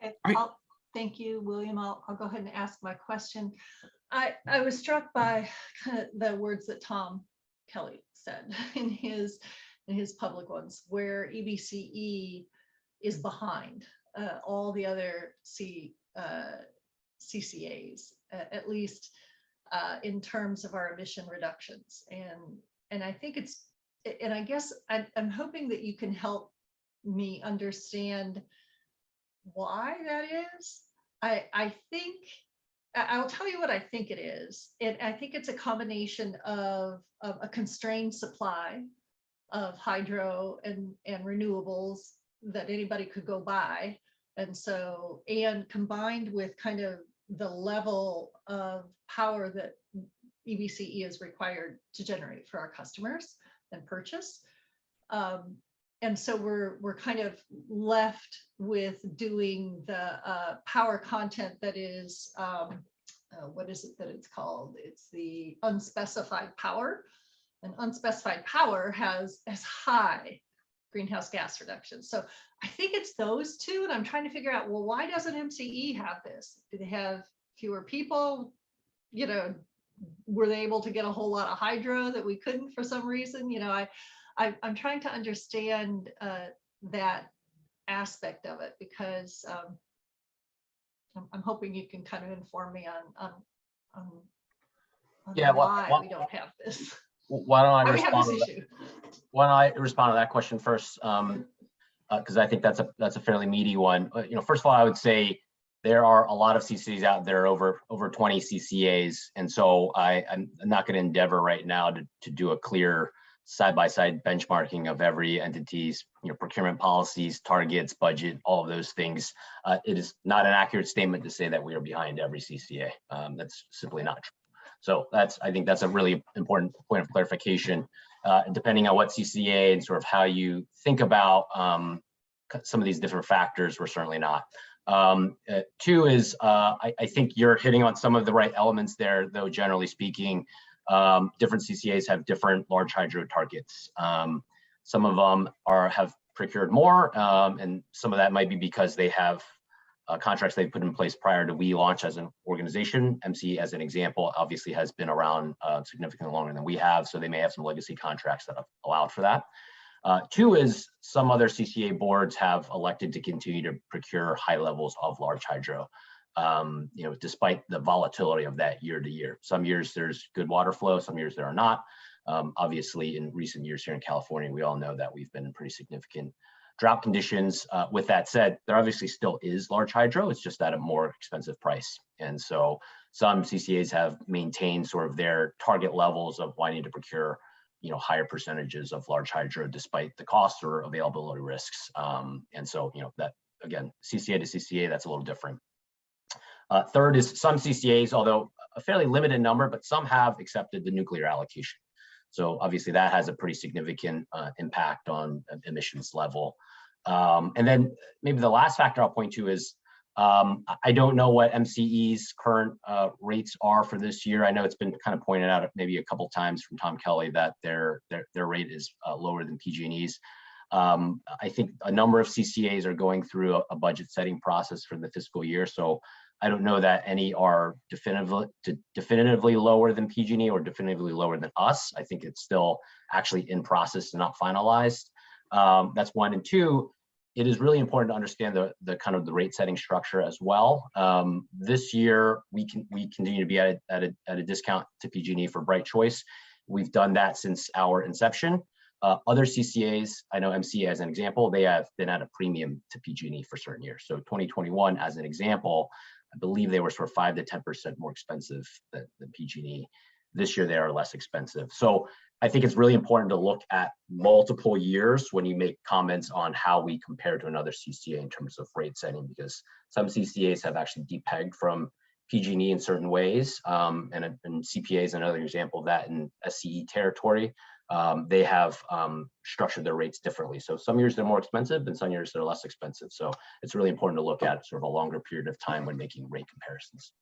Okay, All right. thank you, William. I'll go ahead and ask my question. I was struck by kind of the words that Tom Kelly said in his public ones, where EBCE is behind all the other CCAs, at least in terms of our emission reductions. And I think and I guess I'm hoping that you can help me understand why that is. I think I'll tell you what I think it is. I think it's a combination of a constrained supply of hydro and renewables that anybody could go buy. And combined with kind of the level of power that EBCE is required to generate for our customers and purchase. And so we're kind of left with doing the power content that is, what is it that it's called? It's the unspecified power. And unspecified power has high greenhouse gas reductions. So I think it's those two, and I'm trying to figure out, well, why doesn't MCE have this? Do they have fewer people? You know, were they able to get a whole lot of hydro that we couldn't for some reason? You know, I'm trying to understand that aspect of it, because I'm hoping you can kind of inform me on Yeah, why we don't have this. Why don't I Why we have respond this to issue? why don't I respond to that question first? Because I think that's a fairly meaty one. You know, first of all, I would say there are a lot of CCAs out there, over 20 CCAs, and so I'm not going to endeavor right now to do a clear side-by-side benchmarking of every entity's procurement policies, targets, budget, all of those things. It is not an accurate statement to say that we are behind every CCA. That's simply not true. So I think that's a really important point of clarification. Depending on what CCA and sort of how you think about some of these different factors, we're certainly not. Two is, I think you're hitting on some of the right elements there, though generally speaking, different CCAs have different large hydro targets. Some of them have procured more, and some of that might be because they have contracts they've put in place prior to we launch as an organization. MC, as an example, obviously has been around significantly longer than we have, so they may have some legacy contracts that have allowed for that. Two is some other CCA boards have elected to continue to procure high levels of large hydro, despite the volatility of that year to year. Some years there's good water flow, some years there are not. Obviously, in recent years here in California, we all know that we've been in pretty significant drought conditions. With that said, there obviously still is large hydro, it's just at a more expensive price. And so some CCAs have maintained sort of their target levels of wanting to procure higher percentages of large hydro despite the cost or availability risks. And so, that again, CCA to CCA, that's a little different. Third is some CCAs, although a fairly limited number, but some have accepted the nuclear allocation. So obviously that has a pretty significant impact on emissions level. And then maybe the last factor I'll point to is, I don't know what MCE's current rates are for this year. I know it's been kind of pointed out maybe a couple times from Tom Kelly that their rate is lower than PG&E's. I think a number of CCAs are going through a budget setting process for the fiscal year. So I don't know that any are definitively lower than PG&E or definitively lower than us. I think it's still actually in process and not finalized. That's one. And two, it is really important to understand the kind of the rate setting structure as well. This year, we continue to be at a discount to PG&E for Bright Choice. We've done that since our inception. Other CCAs, I know MC as an example, they have been at a premium to PG&E for certain years. So 2021, as an example, I believe they were sort of 5 to 10% more expensive than PG&E. This year, they are less expensive. So I think it's really important to look at multiple years when you make comments on how we compare to another CCA in terms of rate setting, because some CCAs have actually depegged from PG&E in certain ways. And CPA is another example of that in SCE territory. They have structured their rates differently. So some years they're more expensive and some years they're less expensive. So it's really important to look at sort of a longer period of time when making rate comparisons.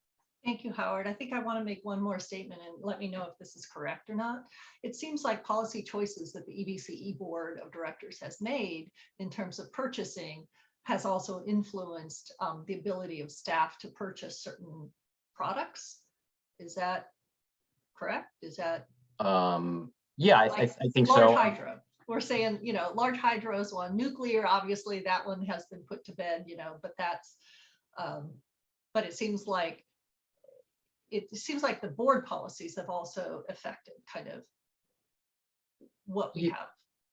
Thank you, Howard. I think I want to make one more statement and let me know if this is correct or not. It seems like policy choices that the EBCE Board of Directors has made in terms of purchasing has also influenced the ability of staff to purchase certain products. Is that correct? Is that? Yeah, I think so. Large hydro. We're saying, you know, large hydro is one. Nuclear, obviously, that one has been put to bed, you know, but that's, but it seems like the board policies have also affected kind of what we have.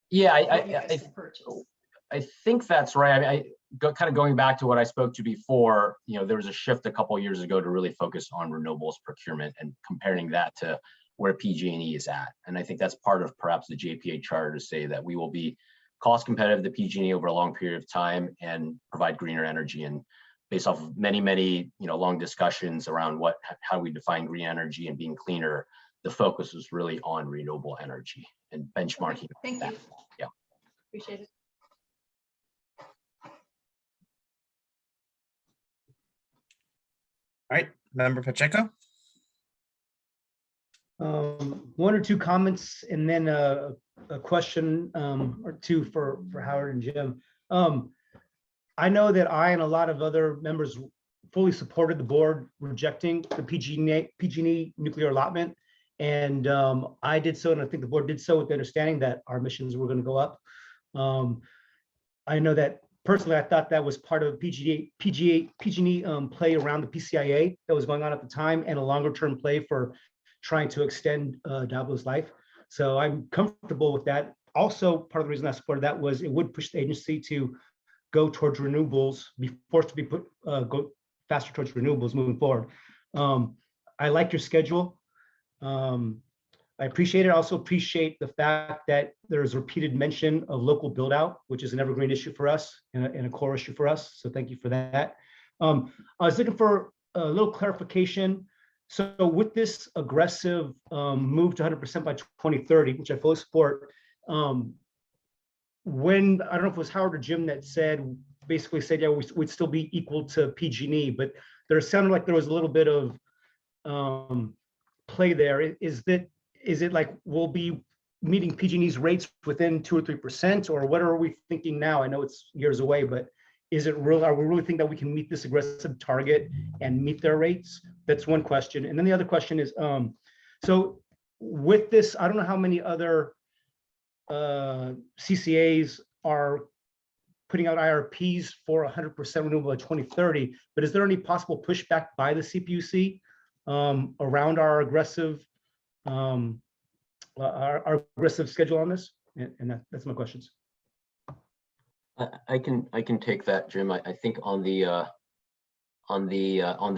Yeah, I think that's right. I mean, kind of going back to what I spoke to before, you know, there was a shift a couple of years ago to really focus on renewables procurement and comparing that to where PG&E is at. And I think that's part of perhaps the JPA charter to say that we will be cost competitive to PG&E over a long period of time and provide greener energy. And based off of many, you know, long discussions around how we define green energy and being cleaner, the focus was really on renewable energy and benchmarking. Thank you. Yeah. Appreciate it. All right, Member Pacheco. One or two comments and then a question or two for Howard and Jim. I know that I and a lot of other members fully supported the board rejecting the PG&E nuclear allotment. And I did so, and I think the board did so with the understanding that our emissions were going to go up. I know that personally, I thought that was part of PG&E play around the PCIA that was going on at the time and a longer term play for trying to extend Diablo's life. So I'm comfortable with that. Also, part of the reason I supported that was it would push the agency to go towards renewables, be forced to be go faster towards renewables moving forward. I like your schedule. I appreciate it. I also appreciate the fact that there's repeated mention of local build out, which is an evergreen issue for us and a core issue for us. So thank you for that. I was looking for a little clarification. So with this aggressive move to 100% by 2030, which I fully support, when, I don't know if it was Howard or Jim that basically said, yeah, we'd still be equal to PG&E, but there sounded like there was a little bit of play there. Is it like we'll be meeting PG&E's rates within 2 or 3%, or what are we thinking now? I know it's years away, but is it real? Are we really think that we can meet this aggressive target and meet their rates? That's one question. And then the other question is, so with this, I don't know how many other CCAs are putting out IRPs for 100% renewable by 2030, but is there any possible pushback by the CPUC around our aggressive schedule on this? And that's my questions. I can take that, Jim. I think on the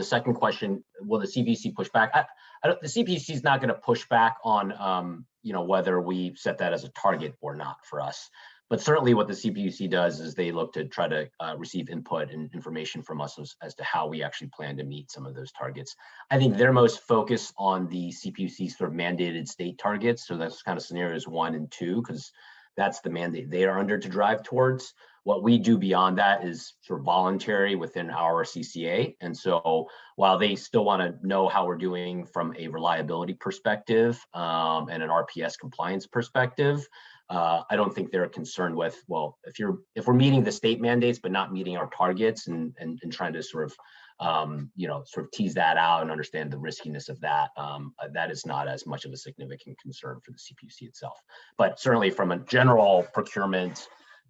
second question, will the CPUC push back? The CPUC is not going to push back on you know, whether we set that as a target or not for us. But certainly what the CPUC does is they look to try to receive input and information from us as to how we actually plan to meet some of those targets. I think they're most focused on the CPUC sort of mandated state targets. So that's kind of scenarios 1 and 2, because that's the mandate they are under to drive towards. What we do beyond that is sort of voluntary within our CCA. And so while they still want to know how we're doing from a reliability perspective and an RPS compliance perspective, I don't think they're concerned with, well, if we're meeting the state mandates but not meeting our targets and trying to sort of you know, sort of tease that out and understand the riskiness of that, that is not as much of a significant concern for the CPUC itself. But certainly from a general procurement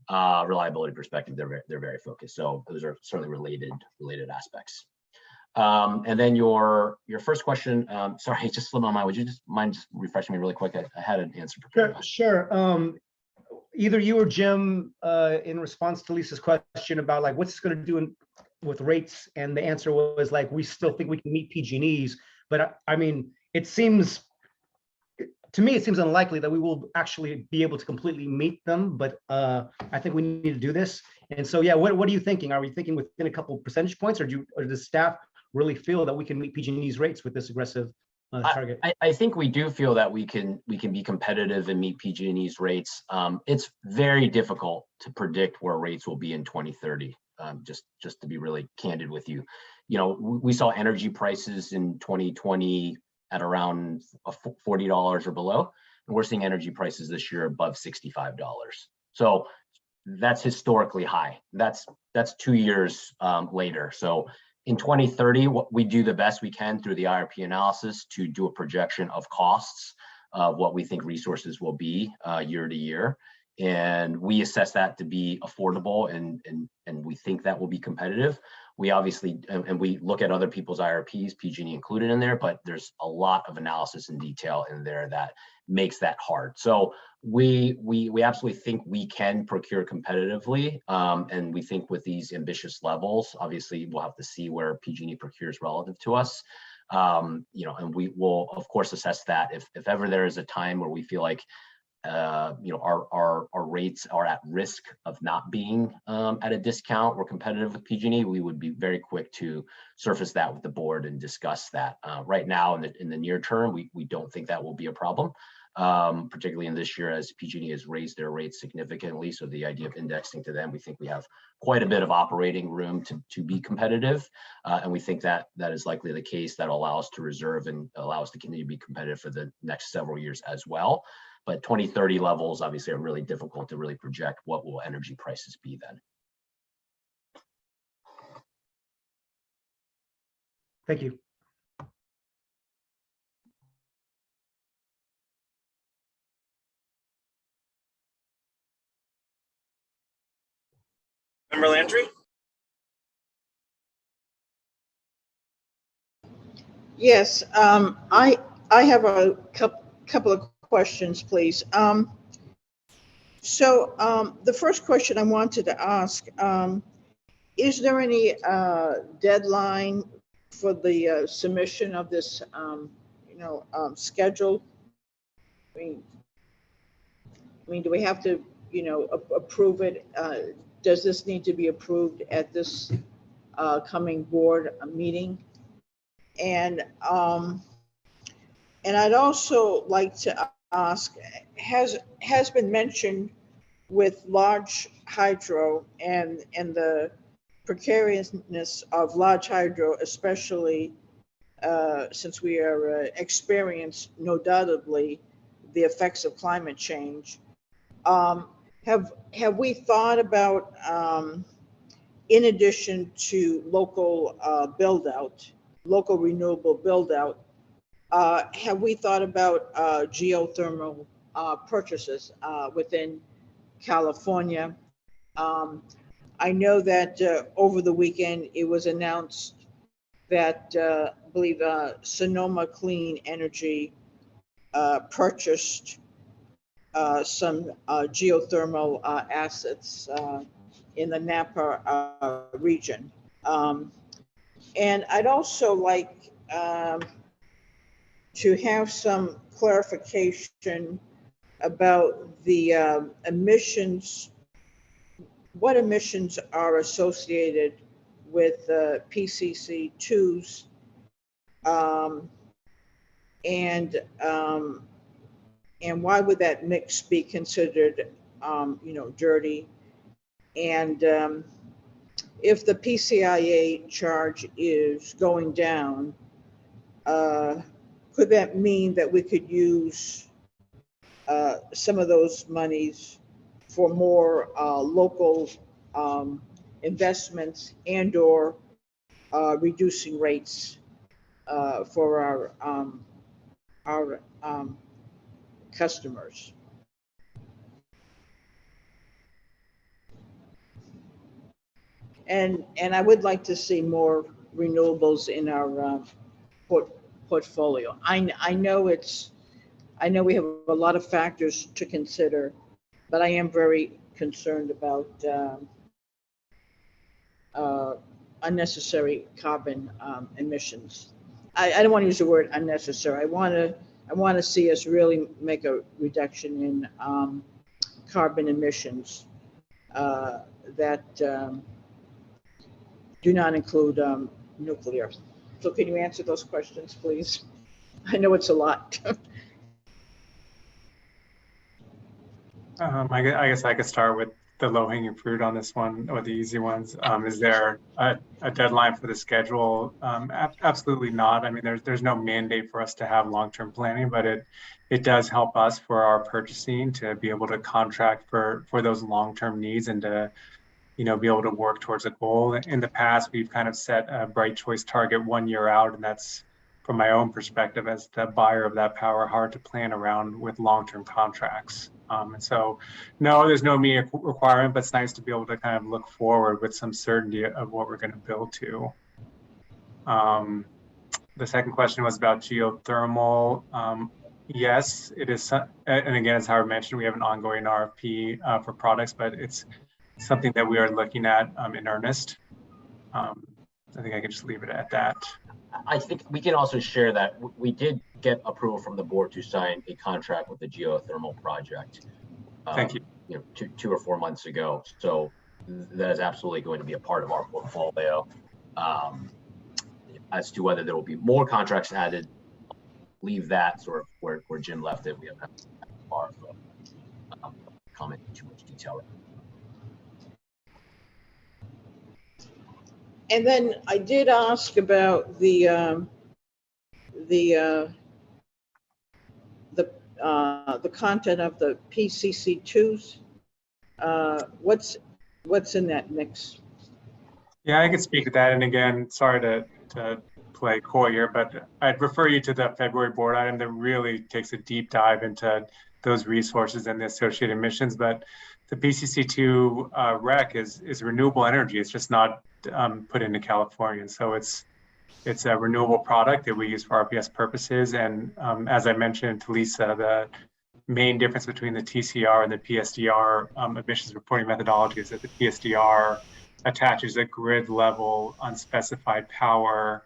reliability perspective, they're very focused. So those are certainly related aspects. And then your first question, sorry, it just slipped my mind. Would you just mind just refreshing me really quick? I had an answer prepared. Sure. Either you or Jim, in response to Lisa's question about like what's going to do with rates, and the answer was like we still think we can meet PG&E's, but I mean to me it seems unlikely that we will actually be able to completely meet them. But I think we need to do this, and so yeah, what are you thinking? Are we thinking within a couple of percentage points, or does staff really feel that we can meet PG&E's rates with this aggressive target? I think we do feel that we can be competitive and meet PG&E's rates. It's very difficult to predict where rates will be in 2030. just to be really candid with you. You know, we saw energy prices in 2020 at around $40 or below, and we're seeing energy prices this year above $65. So that's historically high. That's 2 years later. So in 2030, we do the best we can through the IRP analysis to do a projection of costs of what we think resources will be year to year. And we assess that to be affordable, and we think that will be competitive. We obviously, and we look at other people's IRPs, PG&E included in there, but there's a lot of analysis and detail in there that makes that hard. So we absolutely think we can procure competitively, and we think with these ambitious levels, obviously we'll have to see where PG&E procures relative to us. You know, and we will of course assess that if ever there is a time where we feel like you know, our rates are at risk of not being at a discount or competitive with PG&E, we would be very quick to surface that with the board and discuss that. Right now, in the near term, we don't think that will be a problem, particularly in this year as PG&E has raised their rates significantly. So the idea of indexing to them, we think we have quite a bit of operating room to be competitive, and we think that that is likely the case. That will allow us to reserve and allow us to continue to be competitive for the next several years as well. But 2030 levels obviously are really difficult to really project what will energy prices be then. Thank you. Member Landry? Yes, I have a couple of questions, please. So the first question I wanted to ask, is there any deadline for the submission of this, schedule? I mean, do we have to, approve it? Does this need to be approved at this coming board meeting? And I'd also like to ask, has been mentioned with large hydro and the precariousness of large hydro, especially since we are experiencing, no doubtably, the effects of climate change. Have we thought about, in addition to local build out, local renewable build out, have we thought about geothermal purchases within California? I know that over the weekend it was announced that I believe Sonoma Clean Energy purchased some geothermal assets in the Napa region. And I'd also like to have some clarification about the emissions, what emissions are associated with PCC2s, and why would that mix be considered, dirty? And if the PCIA charge is going down, could that mean that we could use some of those monies for more local investments and/or reducing rates for our customers? And I would like to see more renewables in our portfolio. I know we have a lot of factors to consider, but I am very concerned about unnecessary carbon emissions. I don't want to use the word unnecessary. I want to see us really make a reduction in carbon emissions that do not include nuclear. So can you answer those questions, please? I know it's a lot. I guess I could start with the low hanging fruit on this one, or the easy ones. Is there a deadline for the schedule? Absolutely not. I mean, there's no mandate for us to have long-term planning, but it does help us for our purchasing to be able to contract for those long-term needs and to, you know, be able to work towards a goal. In the past, we've kind of set a Bright Choice target 1 year out, and that's, from my own perspective as the buyer of that power, hard to plan around with long-term contracts. And so, no, there's no immediate requirement, but it's nice to be able to kind of look forward with some certainty of what we're going to build to. The second question was about geothermal. Yes, it is. And again, as Howard mentioned, we have an ongoing RFP for products, but it's something that we are looking at in earnest. I think I can just leave it at that. I think we can also share that we did get approval from the board to sign a contract with the geothermal project. Thank you. You know, two or 4 months ago. So that is absolutely going to be a part of our portfolio. As to whether there will be more contracts added, leave that sort of where Jim left it. We haven't far comment in too much detail. And then I did ask about the content of the PCC2s. What's in that mix? Yeah, I can speak to that. And again, sorry to play coy here, but I'd refer you to the February board item that really takes a deep dive into those resources and the associated emissions. But the PCC2 REC is renewable energy. It's just not put into California. So it's a renewable product that we use for RPS purposes. And as I mentioned to Lisa, the main difference between the TCR and the PSDR emissions reporting methodology is that the PSDR attaches a grid level unspecified power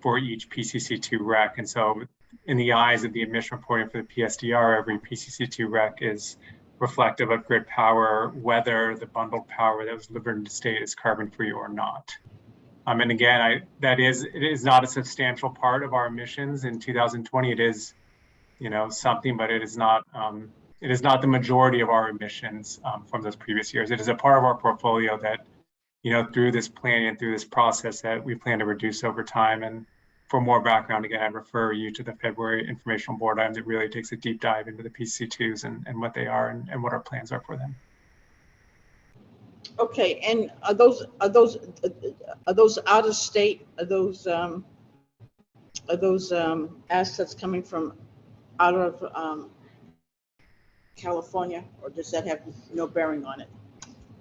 for each PCC2 REC. And so in the eyes of the emission reporting for the PSDR, every PCC2 REC is reflective of grid power, whether the bundled power that was delivered into state is carbon free or not. And again, it is not a substantial part of our emissions in 2020. It is, you know, something, but it is not the majority of our emissions from those previous years. It is a part of our portfolio that, you know, through this planning and through this process that we plan to reduce over time. And for more background, again, I'd refer you to the February informational board item that really takes a deep dive into the PC2s and what they are and what our plans are for them. Okay, and are those out of state? Are those assets coming from out of California, or does that have no bearing on it?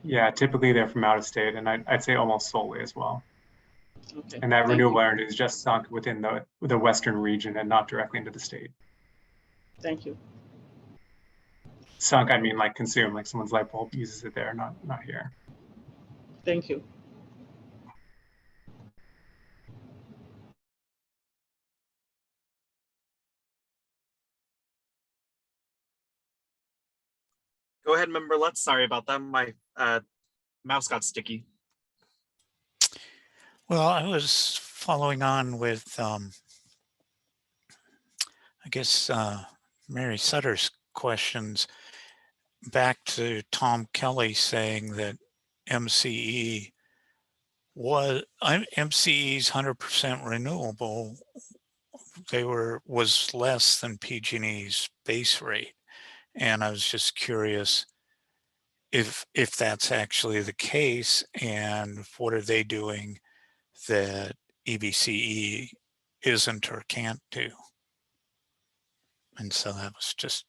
Yeah, typically they're from out of state, and I'd say almost solely as well. Okay. And that renewable energy is just sunk within the western region and not directly into the state. Thank you. Sunk, I mean like consumed, like someone's light bulb uses it there, not here. Thank you. Go ahead, Member Lutz. Sorry about that. My mouse got sticky. Well, I was following on with, I guess, Mary Sutter's questions back to Tom Kelly saying that MCE's 100% renewable. Was less than PG&E's base rate, and I was just curious if that's actually the case, and what are they doing that EBCE isn't or can't do? And so that was just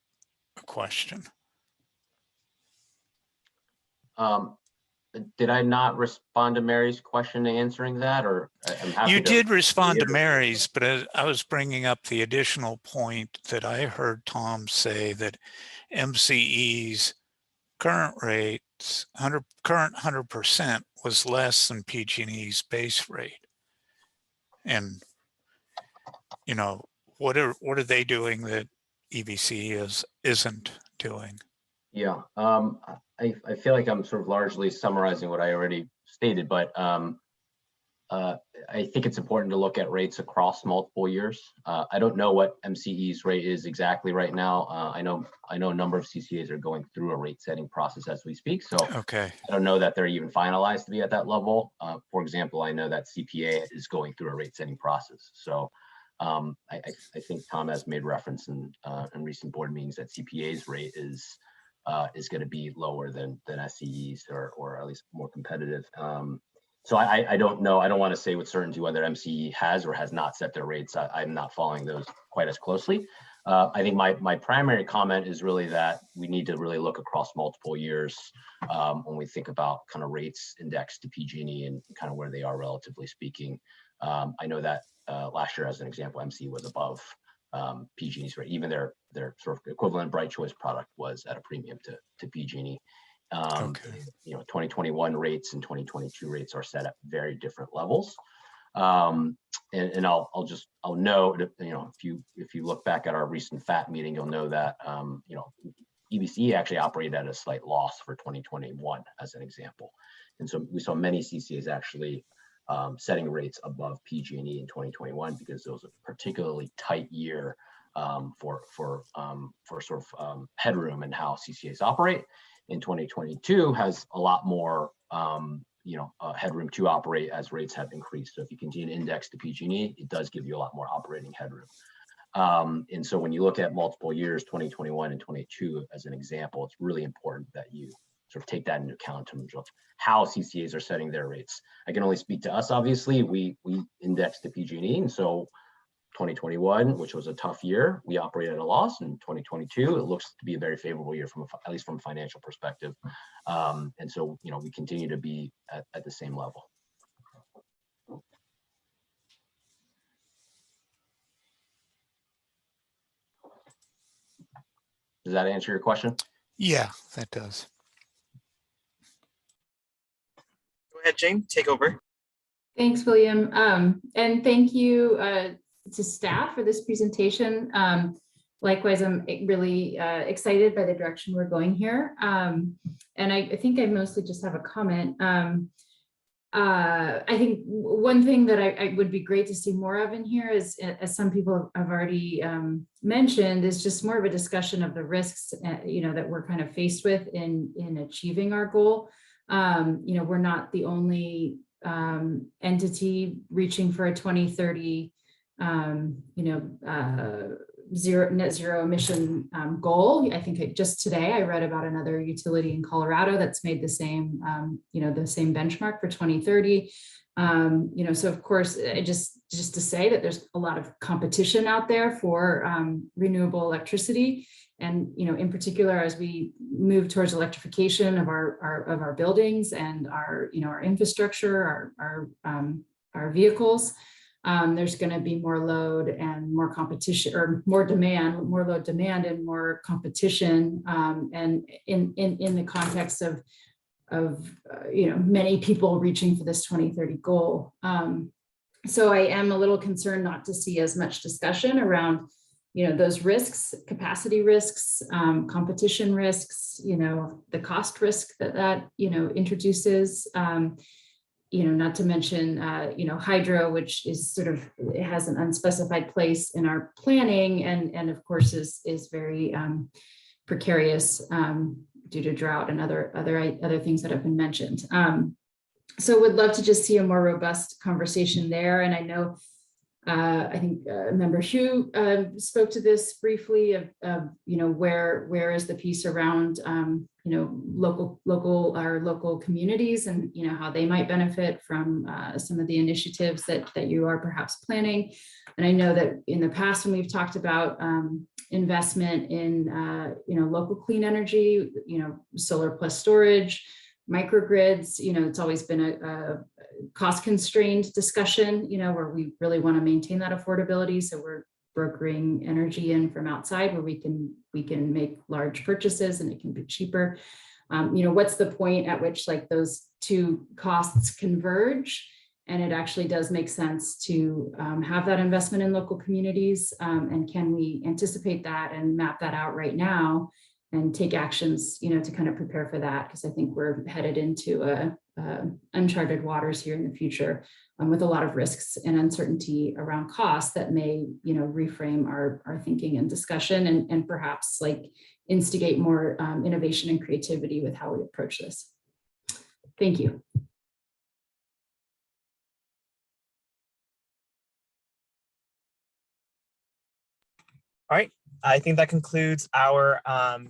a question. Did I not respond to Mary's question answering that, or I'm happy You to did respond to reiterate. Mary's, but I was bringing up the additional point that I heard Tom say that MCE's current rates, current 100% was less than PG&E's base rate. And, you know, what are they doing that EBC isn't doing? Yeah, I feel like I'm sort of largely summarizing what I already stated, but I think it's important to look at rates across multiple years. I don't know what MCE's rate is exactly right now. I know a number of CCAs are going through a rate setting process as we speak. So Okay. I don't know that they're even finalized to be at that level. For example, I know that CPA is going through a rate setting process. So I think Tom has made reference in recent board meetings that CPA's rate is going to be lower than SCE's or at least more competitive. So I don't know. I don't want to say with certainty whether MCE has or has not set their rates. I'm not following those quite as closely. I think my primary comment is really that we need to really look across multiple years when we think about kind of rates indexed to PG&E and kind of where they are relatively speaking. I know that last year, as an example, MCE was above PG&E's rate. Even their sort of equivalent Bright Choice product was at a premium to PG&E. Okay. 2021 rates and 2022 rates are set at very different levels. And I'll note, if you look back at our recent FAT meeting, you'll know that EBCE actually operated at a slight loss for 2021 as an example. And so we saw many CCAs actually setting rates above PG&E in 2021 because it was a particularly tight year for sort of headroom and how CCAs operate. In 2022 has a lot more headroom to operate as rates have increased. So if you continue to index to PG&E, it does give you a lot more operating headroom. And so when you look at multiple years, 2021 and 22 as an example, it's really important that you sort of take that into account in terms of how CCAs are setting their rates. I can only speak to us, obviously. We index to PG&E, and so 2021, which was a tough year, we operated at a loss. In 2022, it looks to be a very favorable year at least from a financial perspective. And so, we continue to be at the same level. Does that answer your question? Yeah, that does. Go ahead, Jane, take over. Thanks, William. And thank you to staff for this presentation. Likewise, I'm really excited by the direction we're going here. And I think I mostly just have a comment. I think one thing that I would be great to see more of in here is, as some people have already mentioned, is just more of a discussion of the risks, that we're kind of faced with in achieving our goal. We're not the only entity reaching for a 2030 net zero emission goal. I think just today I read about another utility in Colorado that's made the same the same benchmark for 2030. So of course, just to say that there's a lot of competition out there for renewable electricity. And, in particular, as we move towards electrification of our buildings and our infrastructure, our vehicles, there's going to be more load and more competition, or more load demand and more competition. And in the context of many people reaching for this 2030 goal. So I am a little concerned not to see as much discussion around those risks, capacity risks, competition risks, the cost risk that introduces, not to mention, hydro, which is it has an unspecified place in our planning and of course is very precarious due to drought and other things that have been mentioned. So would love to just see a more robust conversation there. And I know I think Member Hugh spoke to this briefly of where is the piece around local communities and how they might benefit from some of the initiatives that you are perhaps planning. And I know that in the past when we've talked about investment in local clean energy, solar plus storage, microgrids, it's always been a cost-constrained discussion, where we really want to maintain that affordability. So we're brokering energy in from outside where we can make large purchases and it can be cheaper. What's the point at which those two costs converge? And it actually does make sense to have that investment in local communities. And can we anticipate that and map that out right now take actions, to kind of prepare for that, because I think we're headed into uncharted waters here in the future, with a lot of risks and uncertainty around costs that may, reframe our thinking and discussion, and perhaps like instigate more innovation and creativity with how we approach this. Thank you. All right, I think that concludes our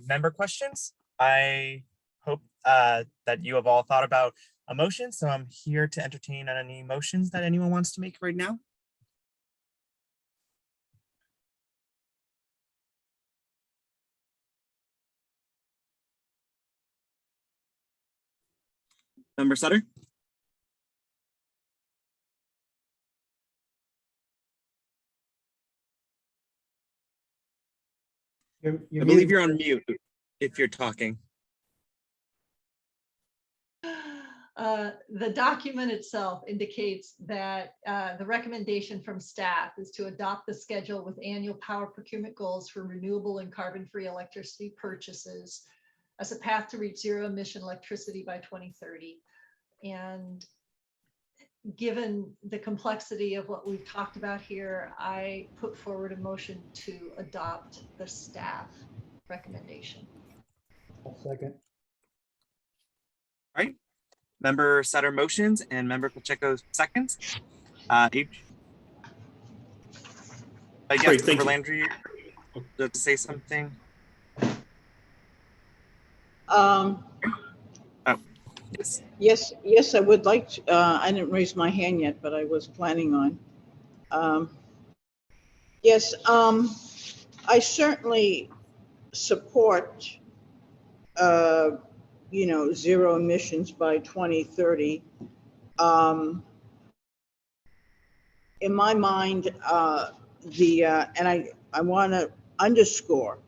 member questions. I hope that you have all thought about a motion, so I'm here to entertain any motions that anyone wants to make right now. Member Sutter? I believe you're on mute if you're talking. The document itself indicates that the recommendation from staff is to adopt the schedule with annual power procurement goals for renewable and carbon-free electricity purchases as a path to reach zero emission electricity by 2030. And given the complexity of what we've talked about here, I put forward a motion to adopt the staff recommendation. Second. All right. Member Sutter motions and Member Pacheco seconds. H. Yes, Great, thank Member you. Landry, to say something. Yes, I would like to, I didn't raise my hand yet, but I was planning on. Yes, I certainly support, zero emissions by 2030. In my mind, and I want to underscore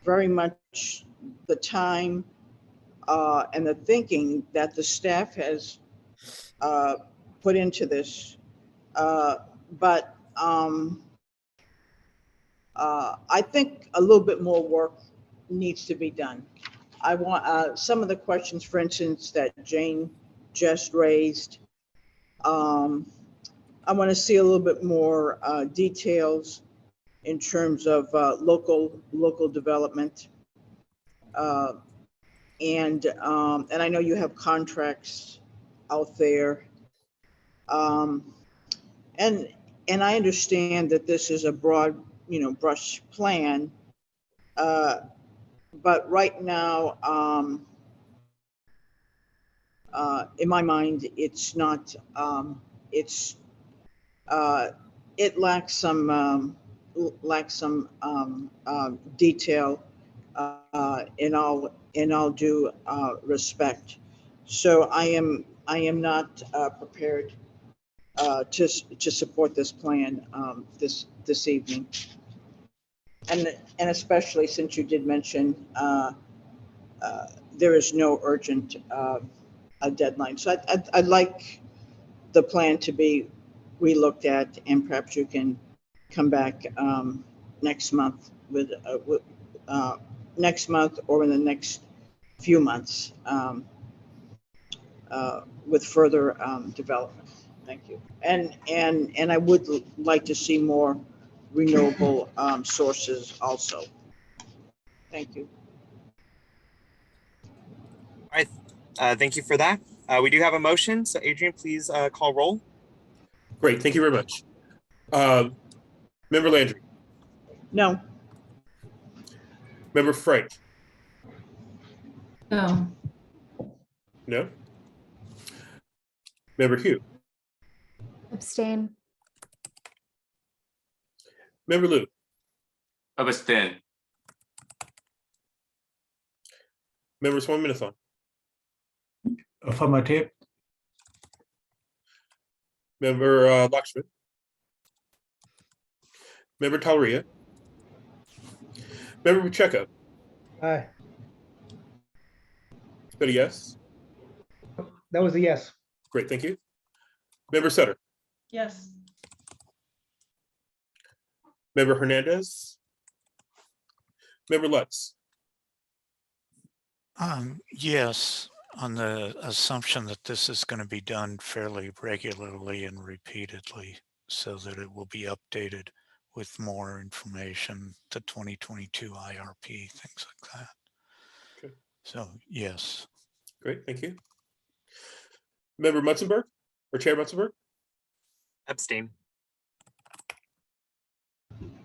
very much the time and the thinking that the staff has put into this. But I think a little bit more work needs to be done. I want some of the questions, for instance, that Jane just raised. I want to see a little bit more details in terms of local development. And I know you have contracts out there. And I understand that this is a broad, brush plan. But right now, in my mind, it's not, it lacks some detail in all due respect. So I am not prepared to support this plan this evening, and especially since you did mention there is no urgent a deadline. So I'd like the plan to be relooked at, and perhaps you can come back next month with next month or in the next few months with further development. Thank you. And I would like to see more renewable sources also. Thank you. All right, thank you for that. We do have a motion, so Adrian, please call roll. Great, thank you very much. Member Landry? No. Member Frank? No. No? Member Hugh? Abstain. Member Lou? Abstain. Member Swaminathon? Affirmative. Member Lakshman? Member Talria? Member Pacheco? Aye. Is that a yes? That was a yes. Great, thank you. Member Sutter? Yes. Member Hernandez? Member Lutz? Yes, on the assumption that this is going to be done fairly regularly and repeatedly so that it will be updated with more information, the 2022 IRP, things like that. Okay. So, yes. Great, thank you. Member Mutzenberg or Chair Mutzenberg? Abstain.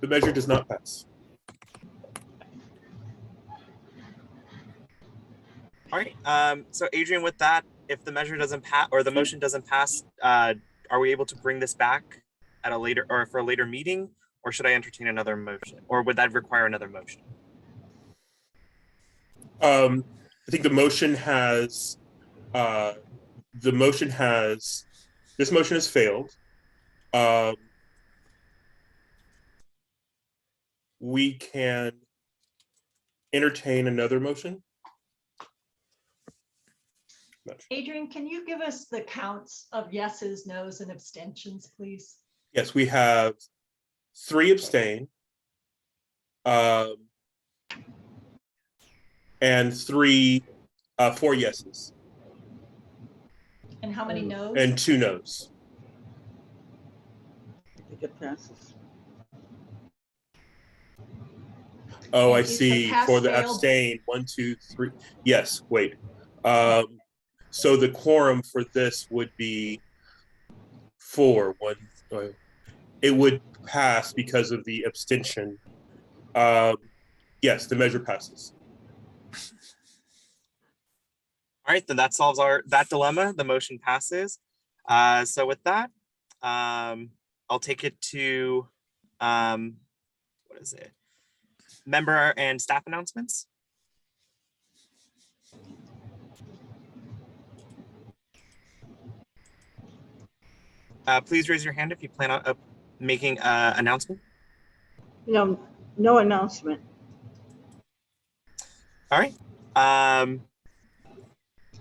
The measure does not pass. All right. So Adrian, with that, if the measure doesn't pass or the motion doesn't pass, are we able to bring this back at a later or for a later meeting, or should I entertain another motion, or would that require another motion? I think the motion has this motion has failed. We can entertain another motion. Adrian, can you give us the counts of yeses, nos, and abstentions, please? Yes, we have 3 abstain and 4 yeses. And how many no's? And 2 no's. I think it passes. Oh, I Is the see. pass For the failed? abstain, 1, 2, 3. Yes, wait. So the quorum for this would be 4. It would pass because of the abstention. Yes, the measure passes. All right, then that solves that dilemma. The motion passes. So with that, I'll take it to what is it? Member and staff announcements. Please raise your hand if you plan on making an announcement. No, no announcement. All right.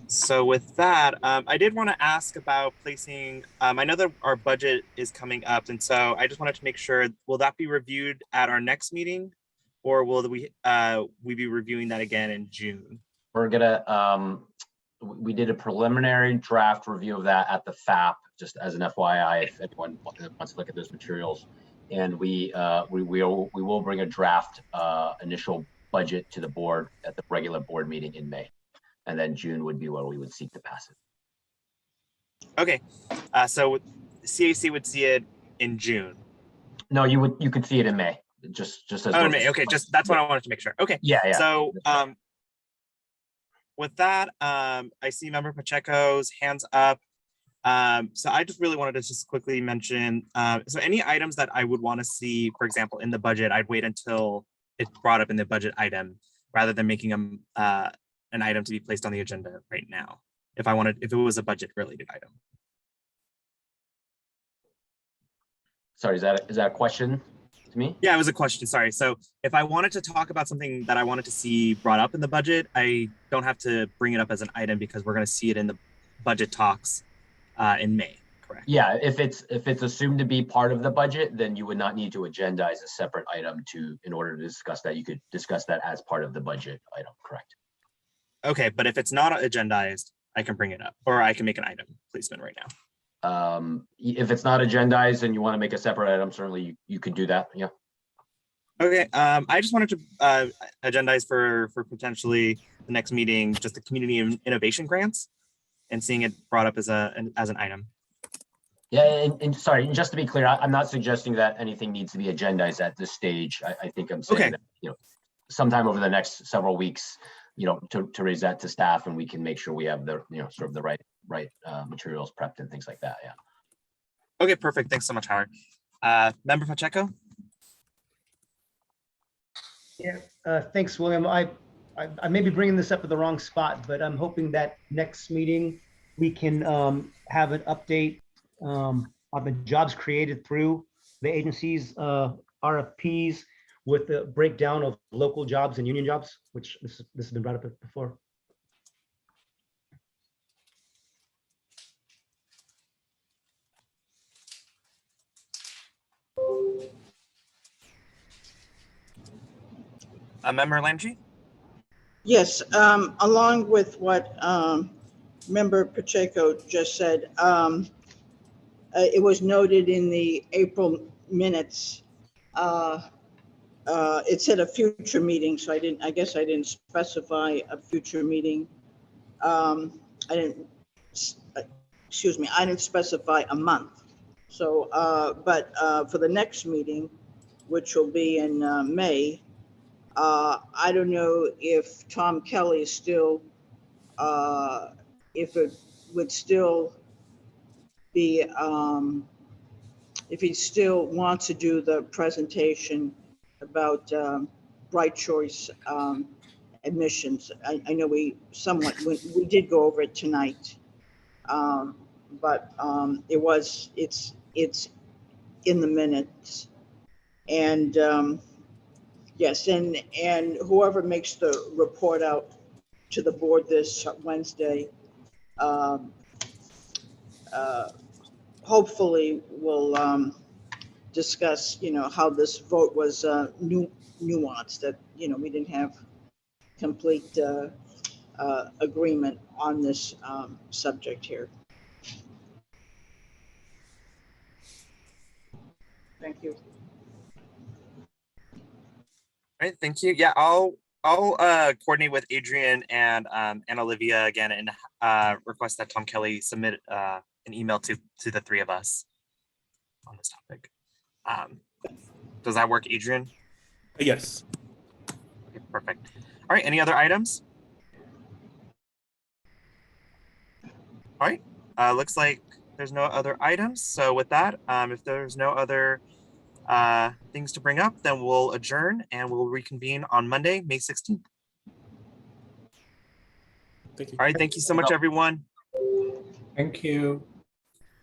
So with that, I did want to ask about placing, I know that our budget is coming up, and so I just wanted to make sure, will that be reviewed at our next meeting, or will we be reviewing that again in June? We're gonna, we did a preliminary draft review of that at the FAP, just as an FYI, if anyone wants to look at those materials. And we will bring a draft initial budget to the board at the regular board meeting in May. And then June would be where we would seek to pass it. Okay, so CAC would see it in June. No, you could see it in May, just as. Oh, in May. Okay, just that's what I wanted to make sure. Okay. Yeah. So with that, I see Member Pacheco's hands up. So I just really wanted to just quickly mention, so any items that I would want to see, for example, in the budget, I'd wait until it's brought up in the budget item rather than making them an item to be placed on the agenda right now. If it was a budget related item. Sorry, is that a question to me? Yeah, it was a question. Sorry. So if I wanted to talk about something that I wanted to see brought up in the budget, I don't have to bring it up as an item because we're going to see it in the budget talks in May. Correct? Yeah, if it's assumed to be part of the budget, then you would not need to agendize a separate item in order to discuss that. You could discuss that as part of the budget item. Correct. Okay, but if it's not agendized, I can bring it up, or I can make an item placement right now. If it's not agendized and you want to make a separate item, certainly you could do that. Yeah. Okay. I just wanted to agendize for potentially the next meeting, just the community innovation grants, and seeing it brought up as an item. Yeah, and sorry, just to be clear, I'm not suggesting that anything needs to be agendized at this stage. I think I'm saying that, sometime over the next several weeks, to raise that to staff, and we can make sure we have the, sort of the right materials prepped and things like that. Yeah. Okay, perfect. Thanks so much, Howard. Member Pacheco. Yeah, thanks, William. I may be bringing this up at the wrong spot, but I'm hoping that next meeting we can have an update on the jobs created through the agency's RFPs with the breakdown of local jobs and union jobs, which this has been brought up before. Member Lange. Yes, along with what Member Pacheco just said, it was noted in the April minutes. It said a future meeting, so I guess I didn't specify a future meeting. I didn't, excuse me, I didn't specify a month. So, but for the next meeting, which will be in May, I don't know if Tom Kelly is still, if it would still be, if he still wants to do the presentation about Bright Choice admissions. I know we did go over it tonight, but it's in the minutes. And yes, and whoever makes the report out to the board this Wednesday, hopefully will discuss, how this vote was nuanced, that, we didn't have complete agreement on this subject here. Thank you. All right, thank you. Yeah, I'll coordinate with Adrian and Olivia again and request that Tom Kelly submit an email to the three of us on this topic. Does that work, Adrian? Yes. Okay, perfect. All right, any other items? All right, looks like there's no other items. So with that, if there's no other things to bring up, then we'll adjourn and we'll reconvene on Monday, May 16th. Thank you. All right, thank you so much, everyone. Thank you.